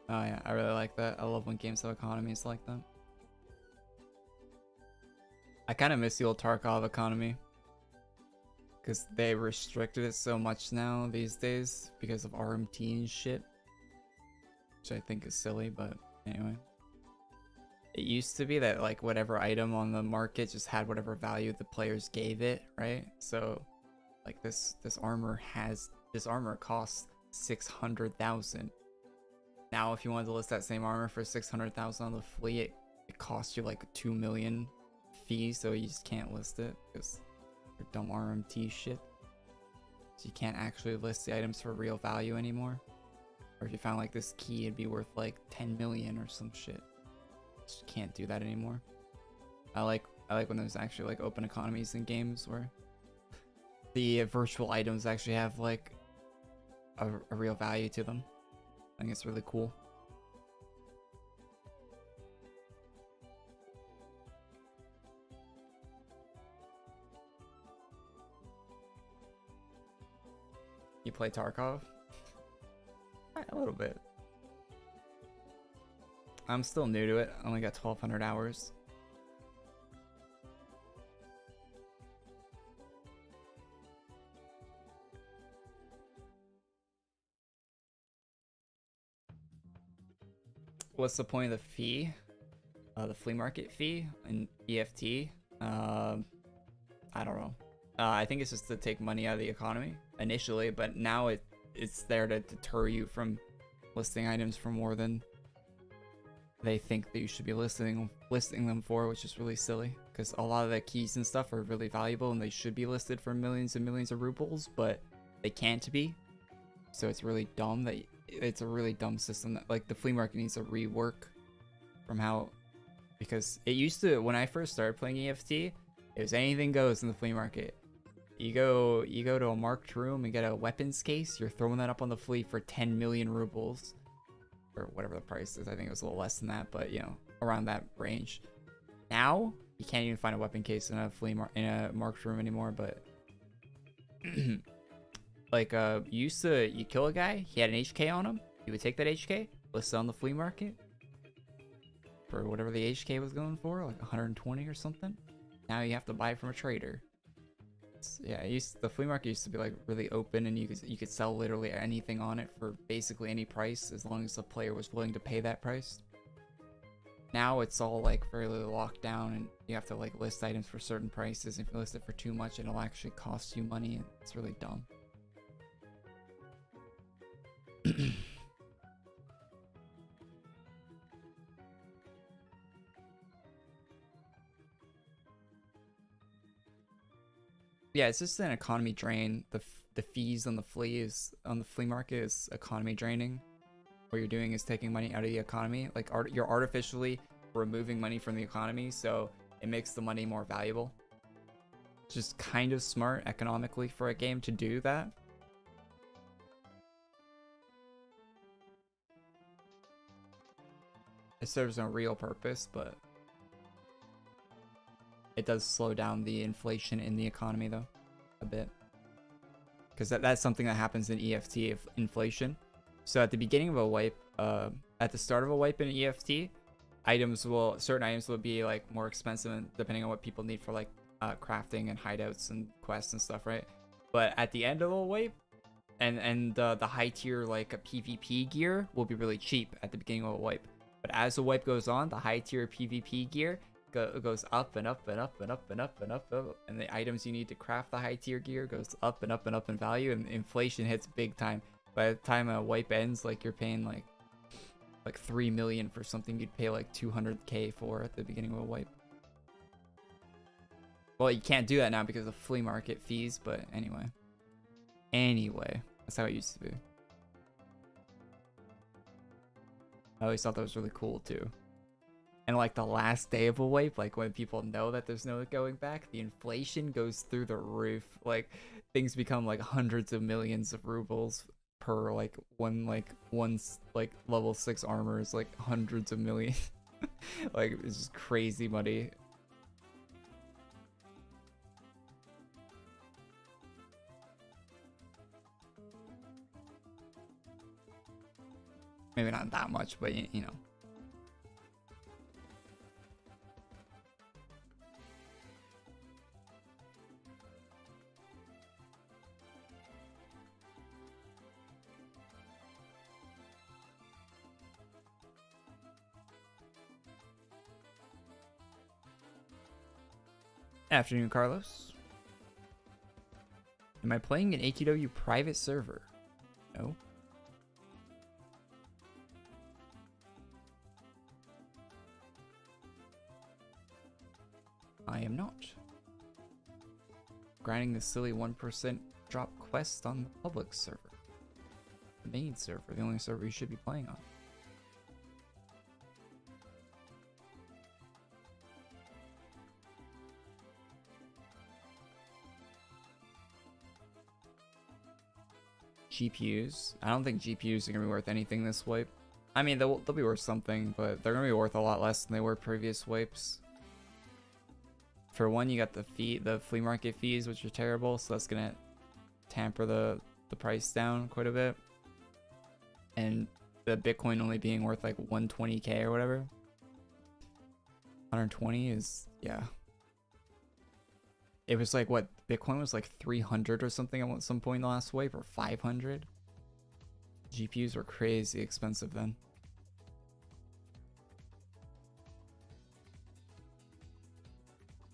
Oh yeah, I really like that. I love when games have economies like that. I kind of miss the old Tarkov economy, because they restricted it so much now these days because of RMT and shit, which I think is silly, but anyway. It used to be that like whatever item on the market just had whatever value the players gave it, right? So like this armor costs 600,000. Now if you wanted to list that same armor for 600,000 on the flea, it costs you like 2 million fees, so you just can't list it because your dumb RMT shit. So you can't actually list the items for real value anymore. Or if you found like this key, it'd be worth like 10 million or some shit. Just can't do that anymore. I like when there's actually like open economies in games where the virtual items actually have like a real value to them. I think it's really cool. You play Tarkov? A little bit. I'm still new to it. I only got 1,200 hours. What's the point of the fee? The flea market fee and EFT? I don't know. I think it's just to take money out of the economy initially, but now it's there to deter you from listing items for more than they think that you should be listing them for, which is really silly because a lot of the keys and stuff are really valuable and they should be listed for millions and millions of rubles, but they can't be. So it's really dumb that it's a really dumb system that like the flea market needs to rework from how, because it used to, when I first started playing EFT, it was anything goes in the flea market. You go to a marked room and get a weapons case, you're throwing that up on the flea for 10 million rubles or whatever the price is. I think it was a little less than that, but you know, around that range. Now you can't even find a weapon case in a marked room anymore, but like you kill a guy, he had an HK on him, you would take that HK, list it on the flea market for whatever the HK was going for, like 120 or something. Now you have to buy it from a trader. Yeah, the flea market used to be like really open, and you could sell literally anything on it for basically any price as long as the player was willing to pay that price. Now it's all like fairly locked down, and you have to like list items for certain prices. If you list it for too much, it'll actually cost you money, and it's really dumb. Yeah, it's just an economy drain. The fees on the flea market is economy draining. What you're doing is taking money out of the economy. Like you're artificially removing money from the economy. So it makes the money more valuable. It's just kind of smart economically for a game to do that. It serves no real purpose, but it does slow down the inflation in the economy though, a bit. Because that's something that happens in EFT, inflation. So at the beginning of a wipe, at the start of a wipe in EFT, certain items will be like more expensive depending on what people need for like crafting and hideouts and quests and stuff, right? But at the end of a wipe, and the high tier like a PvP gear will be really cheap at the beginning of a wipe. But as the wipe goes on, the high tier PvP gear goes up and up and up and up and up and up, and the items you need to craft the high tier gear goes up and up and up in value, and inflation hits big time. By the time a wipe ends, like you're paying like 3 million for something you'd pay like 200k for at the beginning of a wipe. Well, you can't do that now because of flea market fees, but anyway, that's how it used to be. I always thought that was really cool too. And like the last day of a wipe, like when people know that there's no going back, the inflation goes through the roof. Like things become like hundreds of millions of rubles per like one level 6 armor is like hundreds of millions. Like it's just crazy money. Maybe not that much, but you know. Afternoon, Carlos. Am I playing an AQW private server? No. I am not. Grinding the silly 1% drop quest on the public server. The main server, the only server you should be playing on. GPUs. I don't think GPUs are going to be worth anything this wipe. I mean, they'll be worth something, but they're going to be worth a lot less than they were previous wipes. For one, you got the flea market fees, which are terrible, so that's going to tamper the price down quite a bit. And the Bitcoin only being worth like 120k or whatever. 120 is, yeah. It was like, what, Bitcoin was like 300 or something at some point in the last wipe, or 500? GPUs were crazy expensive then.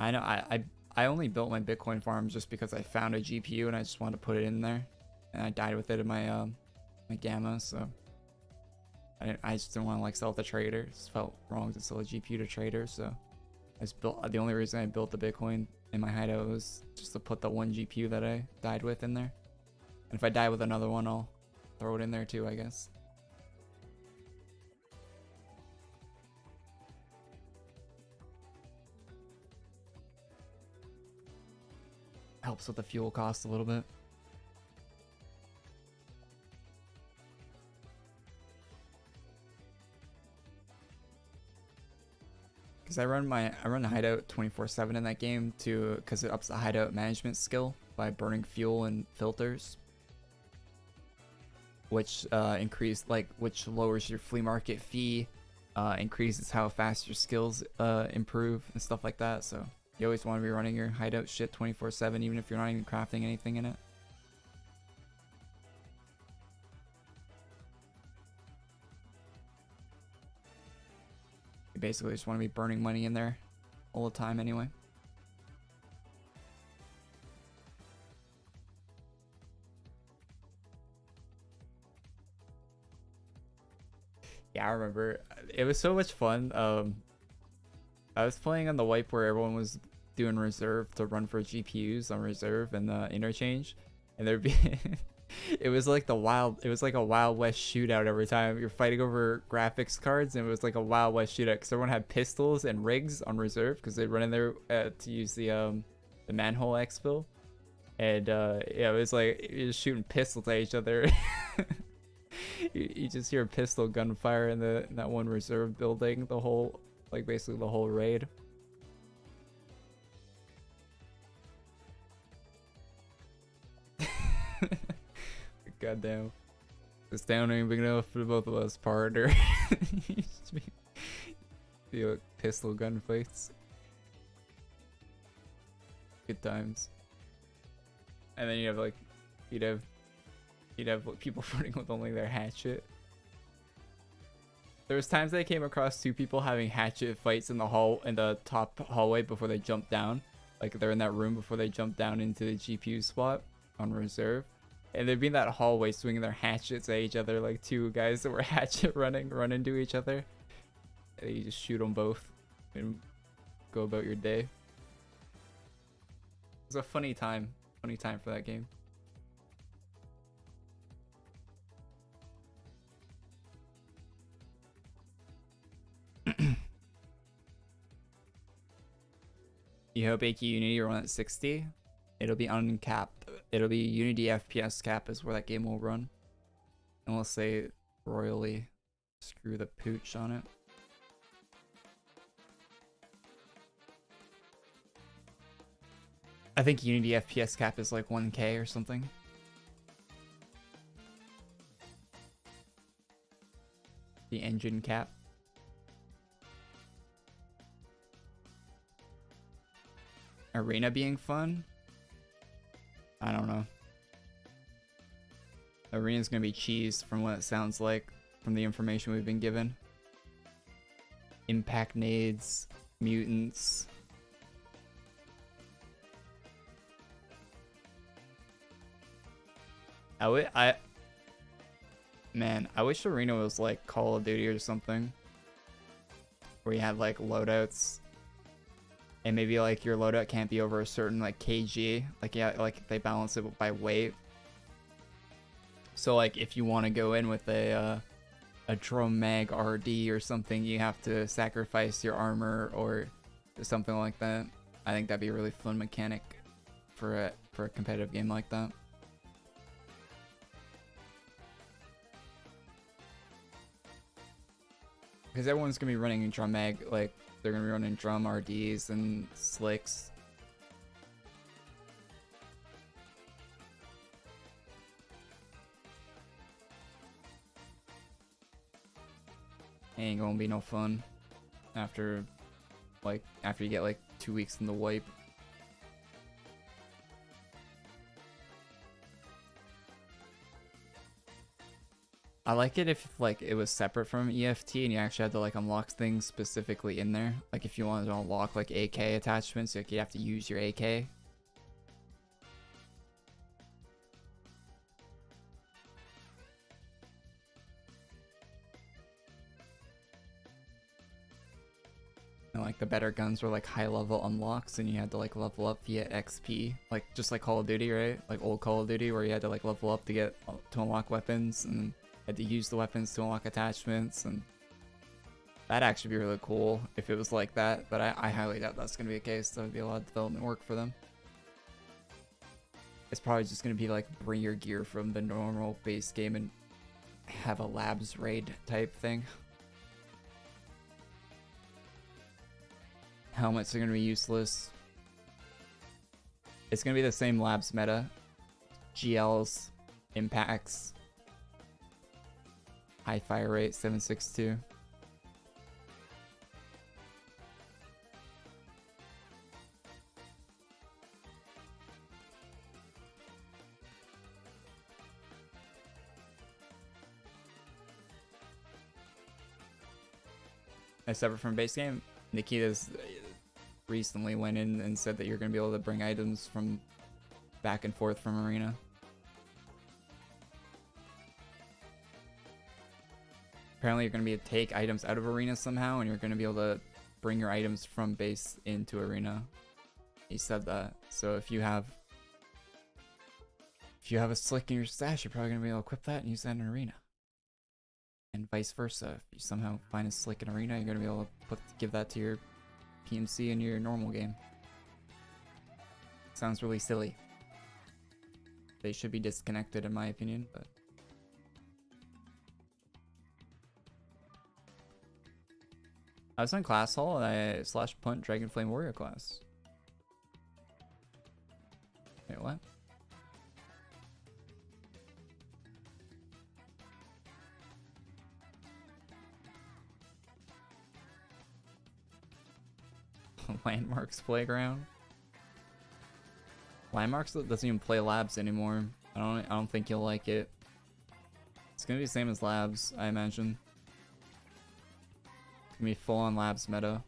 I know, I only built my Bitcoin farm just because I found a GPU and I just wanted to put it in there. And I died with it in my my Gamma, so I just didn't want to like sell it to traders. It just felt wrong to sell a GPU to traders, so I just built, the only reason I built the Bitcoin in my hideout was just to put the one GPU that I died with in there. And if I die with another one, I'll throw it in there too, I guess. Helps with the fuel cost a little bit. Because I run the hideout 24/7 in that game too, because it ups the hideout management skill by burning fuel and filters, which which lowers your flea market fee, increases how fast your skills improve and stuff like that. So you always want to be running your hideout shit 24/7, even if you're not even crafting anything in it. You basically just want to be burning money in there all the time anyway. Yeah, I remember. It was so much fun. I was playing on the wipe where everyone was doing reserve to run for GPUs on reserve and the interchange, and there'd be It was like it was like a Wild West shootout every time. You're fighting over graphics cards, and it was like a Wild West shootout because everyone had pistols and rigs on reserve because they'd run in there to use the manhole exfil. And yeah, it was like you're just shooting pistols at each other. You just hear pistol gunfire in that one reserve building the whole, like basically the whole raid. Goddamn. This town ain't big enough for both of us, partner. Feel like pistol gunfights. Good times. And then you'd have like, people fighting with only their hatchet. There was times I came across two people having hatchet fights in the top hallway before they jumped down. Like they're in that room before they jump down into the GPU spot on reserve. And they'd be in that hallway swinging their hatchets at each other, like two guys that were hatchet run into each other. And you just shoot them both and go about your day. It was a funny time for that game. You hope AQ Unity run at 60? It'll be uncapped. It'll be Unity FPS cap is where that game will run. Unless they royally screw the pooch on it. I think Unity FPS cap is like 1K or something. The engine cap. Arena being fun? I don't know. Arena's gonna be cheese from what it sounds like from the information we've been given. Impact nades, mutants. Man, I wish Arena was like Call of Duty or something. Where you had like loadouts. And maybe like your loadout can't be over a certain like kg. Like yeah, like they balance it by weight. So like if you want to go in with a drum mag RD or something, you have to sacrifice your armor or something like that. I think that'd be a really fun mechanic for a competitive game like that. Because everyone's gonna be running drum mag, like they're gonna be running drum RDs and slicks. Ain't gonna be no fun after you get like 2 weeks in the wipe. I like it if like it was separate from EFT and you actually had to like unlock things specifically in there. Like if you wanted to unlock like AK attachments, like you'd have to use your AK. And like the better guns were like high level unlocks and you had to like level up via XP. Like just like Call of Duty, right? Like old Call of Duty where you had to like level up to unlock weapons and had to use the weapons to unlock attachments, and that'd actually be really cool if it was like that, but I highly doubt that's gonna be the case. That would be a lot of development work for them. It's probably just gonna be like bring your gear from the normal base game and have a labs raid type thing. Helmets are gonna be useless. It's gonna be the same labs meta. GLs, impacts, high fire rate, 762. Separate from base game, Nikita's recently went in and said that you're going to be able to bring items from back and forth from arena. Apparently you're going to be able to take items out of arena somehow, and you're going to be able to bring your items from base into arena. He said that. So if you have If you have a slick in your stash, you're probably gonna be able to equip that and use that in arena. And vice versa. If you somehow find a slick in arena, you're gonna be able to give that to your PMC in your normal game. Sounds really silly. They should be disconnected in my opinion, but I was on class hall and I slash punt Dragon Flame Warrior class. Wait, what? Landmarks playground. Landmarks doesn't even play labs anymore. I don't think you'll like it. It's gonna be the same as labs, I imagine. It's gonna be full on labs meta.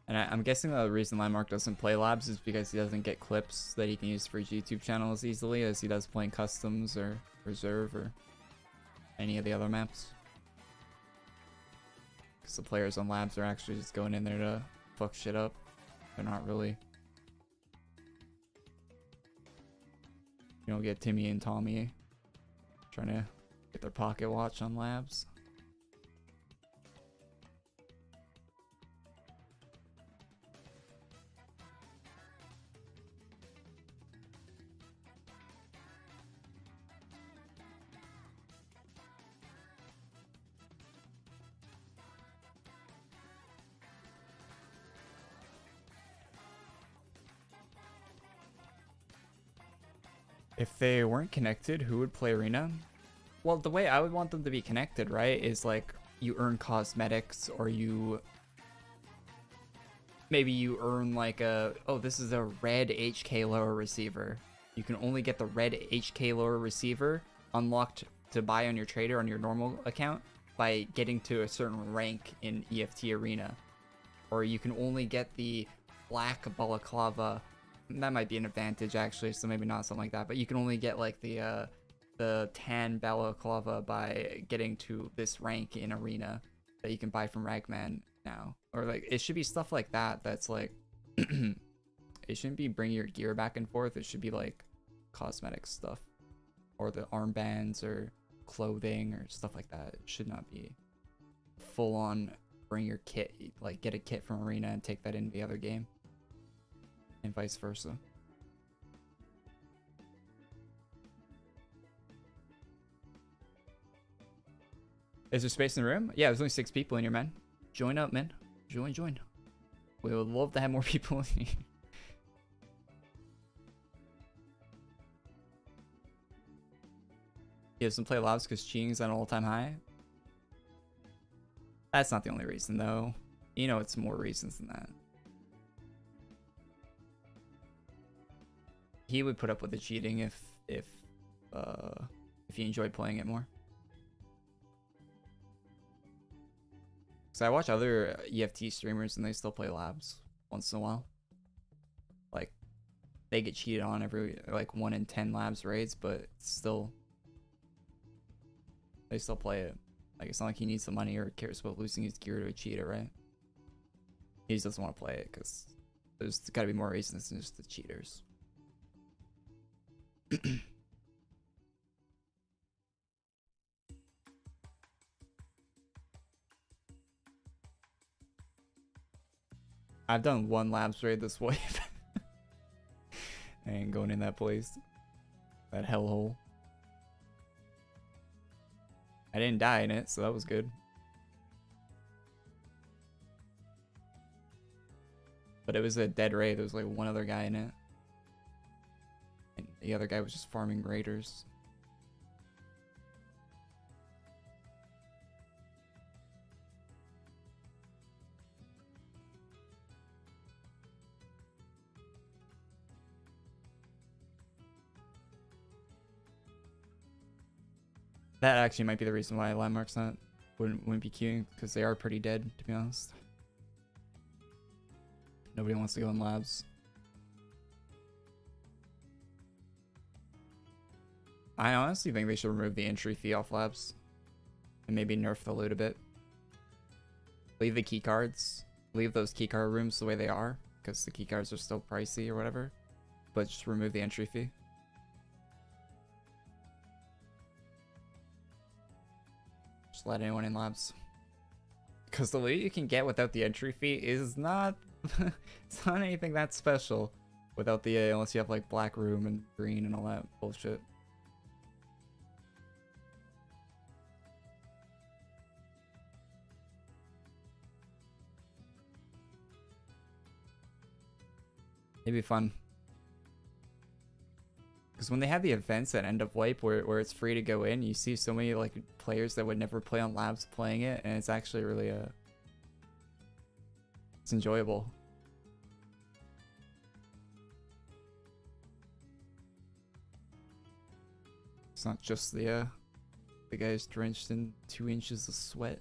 And I'm guessing the reason Landmark doesn't play labs is because he doesn't get clips that he can use for his YouTube channel as easily as he does playing customs or reserve or any of the other maps. Because the players on labs are actually just going in there to fuck shit up. They're not really. You don't get Timmy and Tommy trying to get their pocket watch on labs. If they weren't connected, who would play arena? Well, the way I would want them to be connected, right, is like you earn cosmetics or you maybe you earn like a, oh, this is a red HK lower receiver. You can only get the red HK lower receiver unlocked to buy on your trader on your normal account by getting to a certain rank in EFT arena. Or you can only get the black balaclava. That might be an advantage actually, so maybe not something like that, but you can only get like the tan balaclava by getting to this rank in arena that you can buy from Ragman now. Or like it should be stuff like that that's like it shouldn't be bring your gear back and forth. It should be like cosmetic stuff or the armbands or clothing or stuff like that. It should not be full on bring your kit, like get a kit from arena and take that into the other game. And vice versa. Is there space in the room? Yeah, there's only 6 people in here, man. Join up, man. Join. We would love to have more people in here. He doesn't play labs because cheating's at an all-time high. That's not the only reason, though. You know, it's more reasons than that. He would put up with the cheating if he enjoyed playing it more. So I watch other EFT streamers and they still play labs once in a while. Like they get cheated on every like 1 in 10 labs raids, but still they still play it. Like it's not like he needs the money or cares about losing his gear to a cheater, right? He just doesn't want to play it because there's got to be more reasons than just the cheaters. I've done 1 labs raid this wave. I ain't going in that place. That hellhole. I didn't die in it, so that was good. But it was a dead raid. There was like 1 other guy in it. And the other guy was just farming raiders. That actually might be the reason why Landmark's not wouldn't be queuing, because they are pretty dead, to be honest. Nobody wants to go in labs. I honestly think they should remove the entry fee off labs and maybe nerf the loot a bit. Leave the key cards leave those keycard rooms the way they are, because the keycards are still pricey or whatever, but just remove the entry fee. Just let anyone in labs. Because the loot you can get without the entry fee is not it's not anything that special without the unless you have like black room and green and all that bullshit. It'd be fun. Because when they have the events at End of Wipe where it's free to go in, you see so many like players that would never play on labs playing it, and it's actually really it's enjoyable. It's not just the guys drenched in 2 inches of sweat.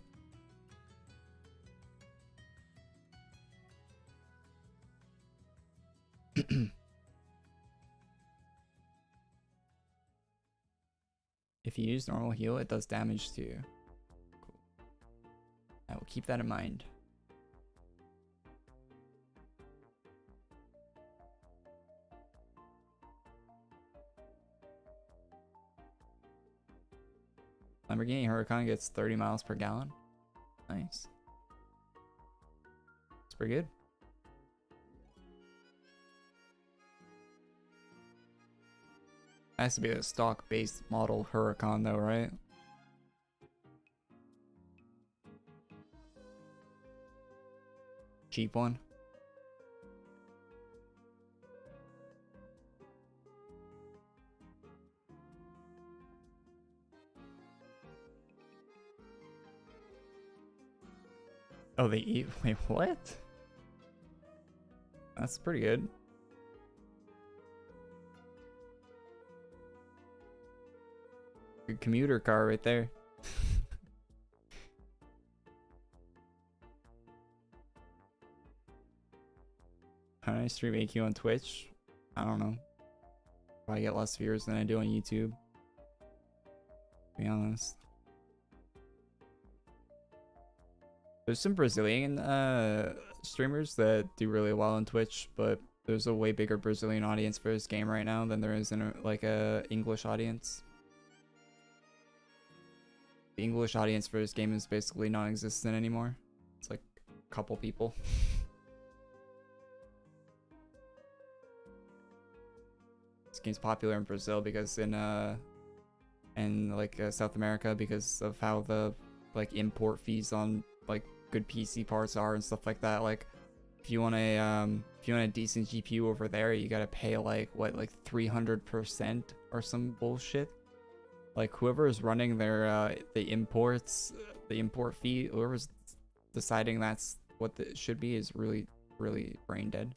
If you use normal heal, it does damage to you. Cool. I will keep that in mind. Lamborghini Huracan gets 30 miles per gallon. Nice. It's pretty good. Has to be a stock-based model Huracan though, right? Cheap one. Oh, they eat. Wait, what? That's pretty good. Good commuter car right there. How do I stream AQ on Twitch? I don't know. Probably get less viewers than I do on YouTube, to be honest. There's some Brazilian streamers that do really well on Twitch, but there's a way bigger Brazilian audience for this game right now than there is in a English audience. The English audience for this game is basically non-existent anymore. It's like a couple people. This game's popular in Brazil because in South America because of how the like import fees on like good PC parts are and stuff like that. Like if you want a decent GPU over there, you gotta pay like 300% or some bullshit. Like whoever is running their the import fee, whoever's deciding that's what it should be is really brain dead.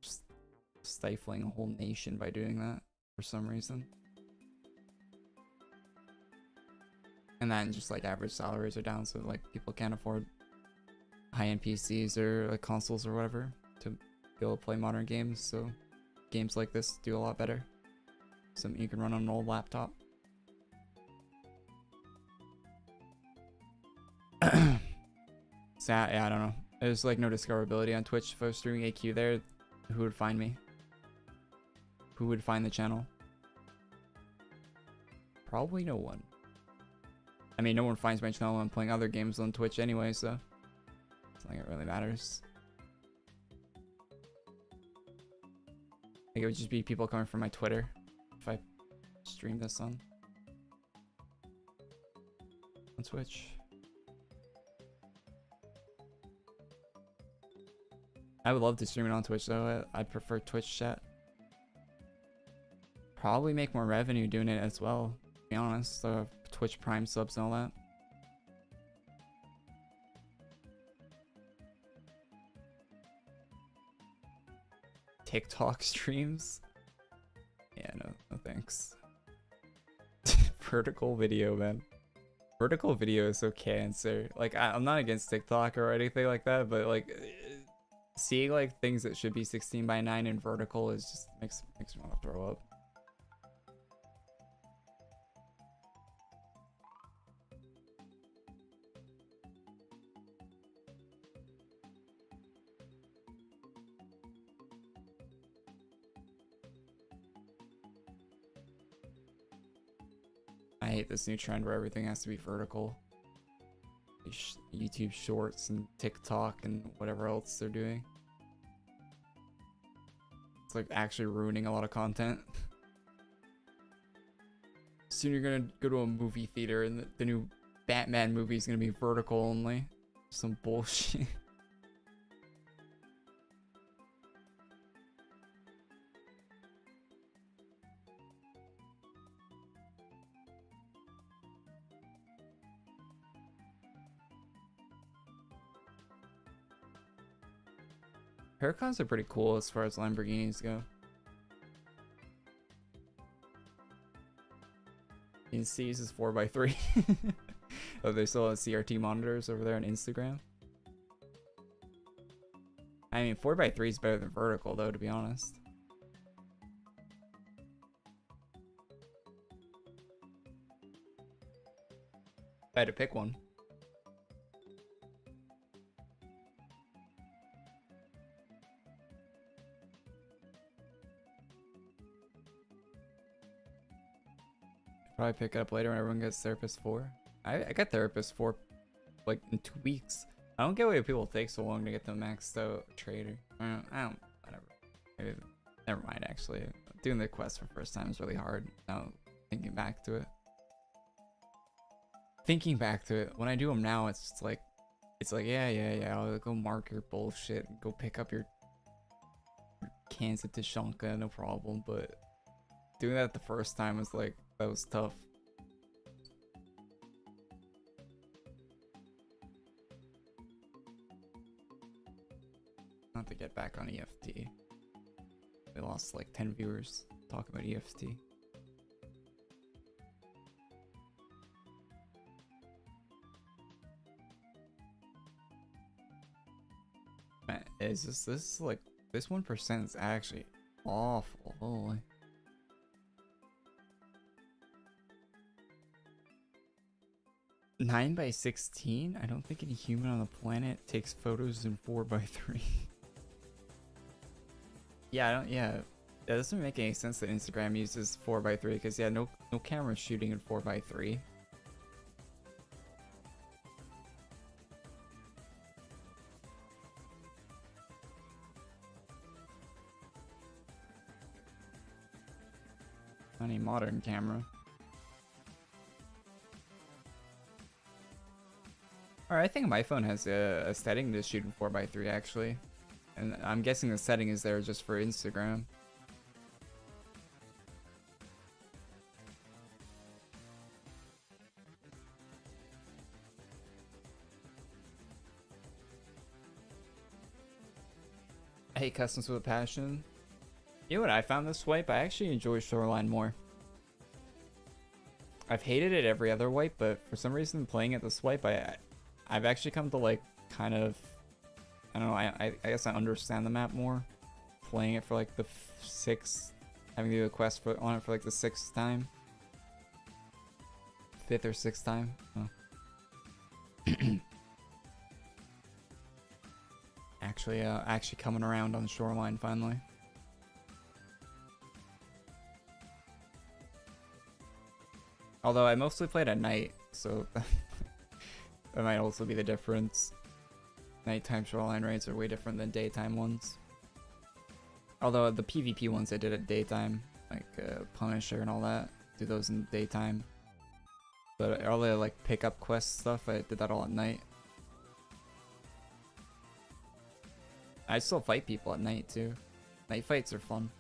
Just stifling a whole nation by doing that for some reason. And then just like average salaries are down, so like people can't afford high-end PCs or like consoles or whatever to be able to play modern games. So games like this do a lot better. Something you can run on an old laptop. So yeah, I don't know. There's like no discoverability on Twitch. If I was streaming AQ there, who would find me? Who would find the channel? Probably no one. I mean, no one finds my channel when I'm playing other games on Twitch anyway, so it's not like it really matters. Like it would just be people coming from my Twitter if I stream this on Twitch. I would love to stream it on Twitch though. I prefer Twitch chat. Probably make more revenue doing it as well, to be honest. Twitch Prime subs and all that. TikTok streams? Yeah, no thanks. Vertical video, man. Vertical video is so cancer. Like, I'm not against TikTok or anything like that, but like, seeing like things that should be 16:9 in vertical is just makes me want to throw up. I hate this new trend where everything has to be vertical. YouTube Shorts and TikTok and whatever else they're doing. It's like actually ruining a lot of content. Soon you're gonna go to a movie theater and the new Batman movie is gonna be vertical only. Some bullshit. Haircuts are pretty cool as far as Lamborghinis go. You can see this is 4x3. Oh, they still have CRT monitors over there on Instagram. I mean, 4x3 is better than vertical, though, to be honest. If I had to pick one. Probably pick it up later when everyone gets Therapist 4. I got Therapist 4 like in 2 weeks. I don't get why people take so long to get the maxed out trader. I don't, whatever. Maybe, never mind, actually. Doing the quest for first time is really hard. Now, thinking back to it. When I do them now, it's like, yeah, I'll go mark your bullshit, go pick up your cans of Tashanka, no problem. But doing that the first time was like, that was tough. Not to get back on EFT. We lost like 10 viewers talking about EFT. Man, this is like, this 1% is actually awful. Holy. Nine by 16? I don't think any human on the planet takes photos in 4x3. Yeah, that doesn't make any sense that Instagram uses 4x3 because yeah, no camera shooting in 4x3. Not any modern camera. Alright, I think my phone has a setting to shoot in 4x3 actually. And I'm guessing the setting is there just for Instagram. I hate customs with a passion. You know what I found this swipe? I actually enjoy Shoreline more. I've hated it every other wipe, but for some reason playing it this wipe, I've actually come to like kind of, I don't know, I guess I understand the map more. Playing it for like the having to do a quest on it for like the 6th time. 5th or 6th time. Oh. Actually coming around on Shoreline finally. Although I mostly played at night, so that might also be the difference. Nighttime Shoreline raids are way different than daytime ones. Although the PvP ones I did at daytime, like Punisher and all that, do those in daytime. But all the like pickup quest stuff, I did that all at night. I still fight people at night too. Night fights are fun.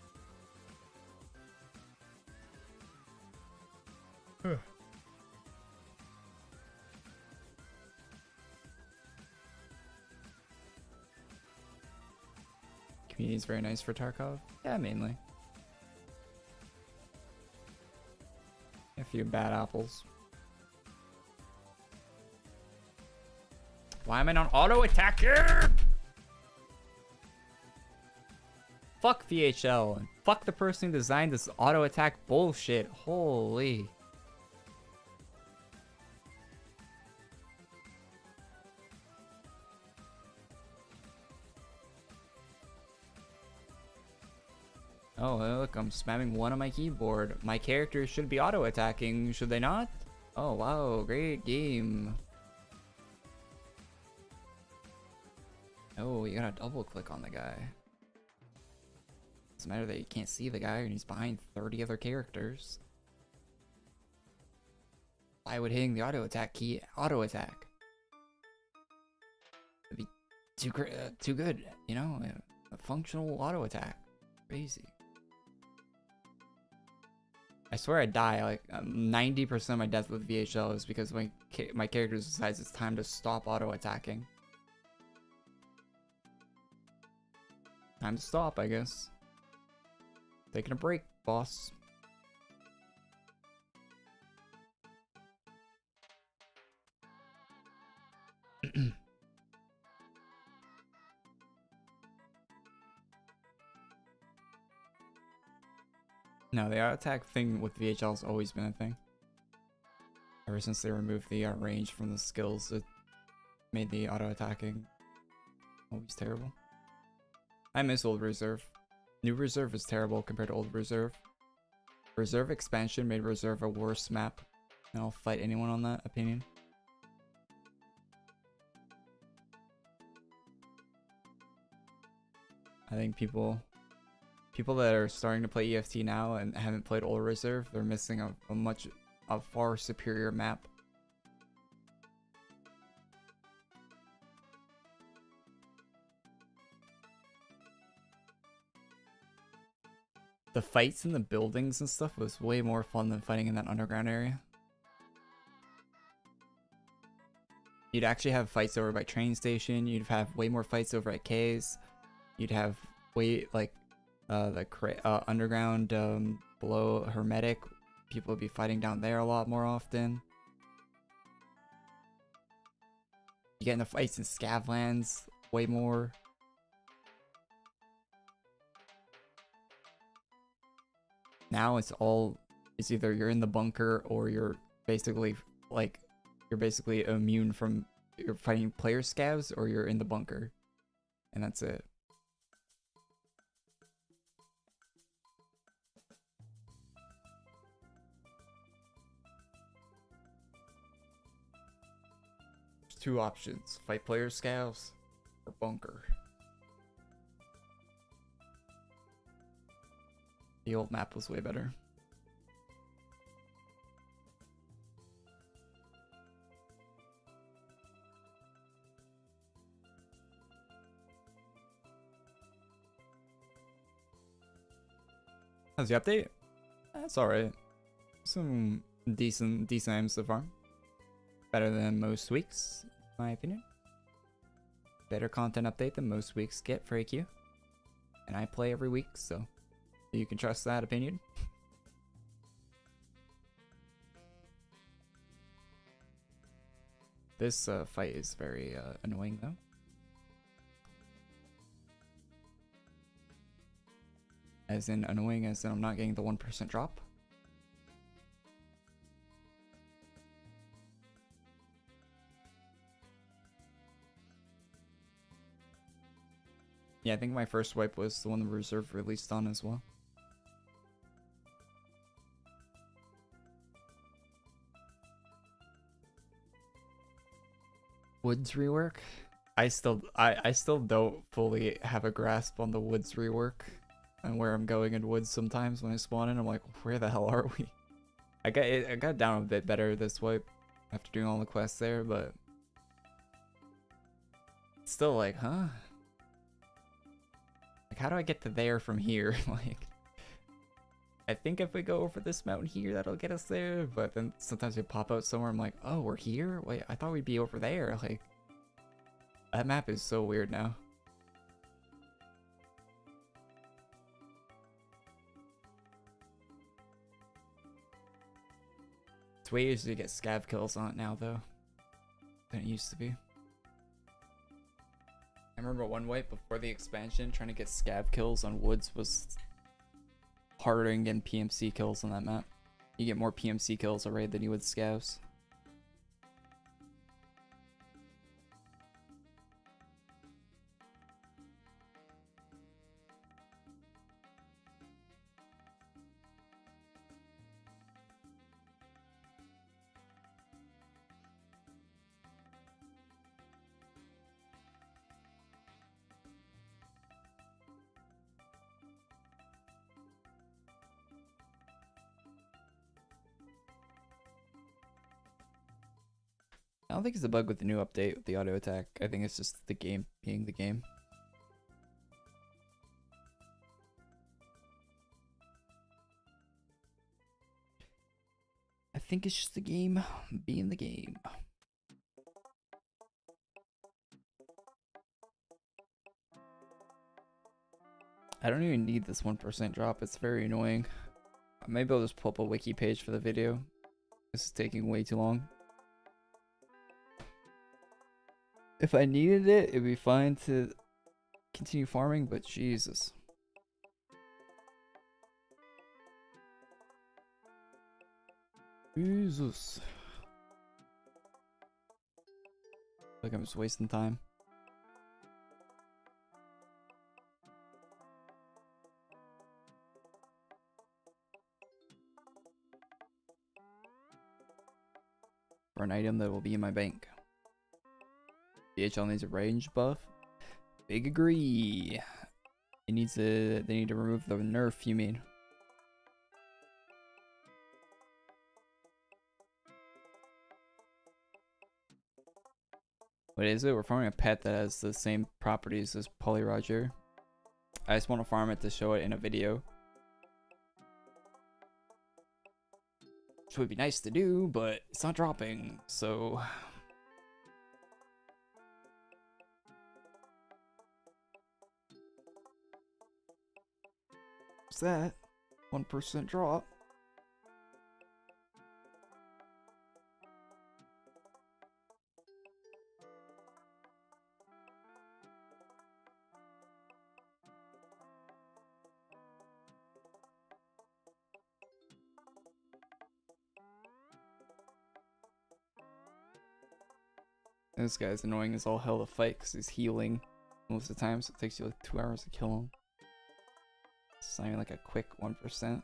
Community is very nice for Tarkov. Yeah, mainly. A few bad apples. Why am I not auto attacking? Fuck VHL and fuck the person who designed this auto attack bullshit. Holy. Oh, look, I'm spamming one on my keyboard. My characters should be auto-attacking, should they not? Oh, wow, great game. Oh, you gotta double-click on the guy. Doesn't matter that you can't see the guy and he's behind 30 other characters. Why would hitting the auto-attack key auto-attack? It'd be too good, you know? A functional auto-attack. Crazy. I swear I die like 90% of my death with VHL is because my character decides it's time to stop auto-attacking. Time to stop, I guess. Taking a break, boss. No, the auto attack thing with VHL has always been a thing. Ever since they removed the range from the skills, it made the auto attacking always terrible. I miss old reserve. New reserve is terrible compared to old reserve. Reserve expansion made reserve a worse map. And I'll fight anyone on that opinion. I think people that are starting to play EFT now and haven't played old reserve, they're missing a far superior map. The fights in the buildings and stuff was way more fun than fighting in that underground area. You'd actually have fights over by train station. You'd have way more fights over at K's. You'd have way like the underground below Hermetic. People would be fighting down there a lot more often. You get in the fights in Scavlands way more. Now it's either you're in the bunker or you're basically immune from you're fighting player scavs or you're in the bunker. And that's it. There's two options: fight player scavs or bunker. The old map was way better. How's the update? That's alright. Some decent aims so far. Better than most weeks, in my opinion. Better content update than most weeks get for AQ. And I play every week, so you can trust that opinion. This fight is very annoying though. As in annoying as in I'm not getting the 1% drop. Yeah, I think my first wipe was the one the reserve released on as well. Woods rework? I still don't fully have a grasp on the woods rework and where I'm going in woods sometimes when I spawn in. I'm like, where the hell are we? I got down a bit better this wipe after doing all the quests there, but still like, huh? Like, how do I get to there from here? Like, I think if we go over this mountain here, that'll get us there. But then sometimes we pop out somewhere. I'm like, oh, we're here? Wait, I thought we'd be over there. Like, that map is so weird now. It's way easier to get scav kills on it now, though, than it used to be. I remember one wipe before the expansion, trying to get scav kills on woods was harder than getting PMC kills on that map. You get more PMC kills a raid than you would scavs. I don't think it's a bug with the new update with the auto attack. I think it's just the game being the game. I think it's just the game being the game. I don't even need this 1% drop. It's very annoying. Maybe I'll just pull up a wiki page for the video. This is taking way too long. If I needed it, it'd be fine to continue farming, but Jesus. Jesus. Like I'm just wasting time. For an item that will be in my bank. DHL needs a range buff. Big agree. It needs a. They need to remove the nerf. You mean? What is it? We're farming a pet that has the same properties as Polly Roger. I just want to farm it to show it in a video. Which would be nice to do, but it's not dropping, so... What's that? 1% drop. This guy's annoying as all hell to fight because he's healing most of the time, so it takes you like 2 hours to kill him. It's not even like a quick 1%.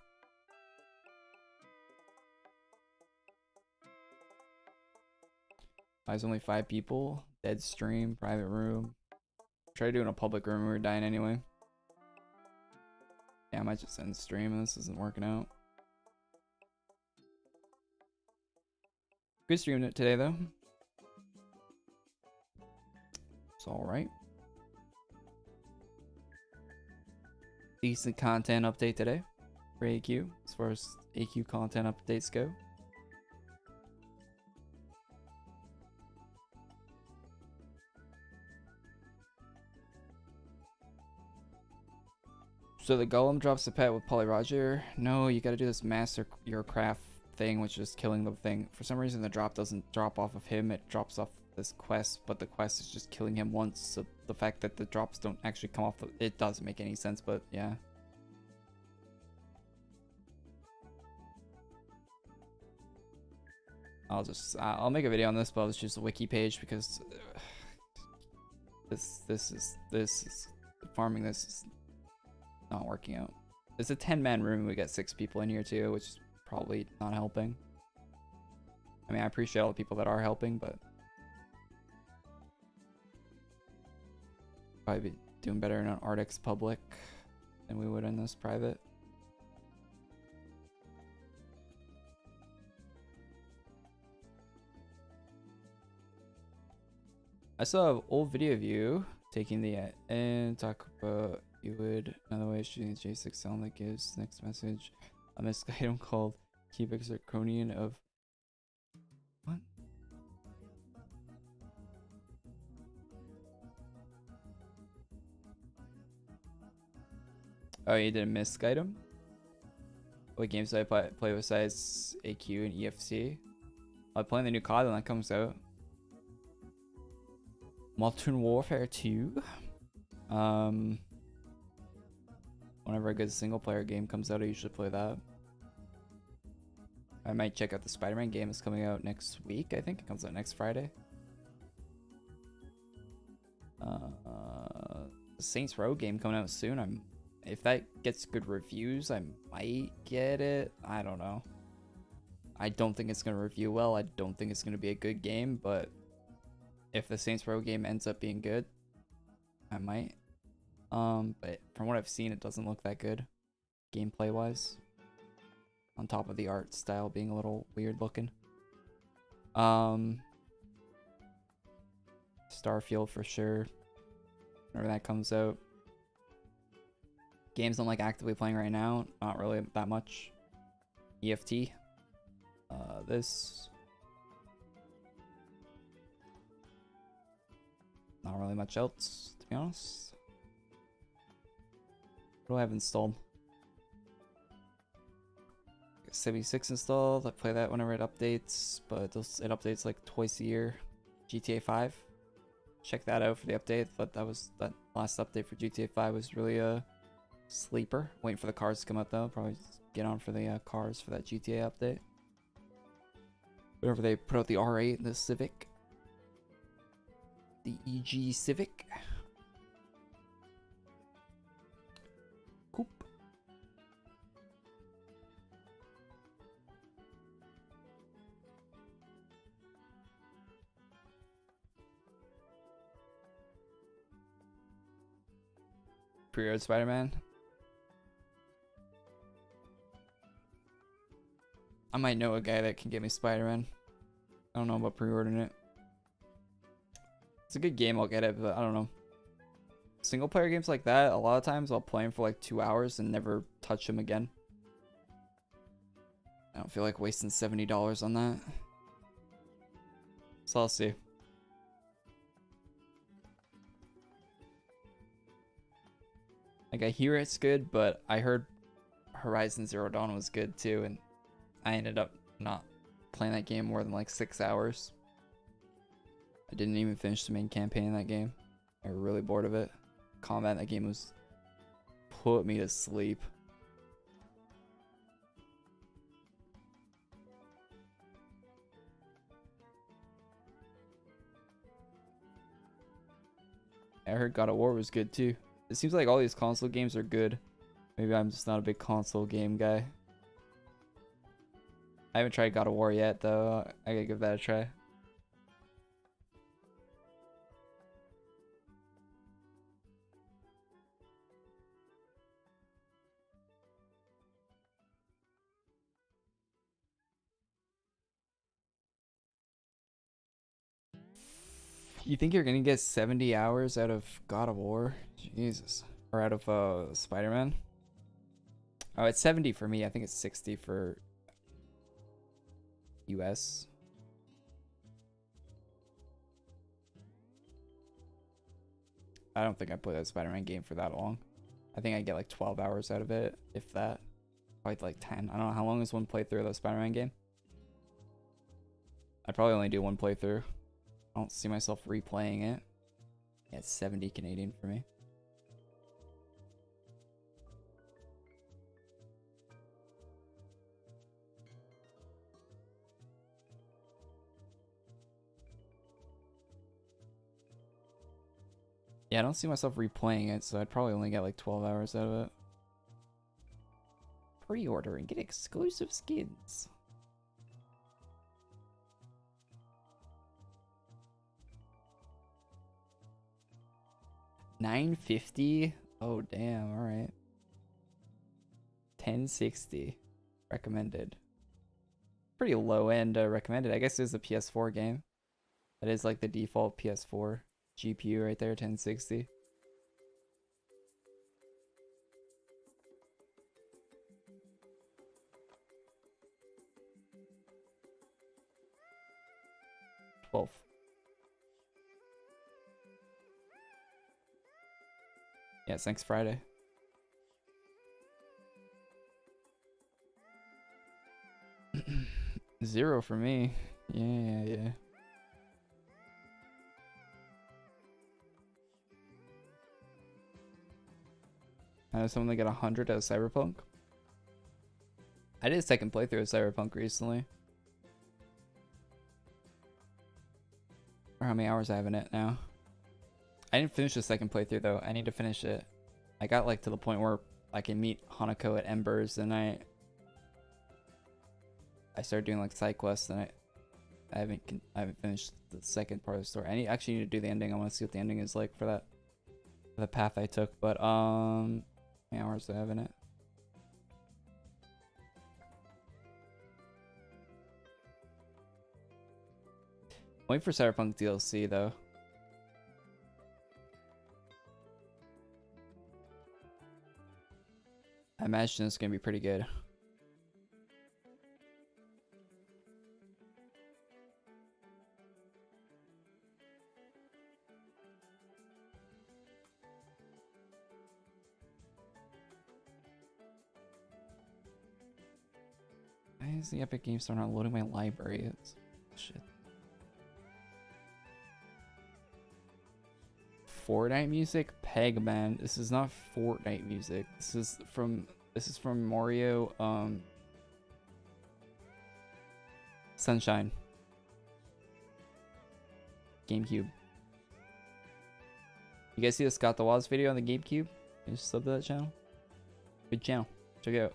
There's only 5 people. Dead stream, private room. Try doing a public room, we were dying anyway. Yeah, I might just end stream and this isn't working out. Good stream today though. It's alright. Decent content update today for AQ as far as AQ content updates go. So the golem drops a pet with Polly Roger. No, you gotta do this master your craft thing, which is killing the thing. For some reason the drop doesn't drop off of him, it drops off this quest, but the quest is just killing him once, so the fact that the drops don't actually come off, it doesn't make any sense, but yeah. I'll make a video on this, but I'll just use the wiki page because this is farming this is not working out. It's a 10-man room, we got 6 people in here too, which is probably not helping. I mean, I appreciate all the people that are helping, but probably be doing better in an Arctic's public than we would in this private. I saw an old video of you taking the and talk about you would another way shooting the J6 sound that gives next message a misc item called cubic zirconian of what? Oh, you did a misc item? What games did I play besides AQ and EFC? I'm playing the new COD when that comes out. Modern Warfare 2. Whenever a good single player game comes out, I usually play that. I might check out the Spider-Man game. It's coming out next week, I think. It comes out next Friday. The Saints Row game coming out soon. If that gets good reviews, I might get it. I don't know. I don't think it's going to review well. I don't think it's going to be a good game, but if the Saints Row game ends up being good, I might. But from what I've seen, it doesn't look that good, gameplay wise. On top of the art style being a little weird looking. Starfield for sure. Whenever that comes out. Games I'm like actively playing right now, not really that much. EFT. This. Not really much else, to be honest. What do I have installed? 76 installed. I play that whenever it updates, but it updates like twice a year. GTA 5. Check that out for the update. But that last update for GTA 5 was really a sleeper. Waiting for the cars to come out though. Probably get on for the cars for that GTA update. Whenever they put out the R8, the Civic. The EG Civic. Coop. Pre-ordered Spider-Man. I might know a guy that can get me Spider-Man. I don't know about pre-ordering it. It's a good game, I'll get it, but I don't know. Single player games like that, a lot of times I'll play them for like 2 hours and never touch them again. I don't feel like wasting $70 on that. So I'll see. Like, I hear it's good, but I heard Horizon Zero Dawn was good too, and I ended up not playing that game more than like 6 hours. I didn't even finish the main campaign in that game. I was really bored of it. Combat in that game was put me to sleep. I heard God of War was good too. It seems like all these console games are good. Maybe I'm just not a big console game guy. I haven't tried God of War yet though. I gotta give that a try. You think you're gonna get 70 hours out of God of War? Jesus. Or out of Spider-Man? Oh, it's 70 for me. I think it's 60 for US. I don't think I played that Spider-Man game for that long. I think I get like 12 hours out of it, if that. Probably like 10. I don't know how long is one playthrough of the Spider-Man game. I'd probably only do one playthrough. I don't see myself replaying it. Yeah, it's 70 Canadian for me. Yeah, I don't see myself replaying it, so I'd probably only get like 12 hours out of it. Pre-order and get exclusive skins. $9.50? Oh, damn. All right. $10.60 recommended. Pretty low end recommended. I guess it is a PS4 game. That is like the default PS4 GPU right there, 1060. $12. Yes, thanks Friday. $0 for me. Yeah. I know someone that got 100 out of Cyberpunk. I did a second playthrough of Cyberpunk recently. Or how many hours I have in it now. I didn't finish the second playthrough though. I need to finish it. I got like to the point where I can meet Hanako at Embers, and I started doing like side quests, and I haven't finished the second part of the story. I actually need to do the ending. I want to see what the ending is like for that, for the path I took. But how many hours do I have in it? Wait for Cyberpunk DLC though. I imagine it's gonna be pretty good. Why is the Epic Game Store not loading my library? It's shit. Fortnite music? Peg man. This is not Fortnite music. This is from Mario Sunshine. GameCube. You guys see the Scott the Woz video on the GameCube? You just sub to that channel? Good channel. Check it out.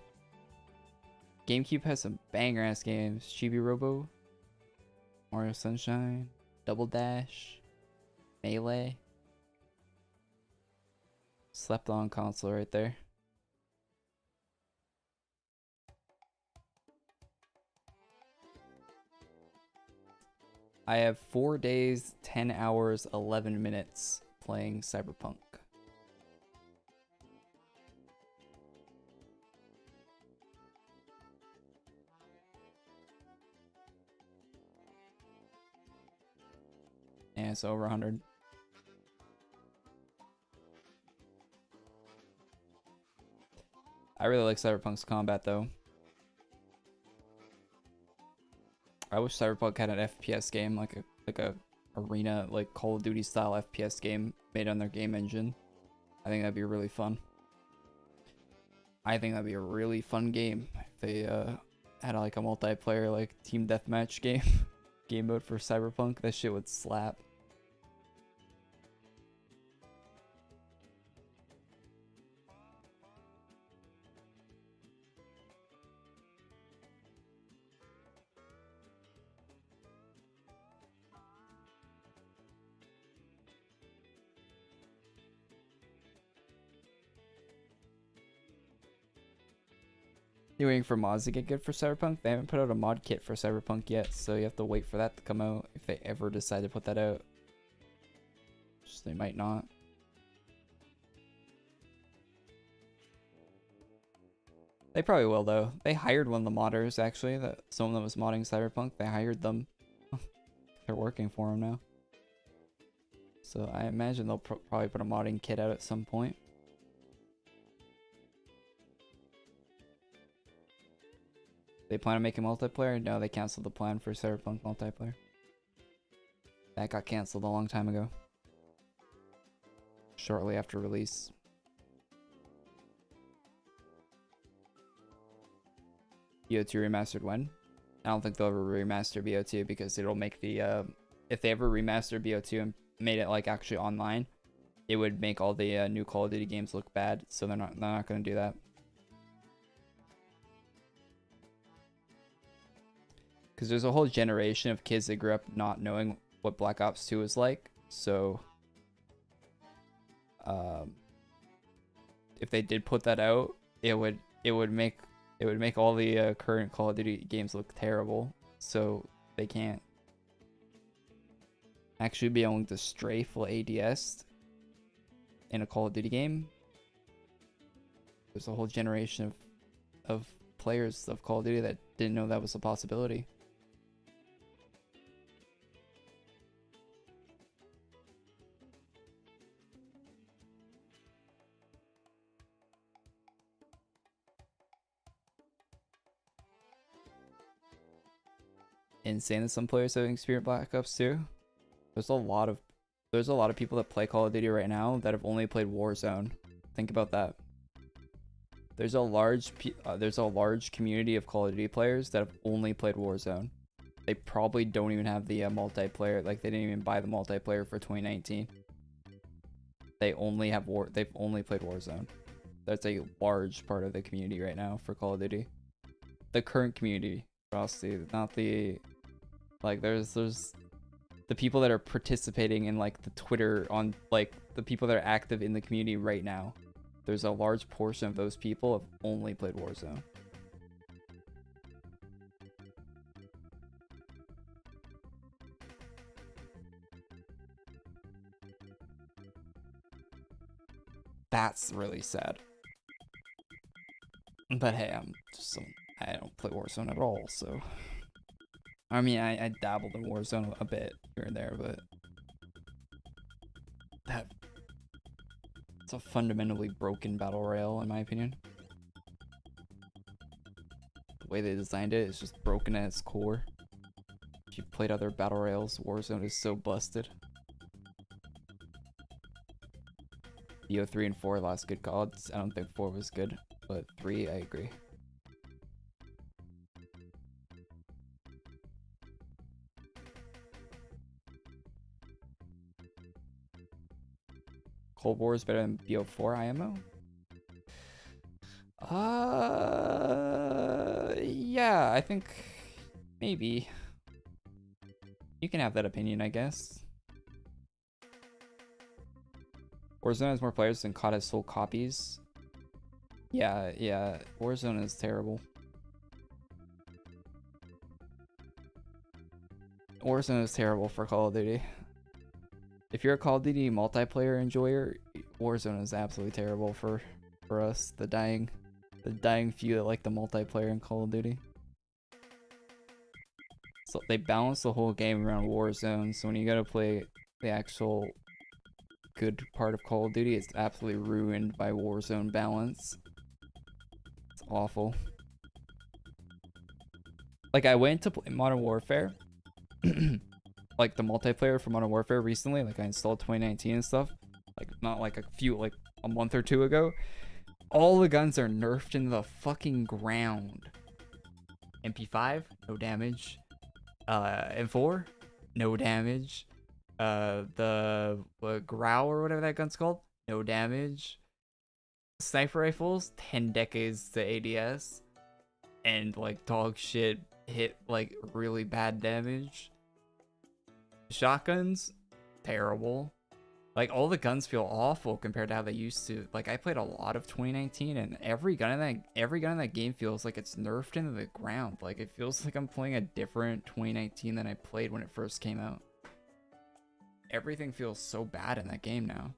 GameCube has some banger ass games. Chibi Robo, Mario Sunshine, Double Dash, Melee. Slept on console right there. I have 4 days, 10 hours, 11 minutes playing Cyberpunk. Yeah, it's over 100. I really like Cyberpunk's combat though. I wish Cyberpunk had an FPS game, like a arena, like Call of Duty style FPS game made on their game engine. I think that'd be really fun. I think that'd be a really fun game if they had like a multiplayer like team deathmatch game mode for Cyberpunk. That shit would slap. You're waiting for mods to get good for Cyberpunk? They haven't put out a mod kit for Cyberpunk yet, so you have to wait for that to come out if they ever decide to put that out. Just, they might not. They probably will though. They hired one of the modders actually, that someone that was modding Cyberpunk. They hired them. They're working for them now. So I imagine they'll probably put a modding kit out at some point. They plan on making multiplayer? No, they canceled the plan for Cyberpunk multiplayer. That got canceled a long time ago. Shortly after release. BO2 remastered when? I don't think they'll ever remaster BO2 because it'll make the if they ever remaster BO2 and made it like actually online, it would make all the new Call of Duty games look bad, so they're not going to do that. Because there's a whole generation of kids that grew up not knowing what Black Ops 2 is like. So, if they did put that out, it would make all the current Call of Duty games look terrible. So they can't actually be able to strafe full ADS in a Call of Duty game. There's a whole generation of players of Call of Duty that didn't know that was a possibility. Insane that some players have experienced Black Ops 2. There's a lot of people that play Call of Duty right now that have only played Warzone. Think about that. There's a large community of Call of Duty players that have only played Warzone. They probably don't even have the multiplayer. Like they didn't even buy the multiplayer for 2019. They've only played Warzone. That's a large part of the community right now for Call of Duty. The current community, obviously, not the like there's the people that are participating in like the Twitter on like the people that are active in the community right now. There's a large portion of those people have only played Warzone. That's really sad. But hey, I don't play Warzone at all, so. I mean, I dabbled in Warzone a bit here and there, but it's a fundamentally broken battle royale, in my opinion. The way they designed it is just broken at its core. If you've played other battle royales, Warzone is so busted. BO3 and 4 last good gods. I don't think 4 was good, but 3, I agree. Cold War is better than BO4 IMO? Yeah, I think maybe. You can have that opinion, I guess. Warzone has more players than COD has sold copies. Yeah, Warzone is terrible. Warzone is terrible for Call of Duty. If you're a Call of Duty multiplayer enjoyer, Warzone is absolutely terrible for us, the dying few that like the multiplayer in Call of Duty. So they balance the whole game around Warzone, so when you gotta play the actual good part of Call of Duty, it's absolutely ruined by Warzone balance. It's awful. Like, I went to play Modern Warfare, like the multiplayer for Modern Warfare recently, like I installed 2019 and stuff, like not like a month or two ago. All the guns are nerfed into the fucking ground. MP5, no damage. M4, no damage. The Growl or whatever that gun's called, no damage. Sniper rifles, 10 decades to ADS, and like dog shit hit like really bad damage. Shotguns, terrible. Like, all the guns feel awful compared to how they used to. Like, I played a lot of 2019, and every gun in that game feels like it's nerfed into the ground. Like, it feels like I'm playing a different 2019 than I played when it first came out. Everything feels so bad in that game now.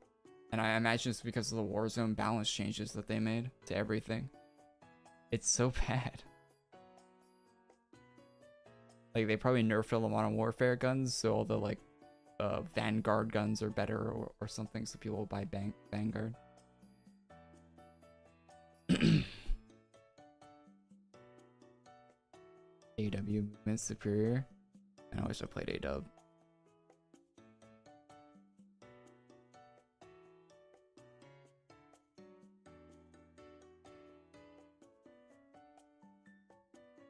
And I imagine it's because of the Warzone balance changes that they made to everything. It's so bad. Like, they probably nerfed all the Modern Warfare guns, so all the, like, Vanguard guns are better or something, so people will buy Vanguard. AW movement superior. And I wish I played AW.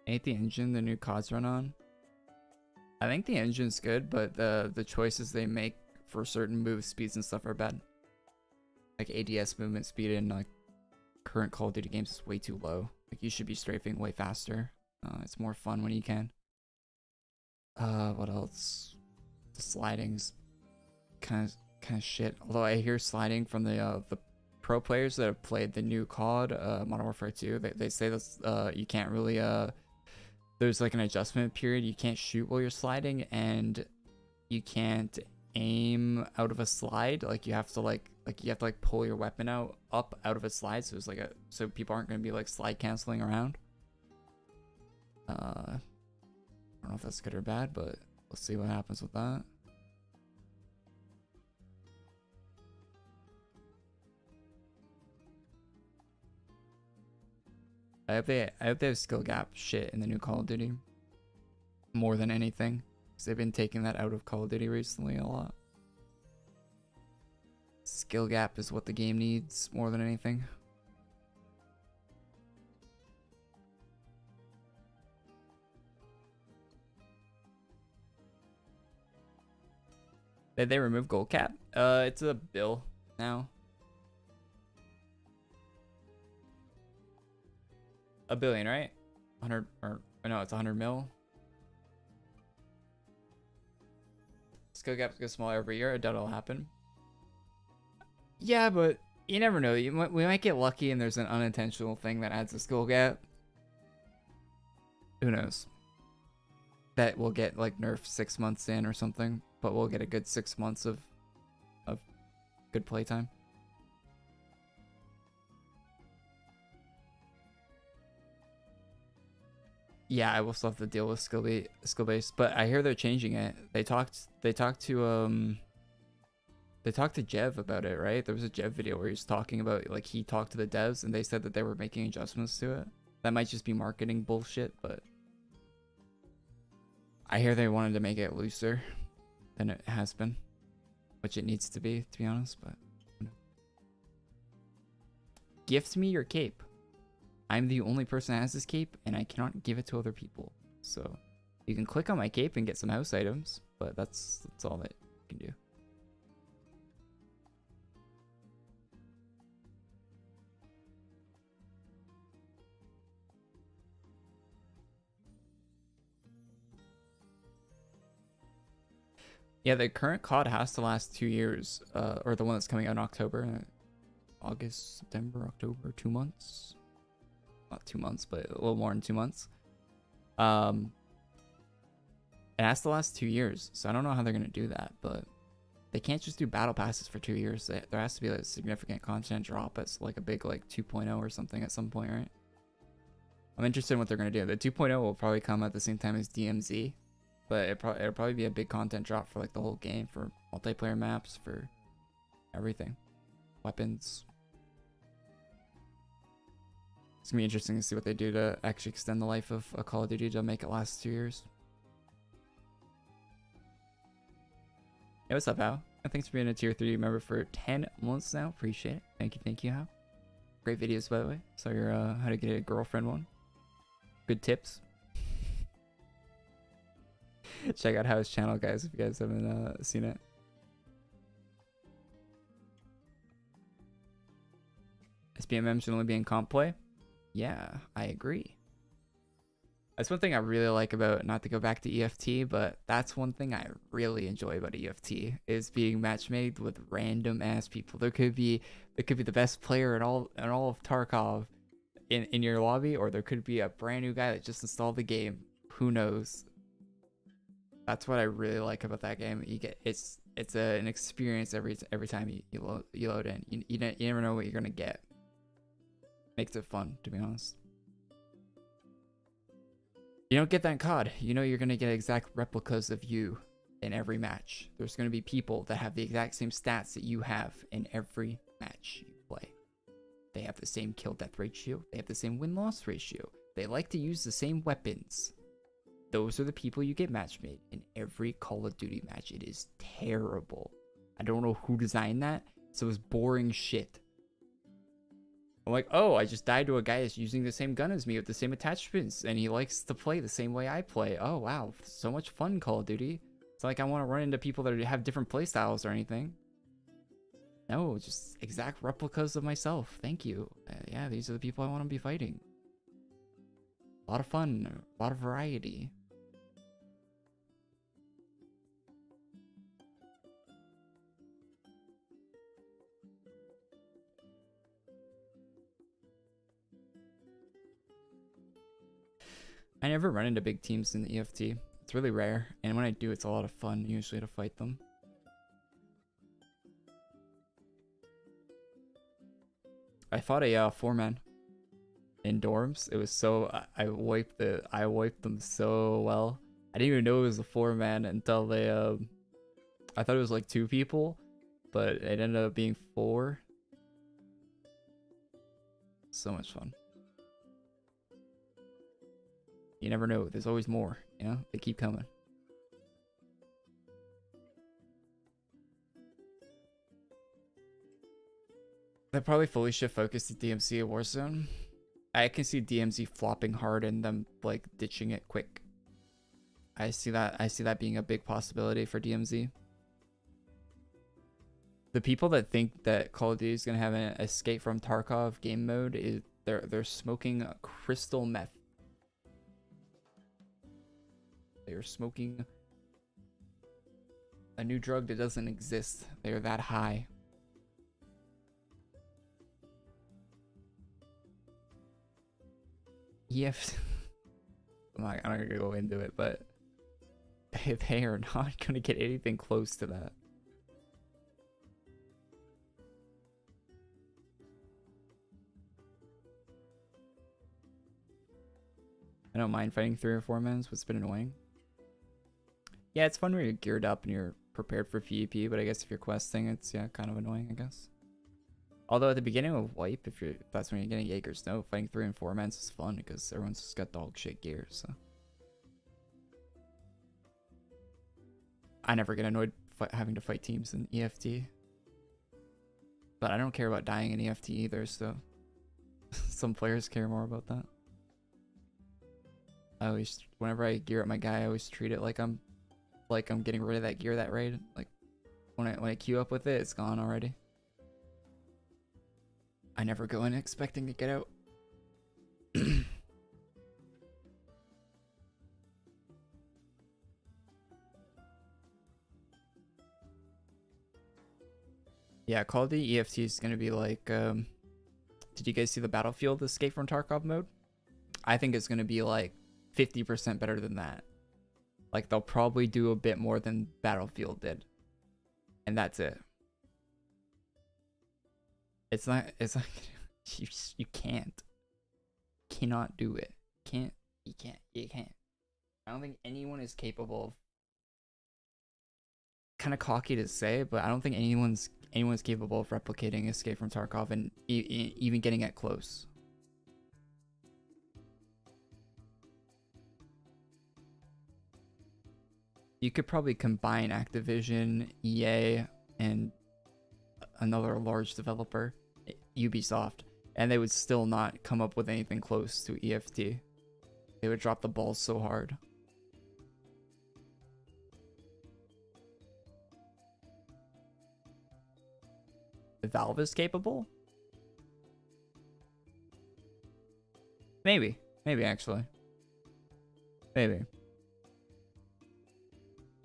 Ain't the engine the new CODs run on? I think the engine's good, but the choices they make for certain move speeds and stuff are bad. Like ADS movement speed in like current Call of Duty games is way too low. Like, you should be strafing way faster. It's more fun when you can. What else? The sliding's kind of shit. Although I hear sliding from the pro players that have played the new COD, Modern Warfare 2, they say this you can't really there's like an adjustment period. You can't shoot while you're sliding, and you can't aim out of a slide. Like, you have to pull your weapon out of a slide, so it's like so people aren't going to be like slide canceling around. I don't know if that's good or bad, but let's see what happens with that. I hope they have skill gap shit in the new Call of Duty more than anything, because they've been taking that out of Call of Duty recently a lot. Skill gap is what the game needs more than anything. Did they remove gold cap? It's a bill now. $1 billion, right? 100 or no, it's 100 mil. Skill gaps get smaller every year. I doubt it'll happen. Yeah, but you never know. We might get lucky and there's an unintentional thing that adds a skill gap. Who knows? That we'll get like nerfed 6 months in or something, but we'll get a good 6 months of good playtime. Yeah, I will still have to deal with skill based, but I hear they're changing it. They talked to Jev about it, right? There was a Jev video where he was talking about, like, he talked to the devs and they said that they were making adjustments to it. That might just be marketing bullshit, but I hear they wanted to make it looser than it has been, which it needs to be honest, but gift me your cape. I'm the only person that has this cape, and I cannot give it to other people. So you can click on my cape and get some house items, but that's all that you can do. Yeah, the current COD has to last 2 years, or the one that's coming out in October, August, September, October, 2 months. Not 2 months, but a little more than 2 months. It has to last 2 years, so I don't know how they're gonna do that, but they can't just do battle passes for 2 years. There has to be like a significant content drop as like a big like 2.0 or something at some point, right? I'm interested in what they're gonna do. The 2.0 will probably come at the same time as DMZ, but it'll probably be a big content drop for like the whole game, for multiplayer maps, for everything, weapons. It's gonna be interesting to see what they do to actually extend the life of a Call of Duty to make it last 2 years. Hey, what's up, Al? And thanks for being a tier 3 member for 10 months now. Appreciate it. Thank you, Al. Great videos, by the way. Saw your how to get a girlfriend one. Good tips. Check out Hal's channel, guys, if you guys haven't seen it. SBMM should only be in comp play. Yeah, I agree. That's one thing I really like about, not to go back to EFT, but that's one thing I really enjoy about EFT is being matchmade with random ass people. There could be the best player in all of Tarkov in your lobby, or there could be a brand new guy that just installed the game. Who knows? That's what I really like about that game. You get it's an experience every time you load in. You never know what you're gonna get. Makes it fun, to be honest. You don't get that in COD. You know you're gonna get exact replicas of you in every match. There's gonna be people that have the exact same stats that you have in every match you play. They have the same kill death ratio. They have the same win loss ratio. They like to use the same weapons. Those are the people you get matchmade in every Call of Duty match. It is terrible. I don't know who designed that. So it's boring shit. I'm like, oh, I just died to a guy that's using the same gun as me with the same attachments, and he likes to play the same way I play. Oh, wow. So much fun, Call of Duty. It's like I want to run into people that have different play styles or anything. No, just exact replicas of myself. Thank you. Yeah, these are the people I want to be fighting. A lot of fun. A lot of variety. I never run into big teams in the EFT. It's really rare, and when I do, it's a lot of fun usually to fight them. I fought a 4-man in dorms. It was so I wiped them so well. I didn't even know it was a 4-man until they I thought it was like 2 people, but it ended up being 4. So much fun. You never know. There's always more, you know? They keep coming. They're probably fully shift focused to DMC at Warzone. I can see DMZ flopping hard and them like ditching it quick. I see that being a big possibility for DMZ. The people that think that Call of Duty is gonna have an escape from Tarkov game mode is they're smoking crystal meth. They are smoking a new drug that doesn't exist. They are that high. EF. I'm not gonna go into it, but they are not gonna get anything close to that. I don't mind fighting 3 or 4 mans, but it's been annoying. Yeah, it's fun when you're geared up and you're prepared for PvP, but I guess if you're questing, it's, yeah, kind of annoying, I guess. Although at the beginning of Wipe, if that's when you're getting Jaeger's, no, fighting 3 and 4 mans is fun because everyone's just got dog shit gear, so. I never get annoyed having to fight teams in EFT. But I don't care about dying in EFT either, so some players care more about that. I always, whenever I gear up my guy, I always treat it like I'm getting rid of that gear that raid. Like when I queue up with it, it's gone already. I never go in expecting to get out. Yeah, Call of Duty EFT is gonna be like, did you guys see the Battlefield Escape from Tarkov mode? I think it's gonna be like 50% better than that. Like they'll probably do a bit more than Battlefield did, and that's it. It's not. It's like you cannot do it. You can't. I don't think anyone is capable of. Kind of cocky to say, but I don't think anyone's capable of replicating Escape from Tarkov and even getting it close. You could probably combine Activision, EA, and another large developer, Ubisoft, and they would still not come up with anything close to EFT. They would drop the ball so hard. Valve is capable? Maybe actually. Maybe.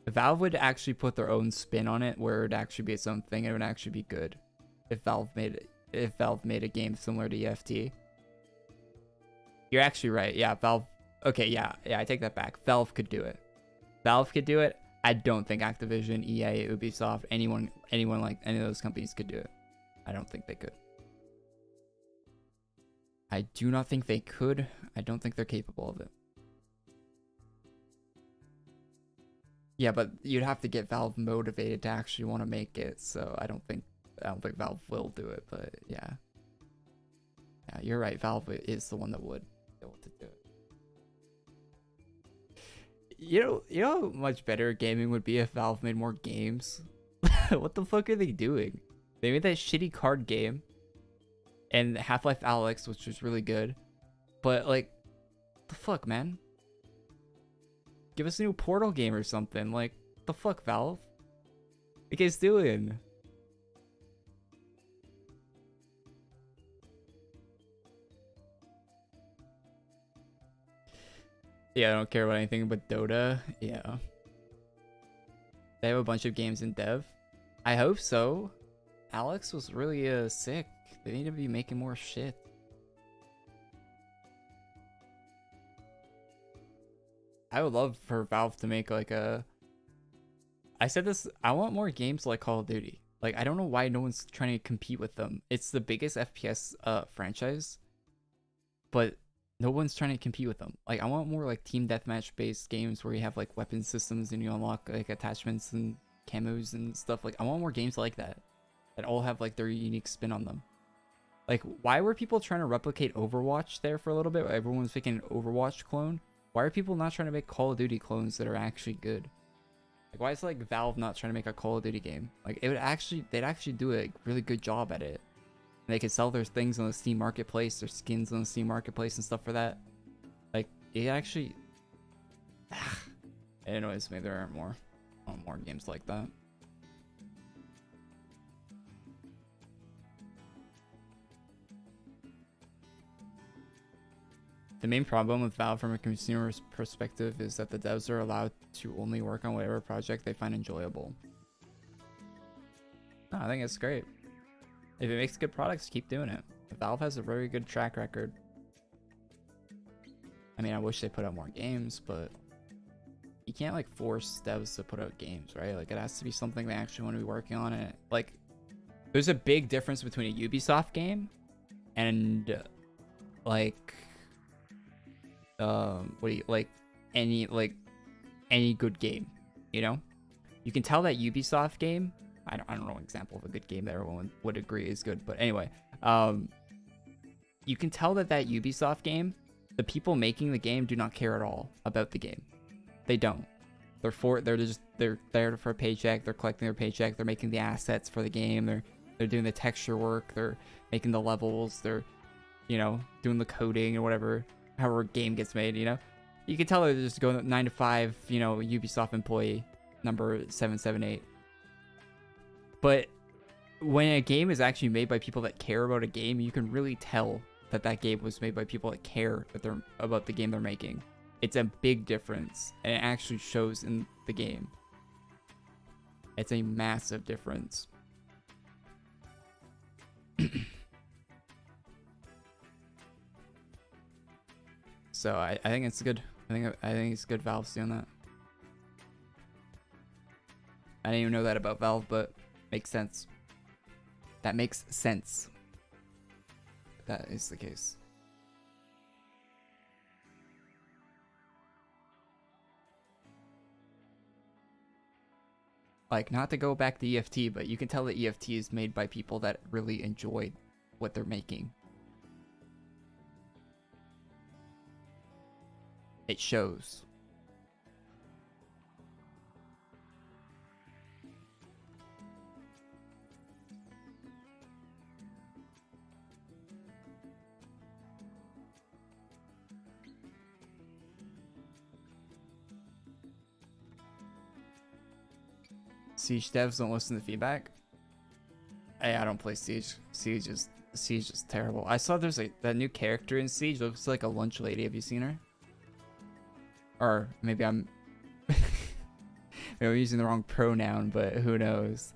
Valve would actually put their own spin on it where it would actually be its own thing and it would actually be good. If Valve made a game similar to EFT. You're actually right. Yeah, Valve. Okay, yeah, I take that back. Valve could do it. I don't think Activision, EA, Ubisoft, anyone like any of those companies could do it. I don't think they could. I do not think they could. I don't think they're capable of it. Yeah, but you'd have to get Valve motivated to actually want to make it. So I don't think Valve will do it. But yeah, you're right. Valve is the one that would be able to do it. You know how much better gaming would be if Valve made more games. What the fuck are they doing? They made that shitty card game and Half-Life Alyx, which was really good. But, like, the fuck, man? Give us a new Portal game or something. Like, the fuck, Valve? What you guys doing? Yeah, I don't care about anything but Dota. Yeah. They have a bunch of games in dev. I hope so. Alex was really sick. They need to be making more shit. I would love for Valve to make like a... I said this, I want more games like Call of Duty. Like, I don't know why no one's trying to compete with them. It's the biggest FPS franchise, but no one's trying to compete with them. Like, I want more like team deathmatch based games where you have like weapon systems and you unlock like attachments and camos and stuff. Like, I want more games like that all have like their unique spin on them. Like, why were people trying to replicate Overwatch there for a little bit? Everyone was making an Overwatch clone. Why are people not trying to make Call of Duty clones that are actually good? Like, why is like Valve not trying to make a Call of Duty game? Like, they'd actually do a really good job at it. And they could sell their things on the Steam Marketplace, their skins on the Steam Marketplace and stuff for that. Like, it actually... Anyways, maybe there aren't more games like that. The main problem with Valve from a consumer's perspective is that the devs are allowed to only work on whatever project they find enjoyable. No, I think it's great. If it makes good products, keep doing it. Valve has a very good track record. I mean, I wish they put out more games, but you can't like force devs to put out games, right? Like, it has to be something they actually want to be working on. And like, there's a big difference between a Ubisoft game and like what do you like any good game, you know? You can tell that Ubisoft game, I don't know an example of a good game that everyone would agree is good, but anyway, you can tell that Ubisoft game, the people making the game do not care at all about the game. They don't. They're there for a paycheck. They're collecting their paycheck. They're making the assets for the game. They're doing the texture work. They're making the levels. They're, you know, doing the coding or whatever, however a game gets made, you know? You can tell they're just going 9 to 5, you know, Ubisoft employee number 778. But when a game is actually made by people that care about a game, you can really tell that game was made by people that care about the game they're making. It's a big difference, and it actually shows in the game. It's a massive difference. So I think it's good. I think it's good Valve's doing that. I didn't even know that about Valve, but makes sense. That makes sense. That is the case. Like, not to go back to EFT, but you can tell that EFT is made by people that really enjoy what they're making. It shows. Siege devs don't listen to feedback. Hey, I don't play Siege. Siege is terrible. I saw there's that new character in Siege. Looks like a lunch lady. Have you seen her? Or maybe I'm maybe I'm using the wrong pronoun, but who knows?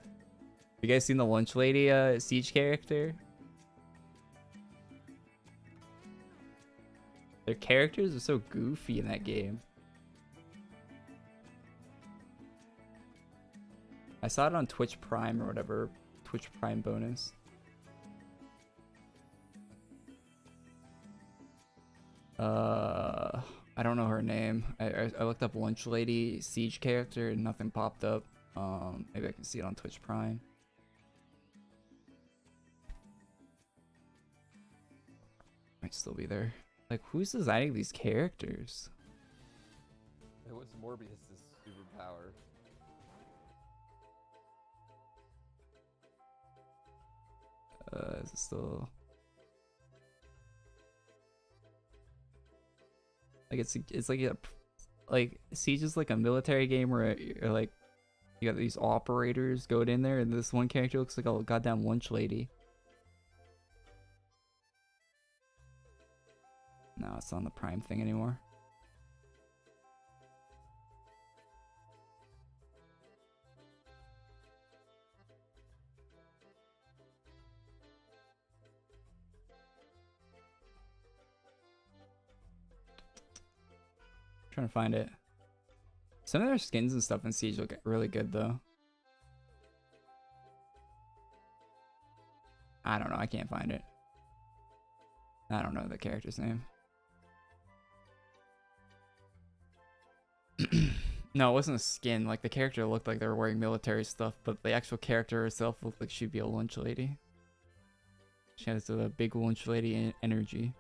You guys seen the lunch lady Siege character? Their characters are so goofy in that game. I saw it on Twitch Prime or whatever. Twitch Prime bonus. I don't know her name. I looked up Lunch Lady Siege character and nothing popped up. Maybe I can see it on Twitch Prime. Might still be there. Like, who's designing these characters? It was Morbius' superpower. Is it still... Like, it's like Siege is like a military game where you're like, you got these operators going in there, and this one character looks like a goddamn lunch lady. No, it's not on the Prime thing anymore. Trying to find it. Some of their skins and stuff in Siege look really good though. I don't know, I can't find it. I don't know the character's name. No, it wasn't a skin. Like, the character looked like they were wearing military stuff, but the actual character herself looked like she'd be a lunch lady. She has a big lunch lady energy.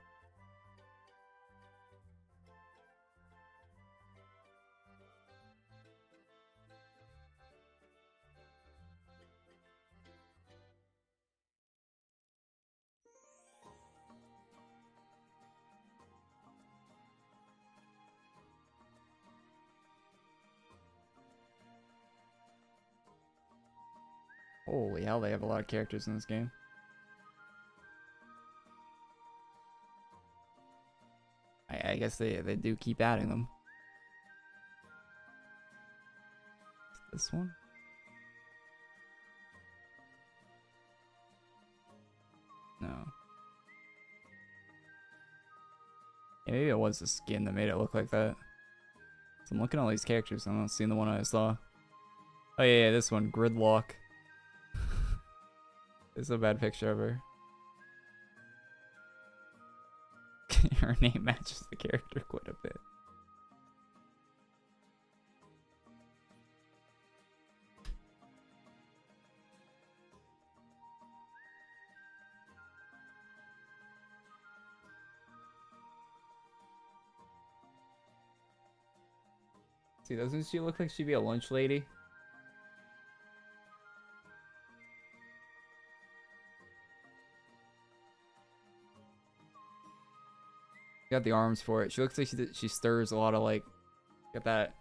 Holy hell, they have a lot of characters in this game. I guess they do keep adding them. This one? No. Yeah, maybe it was the skin that made it look like that. So I'm looking at all these characters and I'm not seeing the one I saw. Oh yeah, this one, Gridlock. It's a bad picture of her. Her name matches the character quite a bit. See, doesn't she look like she'd be a lunch lady? Got the arms for it. She looks like she stirs a lot of like. Got that.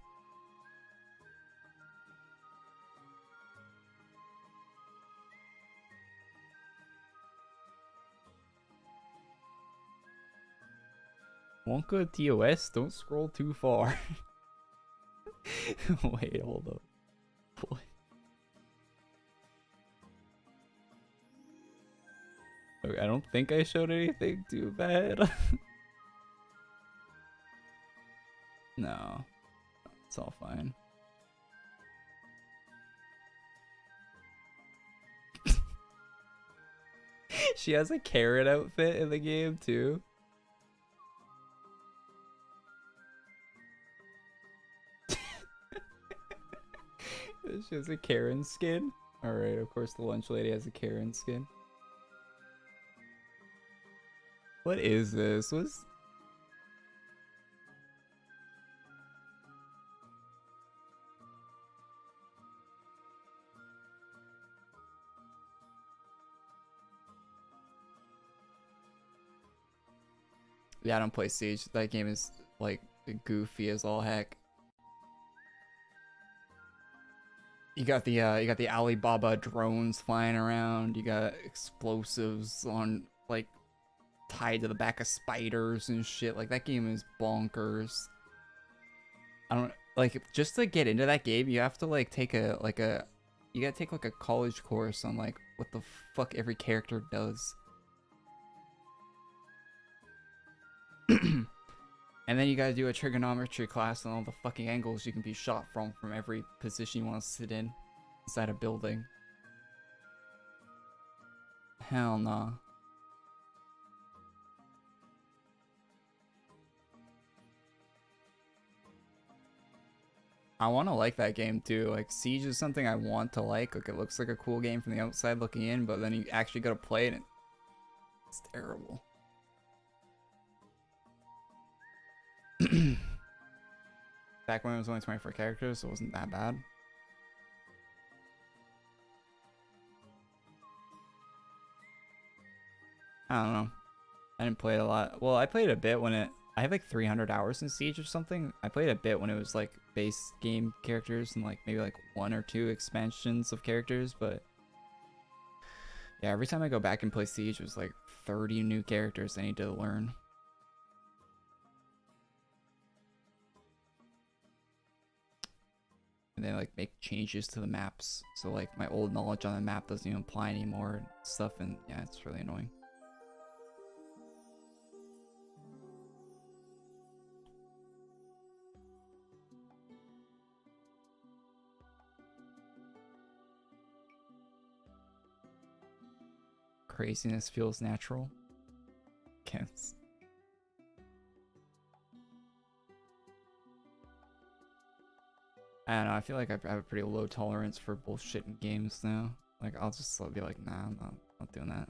Wonka TOS, don't scroll too far. Wait, hold up. What? Okay, I don't think I showed anything too bad. No, it's all fine. She has a carrot outfit in the game too. She has a Karen skin. Alright, of course the lunch lady has a Karen skin. What is this? What's... Yeah, I don't play Siege. That game is like goofy as all heck. You got the Alibaba drones flying around. You got explosives on like tied to the back of spiders and shit. Like that game is bonkers. I don't like just to get into that game. You have to like take you gotta take like a college course on like what the fuck every character does. And then you gotta do a trigonometry class on all the fucking angles you can be shot from every position you want to sit in inside a building. Hell nah. I want to like that game too. Like Siege is something I want to like. Like it looks like a cool game from the outside looking in, but then you actually gotta play it and it's terrible. Back when it was only 24 characters, so it wasn't that bad. I don't know. I didn't play it a lot. Well, I played a bit when I have like 300 hours in Siege or something. I played a bit when it was like base game characters and like maybe like 1 or 2 expansions of characters, but yeah, every time I go back and play Siege, it was like 30 new characters I need to learn. And they like make changes to the maps, so like my old knowledge on the map doesn't even apply anymore and stuff, and yeah, it's really annoying. Craziness feels natural. Guess. I don't know, I feel like I have a pretty low tolerance for bullshit in games now. Like, I'll just be like, nah, I'm not doing that.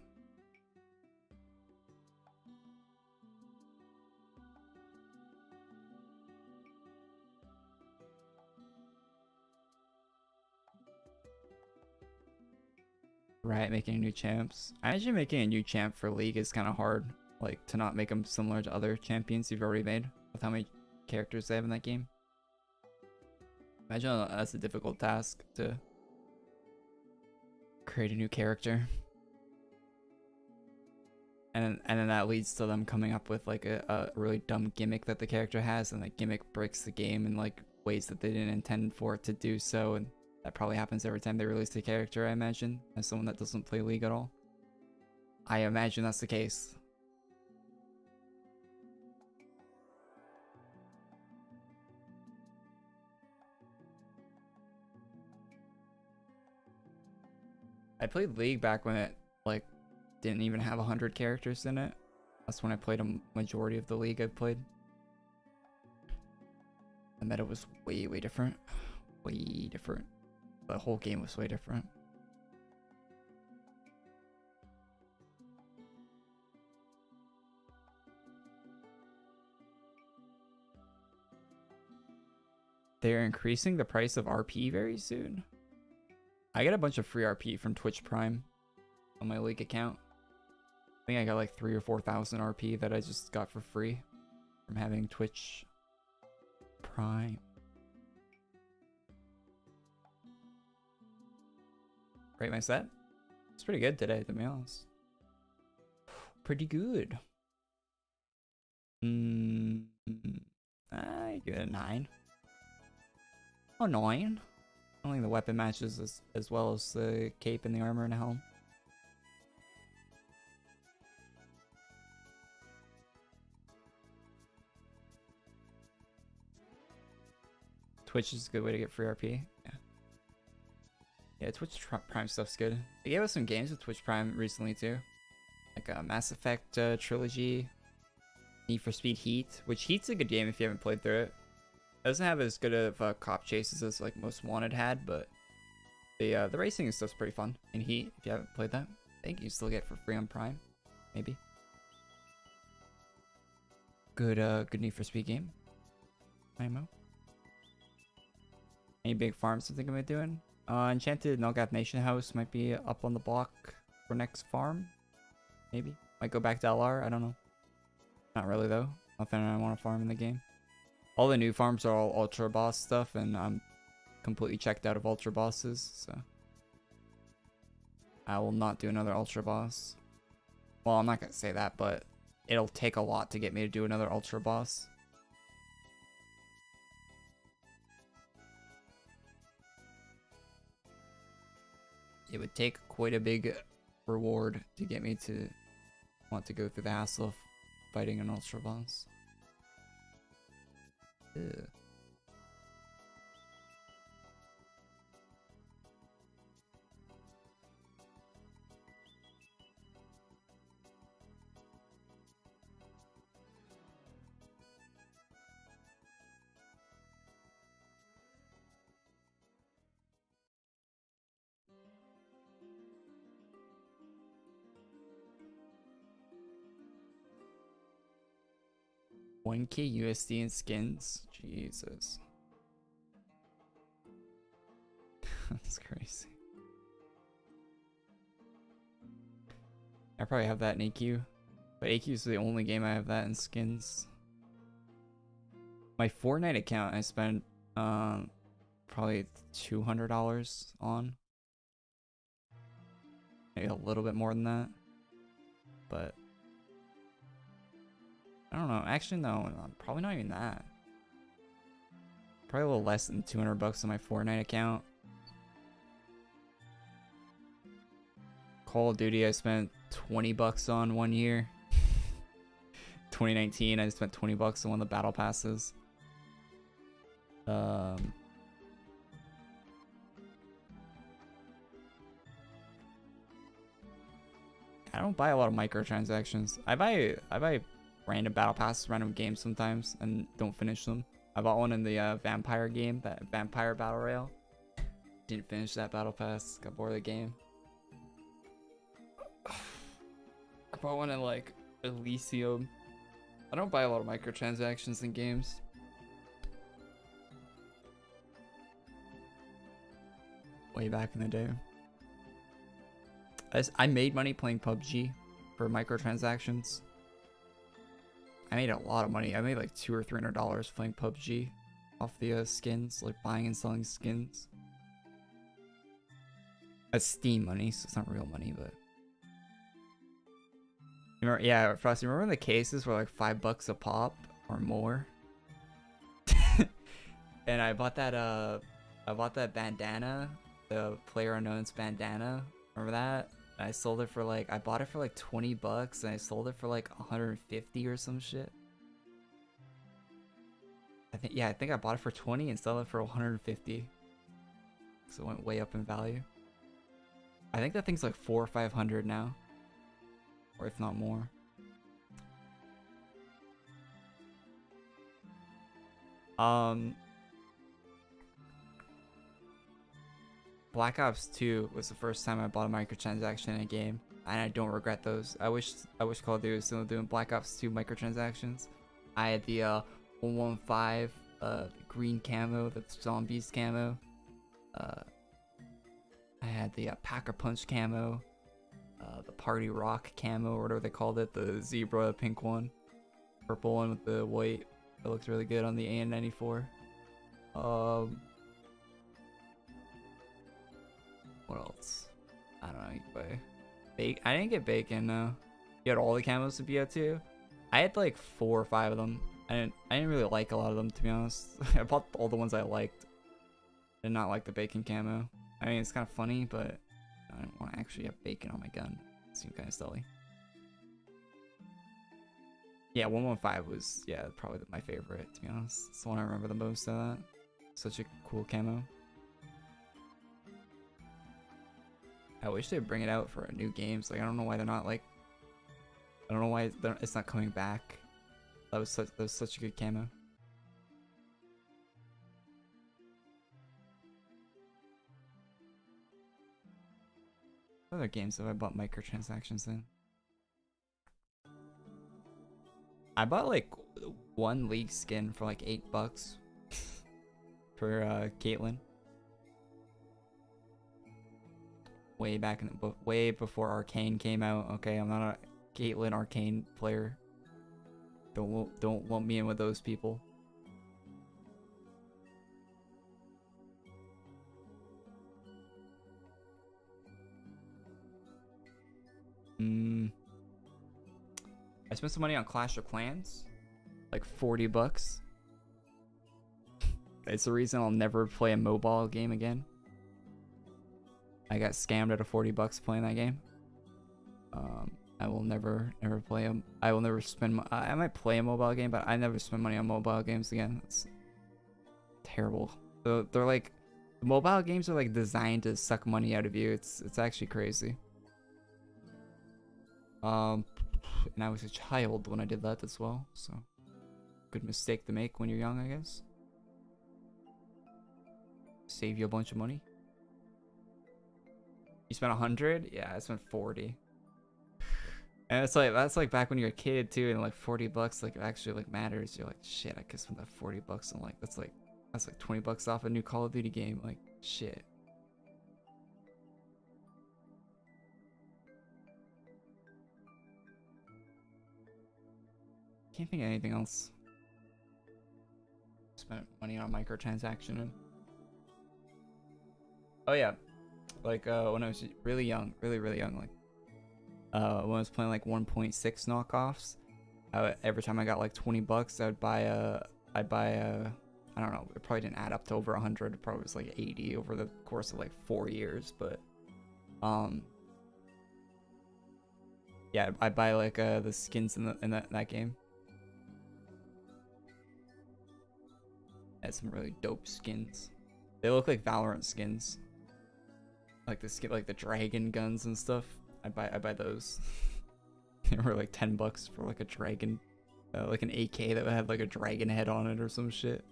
Right, making new champs. I imagine making a new champ for League is kind of hard. Like, to not make them similar to other champions you've already made with how many characters they have in that game. Imagine that's a difficult task to create a new character. And then that leads to them coming up with like a really dumb gimmick that the character has, and that gimmick breaks the game in like ways that they didn't intend for it to do so, and that probably happens every time they release a character, I imagine, as someone that doesn't play League at all. I imagine that's the case. I played League back when it like didn't even have 100 characters in it, That's when I played a majority of the league I played. The meta was way different. Way different. The whole game was way different. They're increasing the price of RP very soon. I get a bunch of free RP from Twitch Prime on my league account. I think I got like 3,000 or 4,000 RP that I just got for free from having Twitch Prime. Rate my set? It's pretty good today, to be honest. Pretty good. I give it a 9. Oh, 9. I don't think the weapon matches as well as the cape and the armor and the helm. Twitch is a good way to get free RP. Yeah, Twitch Prime stuff's good. They gave us some games with Twitch Prime recently too. Like a Mass Effect trilogy. Need for Speed Heat, which Heat's a good game if you haven't played through it. It doesn't have as good of cop chases as like Most Wanted had, but the racing and stuff's pretty fun in Heat if you haven't played that. I think you still get it for free on Prime, maybe. Good Need for Speed game. IMO. Any big farms I think I'm doing? Enchanted Nilgath Nation House might be up on the block for next farm. Maybe. Might go back to LR, I don't know. Not really though. Nothing I want to farm in the game. All the new farms are all Ultra Boss stuff, and I'm completely checked out of Ultra Bosses, so I will not do another Ultra Boss. Well, I'm not gonna say that, but it'll take a lot to get me to do another Ultra Boss. It would take quite a big reward to get me to want to go through the hassle of fighting an Ultra Boss. Ugh. $1K USD in skins? Jesus. That's crazy. I probably have that in AQ. But AQ is the only game I have that in skins. My Fortnite account I spent probably $200 on. Maybe a little bit more than that. But I don't know. Actually, no. Probably not even that. Probably a little less than 200 bucks on my Fortnite account. Call of Duty I spent 20 bucks on one year. 2019 I spent 20 bucks on one of the battle passes. I don't buy a lot of microtransactions. I buy random battle passes, random games sometimes, and don't finish them. I bought one in the vampire game, that vampire battle royale. Didn't finish that battle pass. Got bored of the game. I bought one in like Elysium. I don't buy a lot of microtransactions in games. Way back in the day. I made money playing PUBG for microtransactions. I made a lot of money. I made like $200 or $300 playing PUBG off the skins, like buying and selling skins. That's Steam money, so it's not real money, but. Remember, yeah, Frosty, remember when the cases were like $5 a pop or more? And I bought that bandana, the PlayerUnknown's bandana. Remember that? I sold it for like, I bought it for like 20 bucks and I sold it for like 150 or some shit. I think I bought it for 20 and sold it for 150. So it went way up in value. I think that thing's like 400 or 500 now. Or if not more. Black Ops 2 was the first time I bought a microtransaction in a game, and I don't regret those. I wish Call of Duty was still doing Black Ops 2 microtransactions. I had the 115 green camo, the zombies camo. I had the Packer Punch camo, the Party Rock camo, or whatever they called it, the zebra pink one, purple one with the white. It looks really good on the AN94. What else? I don't know. You can buy I didn't get bacon. No. You had all the camos to be at too. I had like 4 or 5 of them. I didn't really like a lot of them, to be honest. I bought all the ones I liked. Did not like the bacon camo. I mean, it's kind of funny, but I don't want to actually have bacon on my gun. It seemed kind of silly. Yeah, 115 was, yeah, probably my favorite, to be honest. It's the one I remember the most of that. Such a cool camo. I wish they'd bring it out for new games. Like, I don't know why they're not, like... I don't know why it's not coming back. That was such a good camo. What other games have I bought microtransactions in? I bought like 1 League skin for like $8 for Caitlyn. Way back in the way before Arcane came out. Okay, I'm not a Caitlyn Arcane player. Don't lump me in with those people. I spent some money on Clash of Clans, like $40. It's the reason I'll never play a mobile game again. I got scammed out of $40 playing that game. I will never play them. I will never spend. I might play a mobile game, but I never spend money on mobile games again. It's terrible. They're like, mobile games are like designed to suck money out of you. It's actually crazy. And I was a child when I did that as well, so good mistake to make when you're young, I guess. Save you a bunch of money. You spent 100? Yeah, I spent 40. And it's like, that's like back when you're a kid too, and like $40 like actually like matters. You're like, shit, I could spend that $40 on like that's like $20 off a new Call of Duty game. Like, shit. Can't think of anything else. Spent money on microtransaction and... Oh yeah, like when I was really young, really young, like when I was playing like 1.6 knockoffs, every time I got like $20, I'd buy a I don't know, it probably didn't add up to over 100. It probably was like 80 over the course of like 4 years, but yeah, I buy like the skins in that game. Had some really dope skins. They look like Valorant skins. Like the skin, like the dragon guns and stuff. I buy those. They were like $10 for like a dragon, like an AK that had like a dragon head on it or some shit.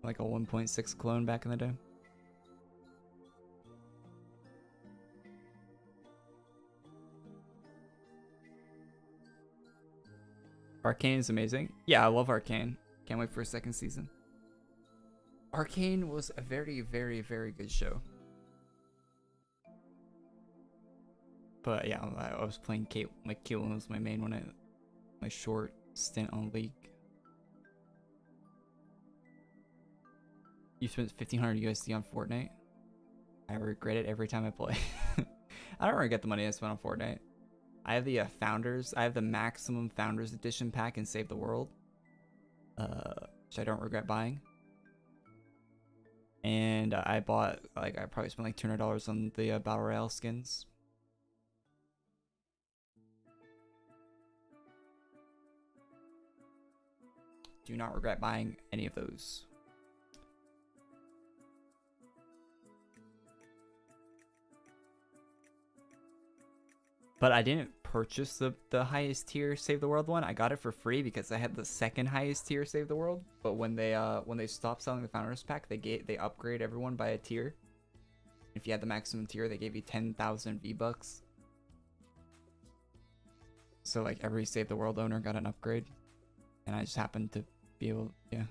Like a 1.6 clone back in the day. Arcane is amazing. Yeah, I love Arcane. Can't wait for a 2nd season. Arcane was a very good show. But yeah, I was playing Caitlyn was my main one. My short stint on League. You spent 1500 USD on Fortnite. I regret it every time I play. I don't regret the money I spent on Fortnite. I have the Founders. I have the Maximum Founders Edition pack in Save the World, which I don't regret buying. And I bought, like, I probably spent like $200 on the Battle Royale skins. Do not regret buying any of those. But I didn't purchase the highest tier Save the World one. I got it for free because I had the second highest tier Save the World. But when they stopped selling the Founders Pack, they upgrade everyone by a tier. If you had the maximum tier, they gave you 10,000 V-Bucks. So like every Save the World owner got an upgrade, and I just happened to be able, to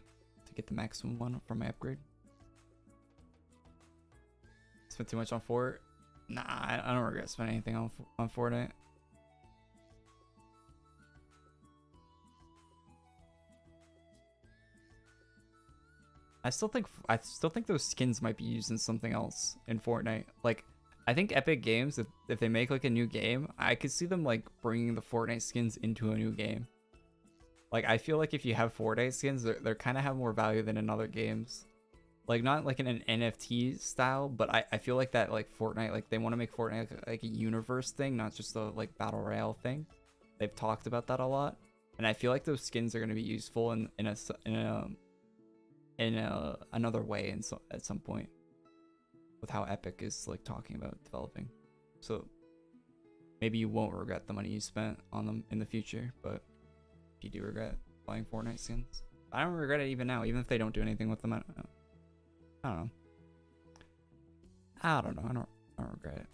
get the maximum one from my upgrade. Spent too much on Fort. Nah, I don't regret spending anything on Fortnite. I still think those skins might be used in something else in Fortnite. Like, I think Epic Games, if they make like a new game, I could see them like bringing the Fortnite skins into a new game. Like, I feel like if you have Fortnite skins, they're kind of have more value than in other games. Like, not like in an NFT style, but I feel like that like Fortnite, like they want to make Fortnite like a universe thing, not just a like battle royale thing. They've talked about that a lot, and I feel like those skins are going to be useful in another way at some point, with how Epic is like talking about developing. So maybe you won't regret the money you spent on them in the future, but if you do regret buying Fortnite skins, I don't regret it even now, even if they don't do anything with them. I don't know. I don't regret it.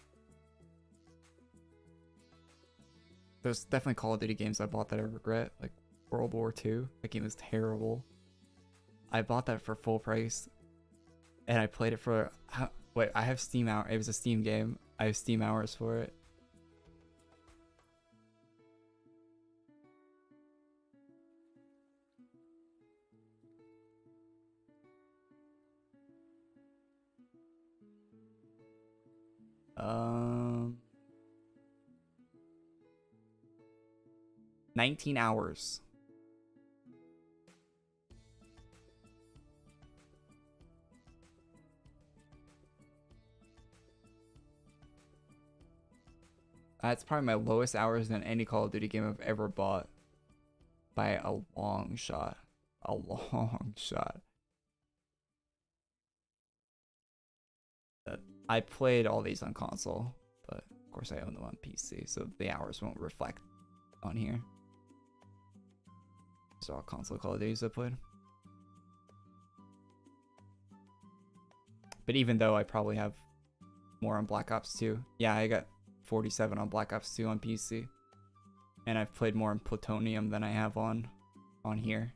There's definitely Call of Duty games I bought that I regret, like World War II. That game was terrible. I bought that for full price, and I played it for wait. I have Steam hour. It was a Steam game. I have Steam hours for it. Um, 19 hours. That's probably my lowest hours in any Call of Duty game I've ever bought. By a long shot. A long shot. I played all these on console, but of course I own them on PC, so the hours won't reflect on here. So all console Call of Duties I played. But even though I probably have more on Black Ops 2. Yeah, I got 47 on Black Ops 2 on PC. And I've played more on Plutonium than I have on here.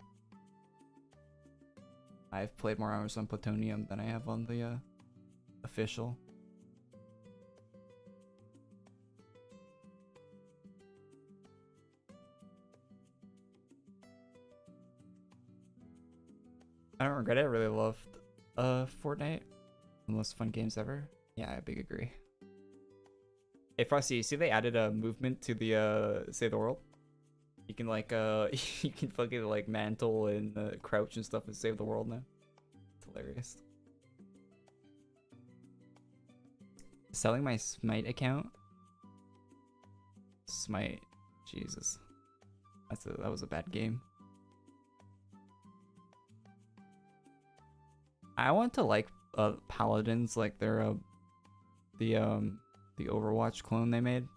I've played more hours on Plutonium than I have on the official. I don't regret it. I really loved Fortnite. The most fun games ever. Yeah, I big agree. Hey Frosty, you see they added a movement to the Save the World? You can like you can fucking like mantle and crouch and stuff and save the world now. It's hilarious. Selling my Smite account? Smite. Jesus. That was a bad game. I want to like Paladins, like they're the Overwatch clone they made.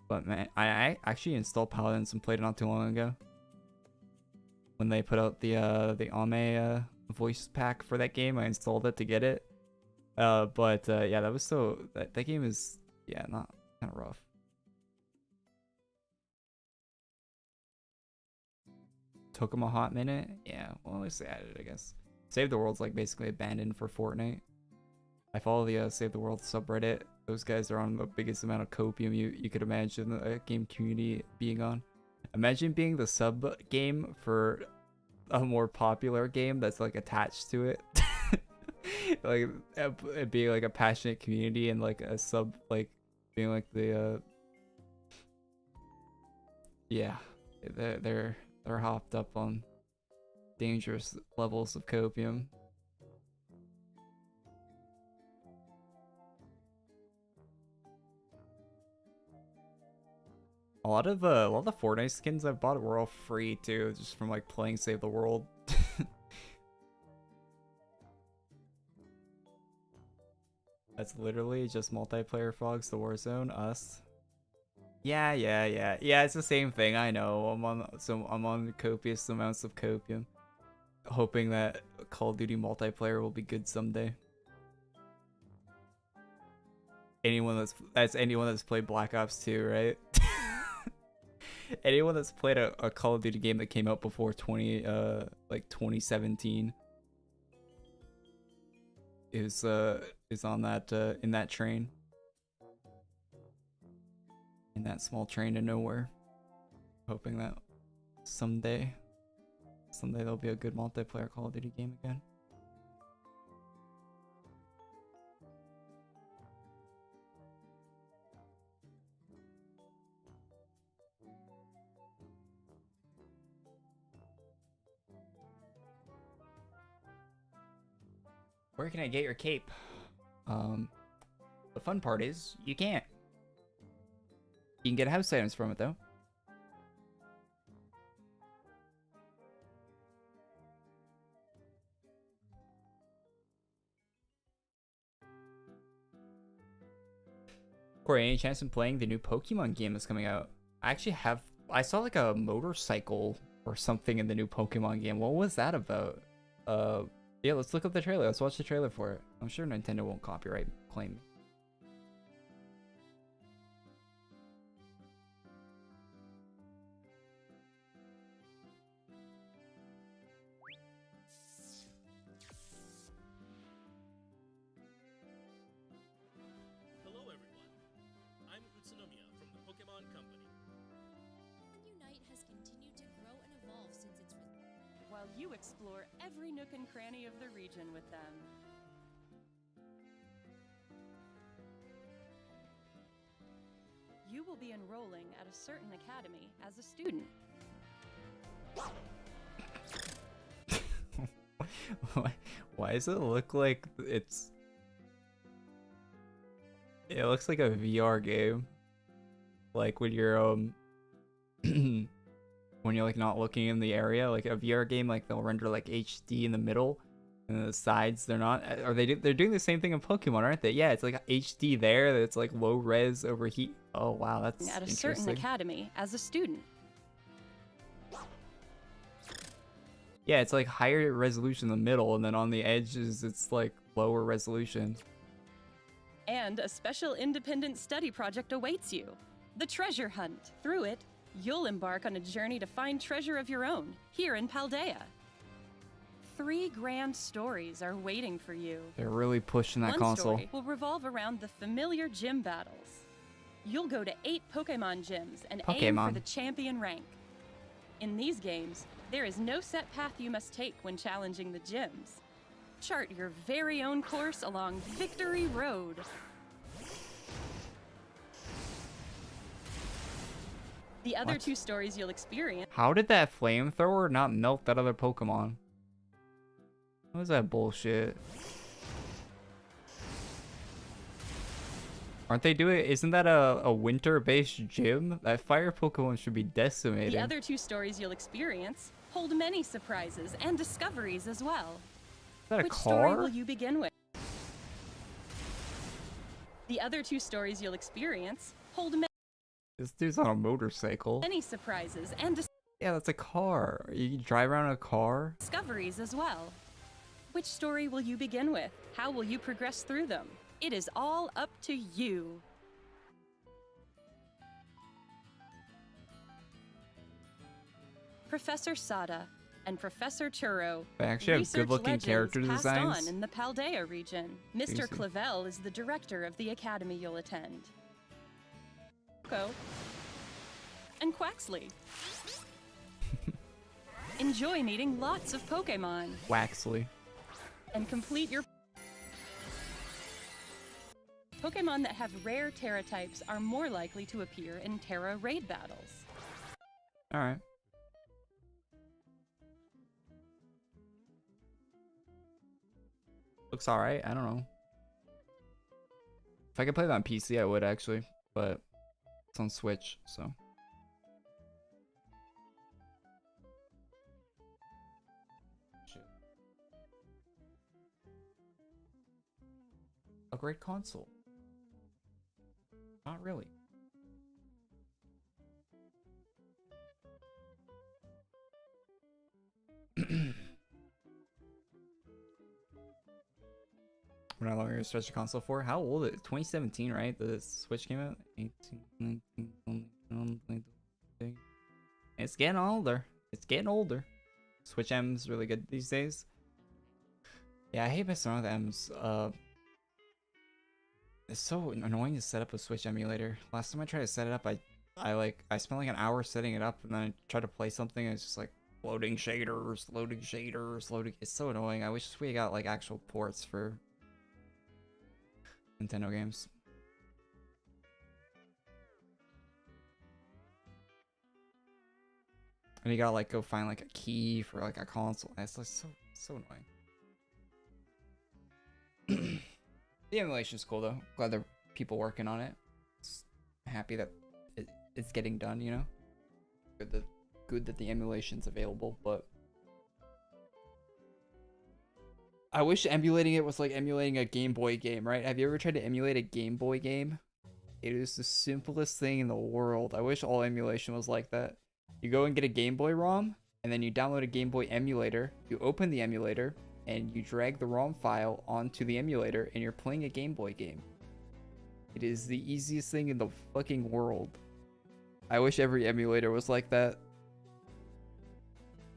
But man, I actually installed Paladins and played it not too long ago. When they put out the Ame voice pack for that game, I installed it to get it. But yeah, that was so that game is not kind of rough. Took them a hot minute. Yeah, well at least they added it, I guess. Save the World's like basically abandoned for Fortnite. I follow the Save the World subreddit. Those guys are on the biggest amount of copium you could imagine a game community being on. Imagine being the sub game for a more popular game that's like attached to it. Like it being like a passionate community and like a sub like being like the yeah, they're hopped up on dangerous levels of copium. A lot of the Fortnite skins I've bought were all free too, just from like playing Save the World. That's literally just multiplayer fogs the Warzone, us. Yeah, it's the same thing. I know. I'm on copious amounts of copium, hoping that Call of Duty multiplayer will be good someday. Anyone that's played Black Ops 2, right? Anyone that's played a Call of Duty game that came out before 2017 is on that in that train. In that small train to nowhere. Hoping that someday there'll be a good multiplayer Call of Duty game again. Where can I get your cape? The fun part is you can't. You can get house items from it though. Korey, any chance in playing the new Pokemon game that's coming out? I saw like a motorcycle or something in the new Pokemon game. What was that about? Yeah, let's look up the trailer. Let's watch the trailer for it. I'm sure Nintendo won't copyright claim me. Hello everyone, I'm Utsunomiya from the Pokemon Company. Unite has continued to grow and evolve since its while you explore every nook and cranny of the region with them. You will be enrolling at a certain academy as a student. Why does it look like it looks like a VR game? Like when you're when you're like not looking in the area, like a VR game, like they'll render like HD in the middle and the sides they're not. They're doing the same thing in Pokemon, aren't they? Yeah, it's like HD there, it's like low res overheat. Oh wow, that's at a certain academy as a student. Yeah, it's like higher resolution in the middle, and then on the edges it's like lower resolution. And a special independent study project awaits you, the Treasure Hunt. Through it, you'll embark on a journey to find treasure of your own, here in Paldea. 3 grand stories are waiting for you. They're really pushing that One console. Story will revolve around the familiar gym battles. You'll go to 8 Pokemon gyms and aim for the champion rank. In these games, there is no set path you must take when challenging the gyms. Chart your very own course along Victory Road. The other 2 stories you'll experience. How did that flamethrower not melt that other Pokemon? What was that bullshit? Aren't they doing? Isn't that a winter-based gym? That fire Pokemon should be decimated. The other 2 stories you'll experience hold many surprises and discoveries as well. Is that a Which car? story will you begin with? The other 2 stories you'll experience hold This dude's on a motorcycle. many surprises and Yeah, that's a car. You drive around a car? discoveries as well. Which story will you begin with? How will you progress through them? It is all up to you. Professor Sada and Professor Churro. They actually have research good-looking legends character passed designs. on in the Paldea region. Mr. Easy. Clavel is the director of the academy you'll attend. And Quaxley. Enjoy meeting lots of Pokemon Waxley. and complete your Pokemon that have rare Terra types are more likely to appear in Terra raid battles. Alright. Looks alright, I don't know. If I could play that on PC, I would actually, but it's on Switch, so. Shit. A great console. Not really. We're not longer stretch the console for. How old is it? 2017, right? The Switch came out. 18, 19, it's getting older. It's getting older. Switch M's really good these days. Yeah, I hate messing around with M's. It's so annoying to set up a Switch emulator. Last time I tried to set it up, I spent like an hour setting it up, and then I tried to play something, and it's just like loading shaders, loading shaders, loading. It's so annoying. I wish we got like actual ports for Nintendo games. And you gotta like go find like a key for like a console. It's like so annoying. The emulation's cool though. Glad there are people working on it. Happy that it's getting done, you know? Good that the emulation's available, but I wish emulating it was like emulating a Game Boy game, right? Have you ever tried to emulate a Game Boy game? It is the simplest thing in the world. I wish all emulation was like that. You go and get a Game Boy ROM, and then you download a Game Boy emulator, you open the emulator, and you drag the ROM file onto the emulator, and you're playing a Game Boy game. It is the easiest thing in the fucking world. I wish every emulator was like that.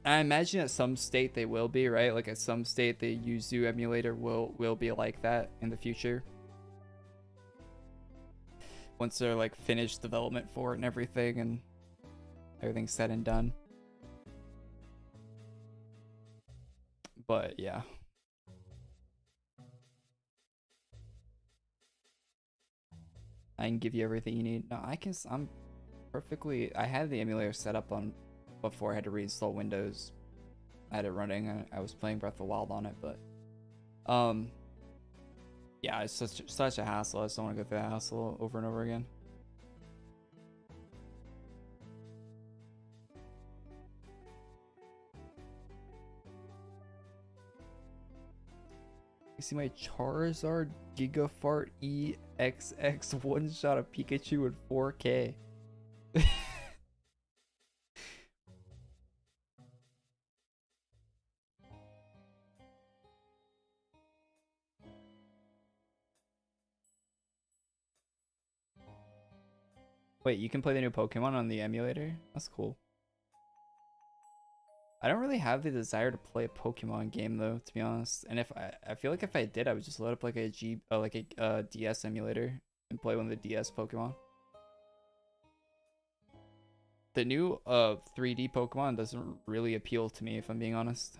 I imagine at some state they will be, right? Like at some state the Yuzu emulator will be like that in the future. Once they're like finished development for it and everything's said and done. But yeah. I can give you everything you need. No, I'm perfectly, I had the emulator set up on before I had to reinstall Windows. I had it running. I was playing Breath of the Wild on it, but yeah, it's such a hassle. I just don't want to go through that hassle over and over again. You see my Charizard Gigafart EXX one-shot of Pikachu in 4K. Wait, you can play the new Pokemon on the emulator? That's cool. I don't really have the desire to play a Pokemon game though, to be honest. And if I feel like if I did, I would just load up like a DS emulator and play one of the DS Pokemon. The new 3D Pokemon doesn't really appeal to me, if I'm being honest.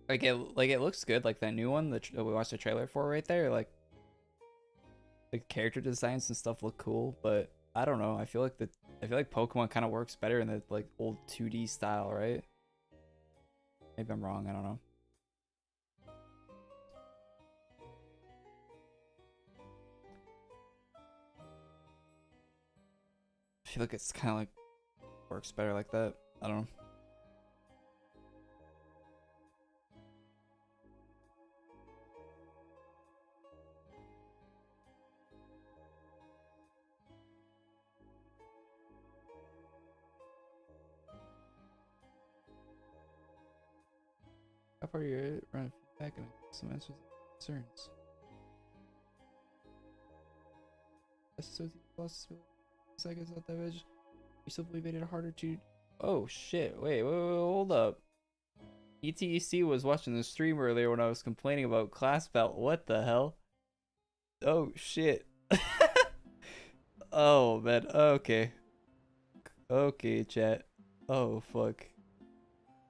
Like it looks good, like that new one that we watched the trailer for right there. Like the character designs and stuff look cool, but I don't know. I feel like Pokemon kind of works better in the like old 2D style, right? Maybe I'm wrong. I don't know. I feel like it's kind of like works better like that. I don't know. How far you run feedback and some answers to concerns? Seconds at that edge. You simply made it harder to. Oh shit! Wait, hold up. ETEC was watching the stream earlier when I was complaining about class belt. What the hell? Oh shit! Oh man. Okay. Okay, chat. Oh fuck.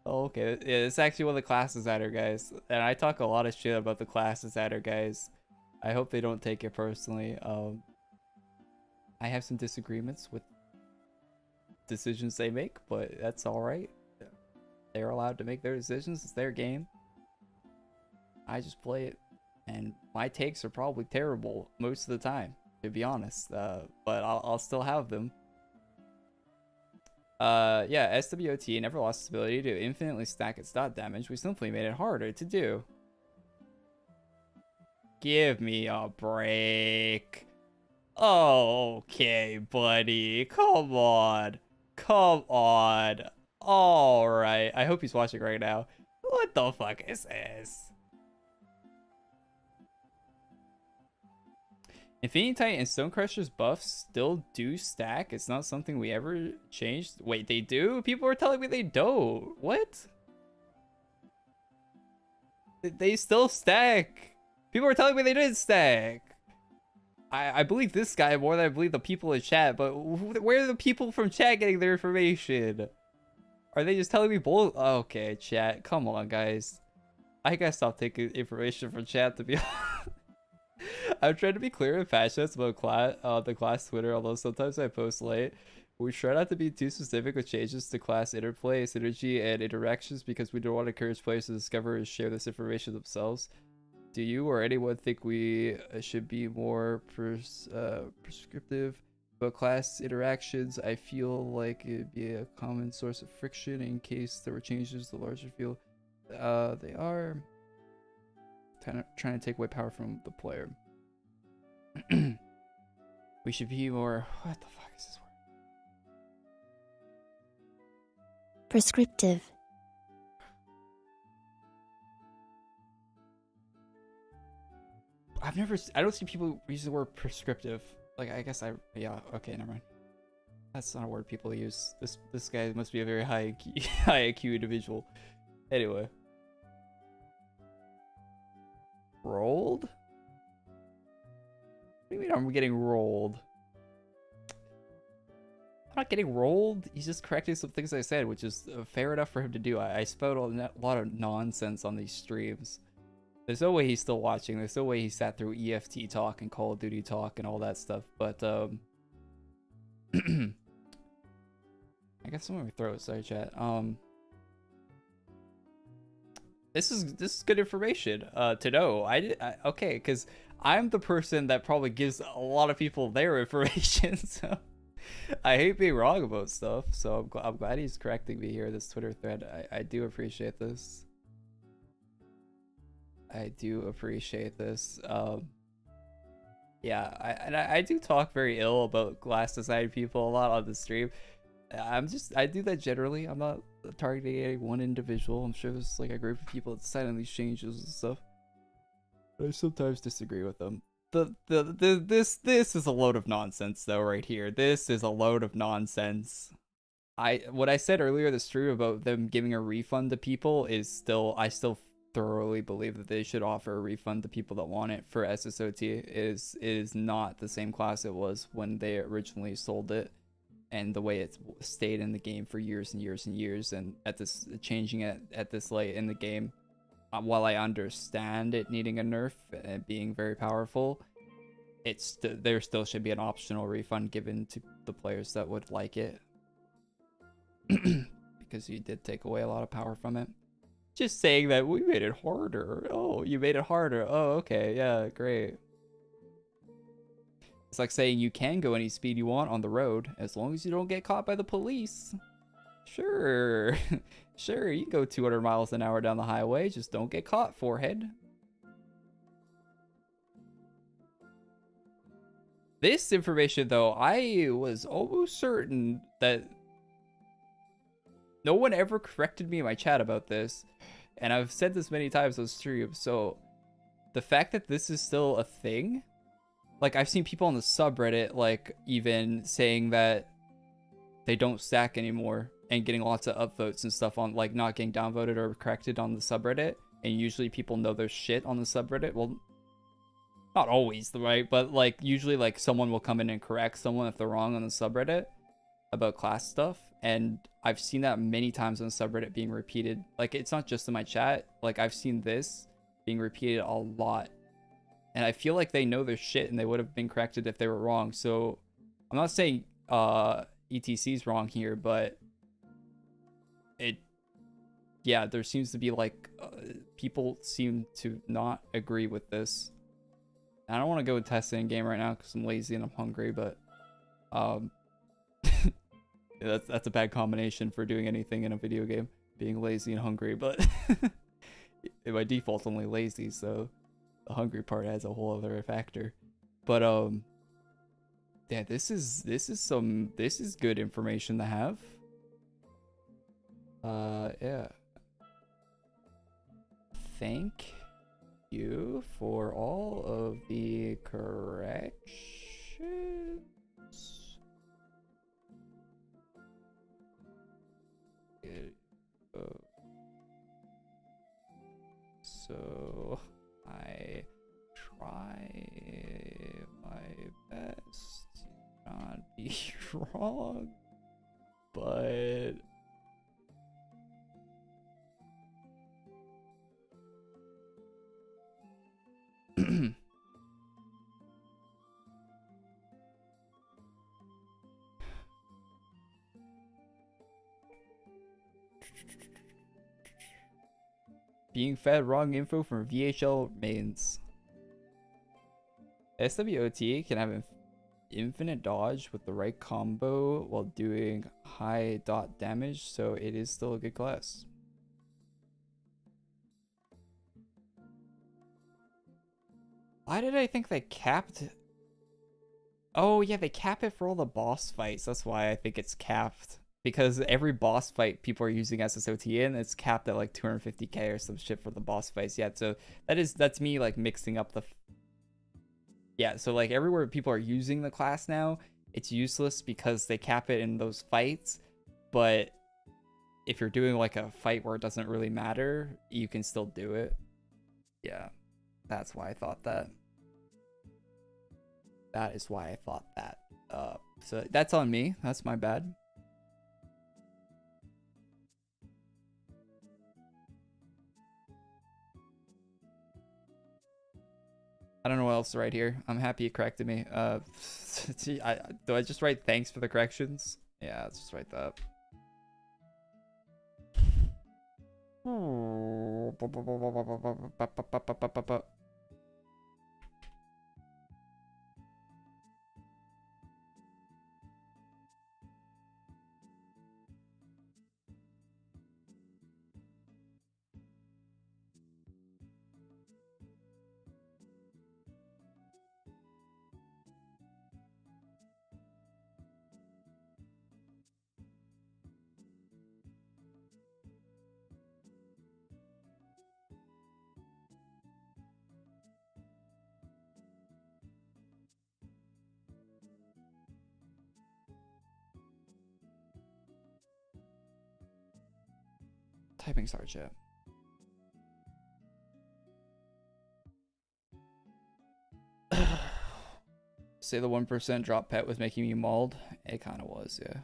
Oh, okay, yeah, it's actually one of the classes adder guys, and I talk a lot of shit about the classes adder guys. I hope they don't take it personally. I have some disagreements with decisions they make, but that's all right. They're allowed to make their decisions. It's their game. I just play it, and my takes are probably terrible most of the time, to be honest. But I'll still have them. Yeah, SWOT never lost its ability to infinitely stack its dot damage. We simply made it harder to do. Give me a break. Oh, okay, buddy. Come on. Come on. Alright. I hope he's watching right now. What the fuck is this? Infinity Titan and Stonecrusher's buffs still do stack. It's not something we ever changed. Wait, they do? People are telling me they don't. What? They still stack. People are telling me they didn't stack. I believe this guy more than I believe the people in chat, but where are the people from chat getting their information? Are they just telling me bull? Okay, chat. Come on, guys. I gotta stop taking information from chat, to be honest. I'm trying to be clear and passionate about the class Twitter, although sometimes I post late. We try not to be too specific with changes to class interplay, synergy, and interactions because we don't want to encourage players to discover and share this information themselves. Do you or anyone think we should be more prescriptive about class interactions? I feel like it'd be a common source of friction in case there were changes the larger field. They are trying to take away power from the player. We should be more... What the fuck is this word? Prescriptive. I don't see people use the word prescriptive. Like, I guess yeah, okay, never mind. That's not a word people use. This guy must be a very high IQ individual. Anyway. Rolled? What do you mean I'm getting rolled? I'm not getting rolled. He's just correcting some things I said, which is fair enough for him to do. I spout a lot of nonsense on these streams. There's no way he's still watching. There's no way he sat through EFT talk and Call of Duty talk and all that stuff. But I guess someone would throw it. Sorry, chat. This is good information to know. Okay, because I'm the person that probably gives a lot of people their information. So I hate being wrong about stuff. So I'm glad he's correcting me here. This Twitter thread. I do appreciate this. I do appreciate this. Yeah, I do talk very ill about glass design people a lot on the stream. I do that generally. I'm not targeting any one individual. I'm sure there's like a group of people that decided on these changes and stuff. I sometimes disagree with them. This is a load of nonsense though right here. This is a load of nonsense. What I said earlier the stream about them giving a refund to people is I still thoroughly believe that they should offer a refund to people that want it for SSOT. It is not the same class it was when they originally sold it, and the way it stayed in the game for years and years and years, and changing it at this late in the game, while I understand it needing a nerf and being very powerful, there still should be an optional refund given to the players that would like it. Because you did take away a lot of power from it. Just saying that we made it harder. Oh, you made it harder. Oh, okay. Yeah, great. It's like saying you can go any speed you want on the road as long as you don't get caught by the police. Sure. Sure, you can go 200 miles an hour down the highway. Just don't get caught, forehead. This information, though, I was almost certain that no one ever corrected me in my chat about this. And I've said this many times on stream. So the fact that this is still a thing, like I've seen people on the subreddit, like even saying that they don't stack anymore and getting lots of upvotes and stuff on, like, not getting downvoted or corrected on the subreddit. And usually people know their shit on the subreddit. Well, not always, right? But like usually like someone will come in and correct someone if they're wrong on the subreddit about class stuff. And I've seen that many times on the subreddit being repeated. Like, it's not just in my chat. Like, I've seen this being repeated a lot. And I feel like they know their shit and they would have been corrected if they were wrong. So I'm not saying ETC's wrong here, but yeah, there seems to be like people seem to not agree with this. I don't want to go and test it in game right now because I'm lazy and I'm hungry, but yeah, that's a bad combination for doing anything in a video game, being lazy and hungry. But by default, I'm only lazy, so the hungry part adds a whole other factor. But yeah, this is good information to have. Yeah. thank you for all of the corrections. So I try my best to not be wrong, but being fed wrong info from VHL mains. SWOT can have infinite dodge with the right combo while doing high dot damage, so it is still a good class. Why did I think they capped? Oh yeah, they cap it for all the boss fights. That's why I think it's capped. Because every boss fight people are using SSOT in, it's capped at like 250k or some shit for the boss fights. Yeah, so that's me like mixing up the... Yeah, so like everywhere people are using the class now, it's useless because they cap it in those fights. But if you're doing like a fight where it doesn't really matter, you can still do it. Yeah, that's why I thought that. That is why I thought that. So that's on me. That's my bad. I don't know what else to write here. I'm happy you corrected me. Do I just write thanks for the corrections? Yeah, let's just write that. Typing start chat. Say the 1% drop pet was making me mauled. It kind of was, yeah.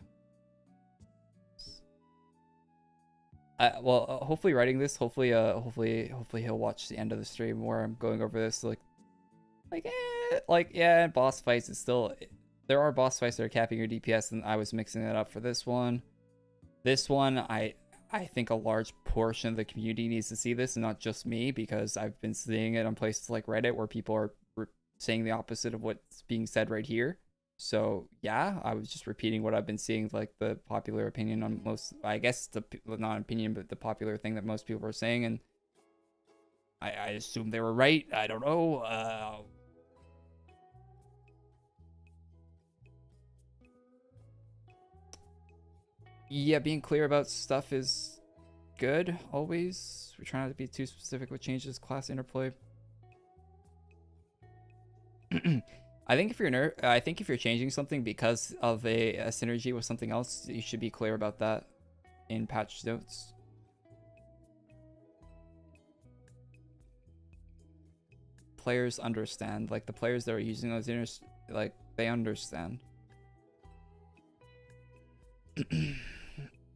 Well, hopefully writing this, hopefully he'll watch the end of the stream where I'm going over this. Yeah, boss fights. It's still, there are boss fights that are capping your DPS, and I was mixing it up for this one. This one, I think a large portion of the community needs to see this, and not just me, because I've been seeing it on places like Reddit where people are saying the opposite of what's being said right here. So yeah, I was just repeating what I've been seeing, like the popular opinion on most, I guess the not opinion, but the popular thing that most people are saying, and I assume they were right. I don't know. Yeah, being clear about stuff is good always. We're trying not to be too specific with changes, class interplay. I think if you're changing something because of a synergy with something else, you should be clear about that in patch notes. Players understand, like the players that are using those like they understand.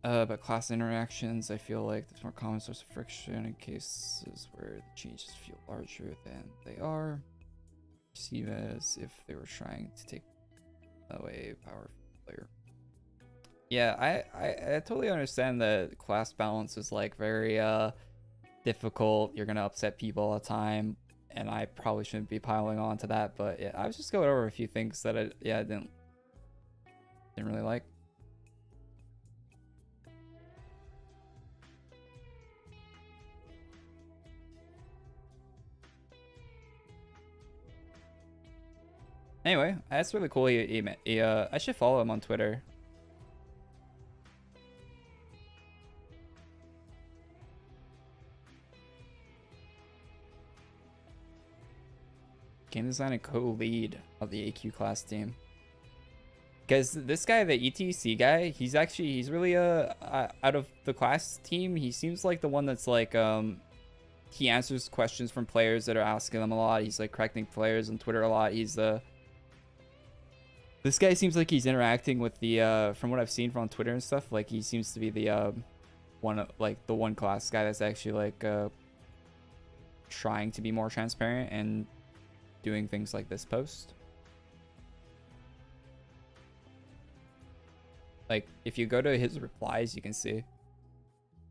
But class interactions, I feel like there's more common source of friction in cases where the changes feel larger than they are. Perceive as if they were trying to take away power from the player. Yeah, I totally understand that class balance is like very difficult. You're gonna upset people all the time, and I probably shouldn't be piling on to that. But yeah, I was just going over a few things that I didn't really like. Anyway, that's really cool. I should follow him on Twitter. Game design and co-lead of the AQ class team. Because this guy, the ETC guy, he's really out of the class team. He seems like the one that's like he answers questions from players that are asking them a lot. He's like correcting players on Twitter a lot. This guy seems like he's interacting with the from what I've seen from on Twitter and stuff. Like he seems to be the one class guy that's actually like trying to be more transparent and doing things like this post. Like if you go to his replies, you can see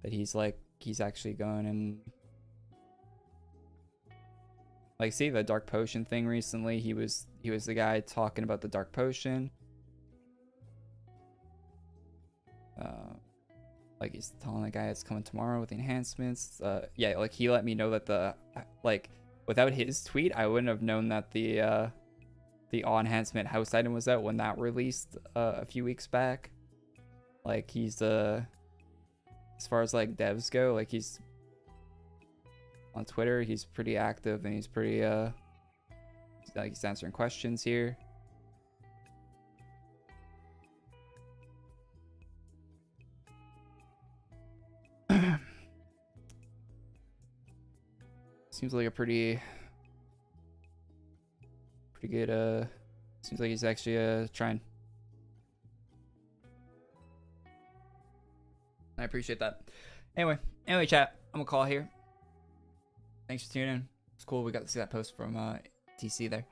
that he's actually going and like, see the dark potion thing recently. He was the guy talking about the dark potion. Like he's telling the guy it's coming tomorrow with the enhancements. Yeah, like he let me know that without his tweet, I wouldn't have known that the awe enhancement house item was out when that released a few weeks back. Like he's as far as like devs go, like he's on Twitter, he's pretty active and he's pretty like he's answering questions here. Seems like a pretty good seems like he's actually trying. I appreciate that. Anyway, chat, I'm gonna call here. Thanks for tuning in. It's cool we got to see that post from TC there.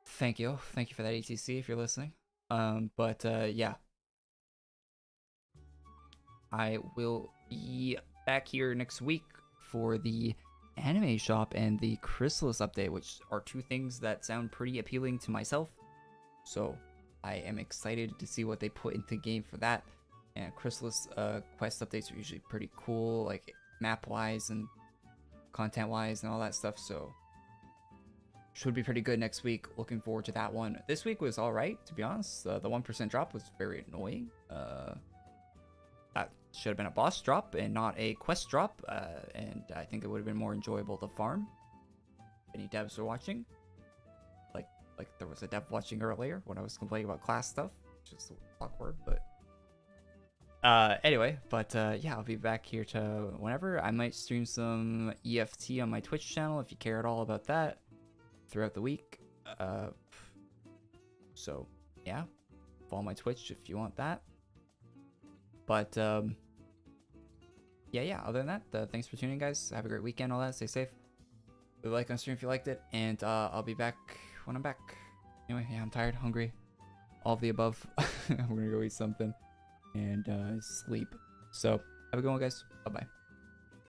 Thank you for that, ATC, if you're listening. Yeah, I will be back here next week for the anime shop and the Chrysalis update, which are two things that sound pretty appealing to myself. So I am excited to see what they put into game for that. And Chrysalis quest updates are usually pretty cool, like map wise and content wise and all that stuff. So should be pretty good next week. Looking forward to that one. This week was all right, to be honest. The 1% drop was very annoying. That should have been a boss drop and not a quest drop. And I think it would have been more enjoyable to farm. Any devs are watching, like there was a dev watching earlier when I was complaining about class stuff, which is awkward, but anyway, yeah, I'll be back here to whenever. I might stream some EFT on my Twitch channel if you care at all about that throughout the week. So yeah, follow my Twitch if you want that. But yeah, other than that, thanks for tuning in, guys. Have a great weekend, all that. Stay safe. Leave a like on stream if you liked it, and I'll be back when I'm back. Anyway, yeah, I'm tired, hungry, all of the above. I'm gonna go eat something and sleep. So have a good one, guys. Bye bye.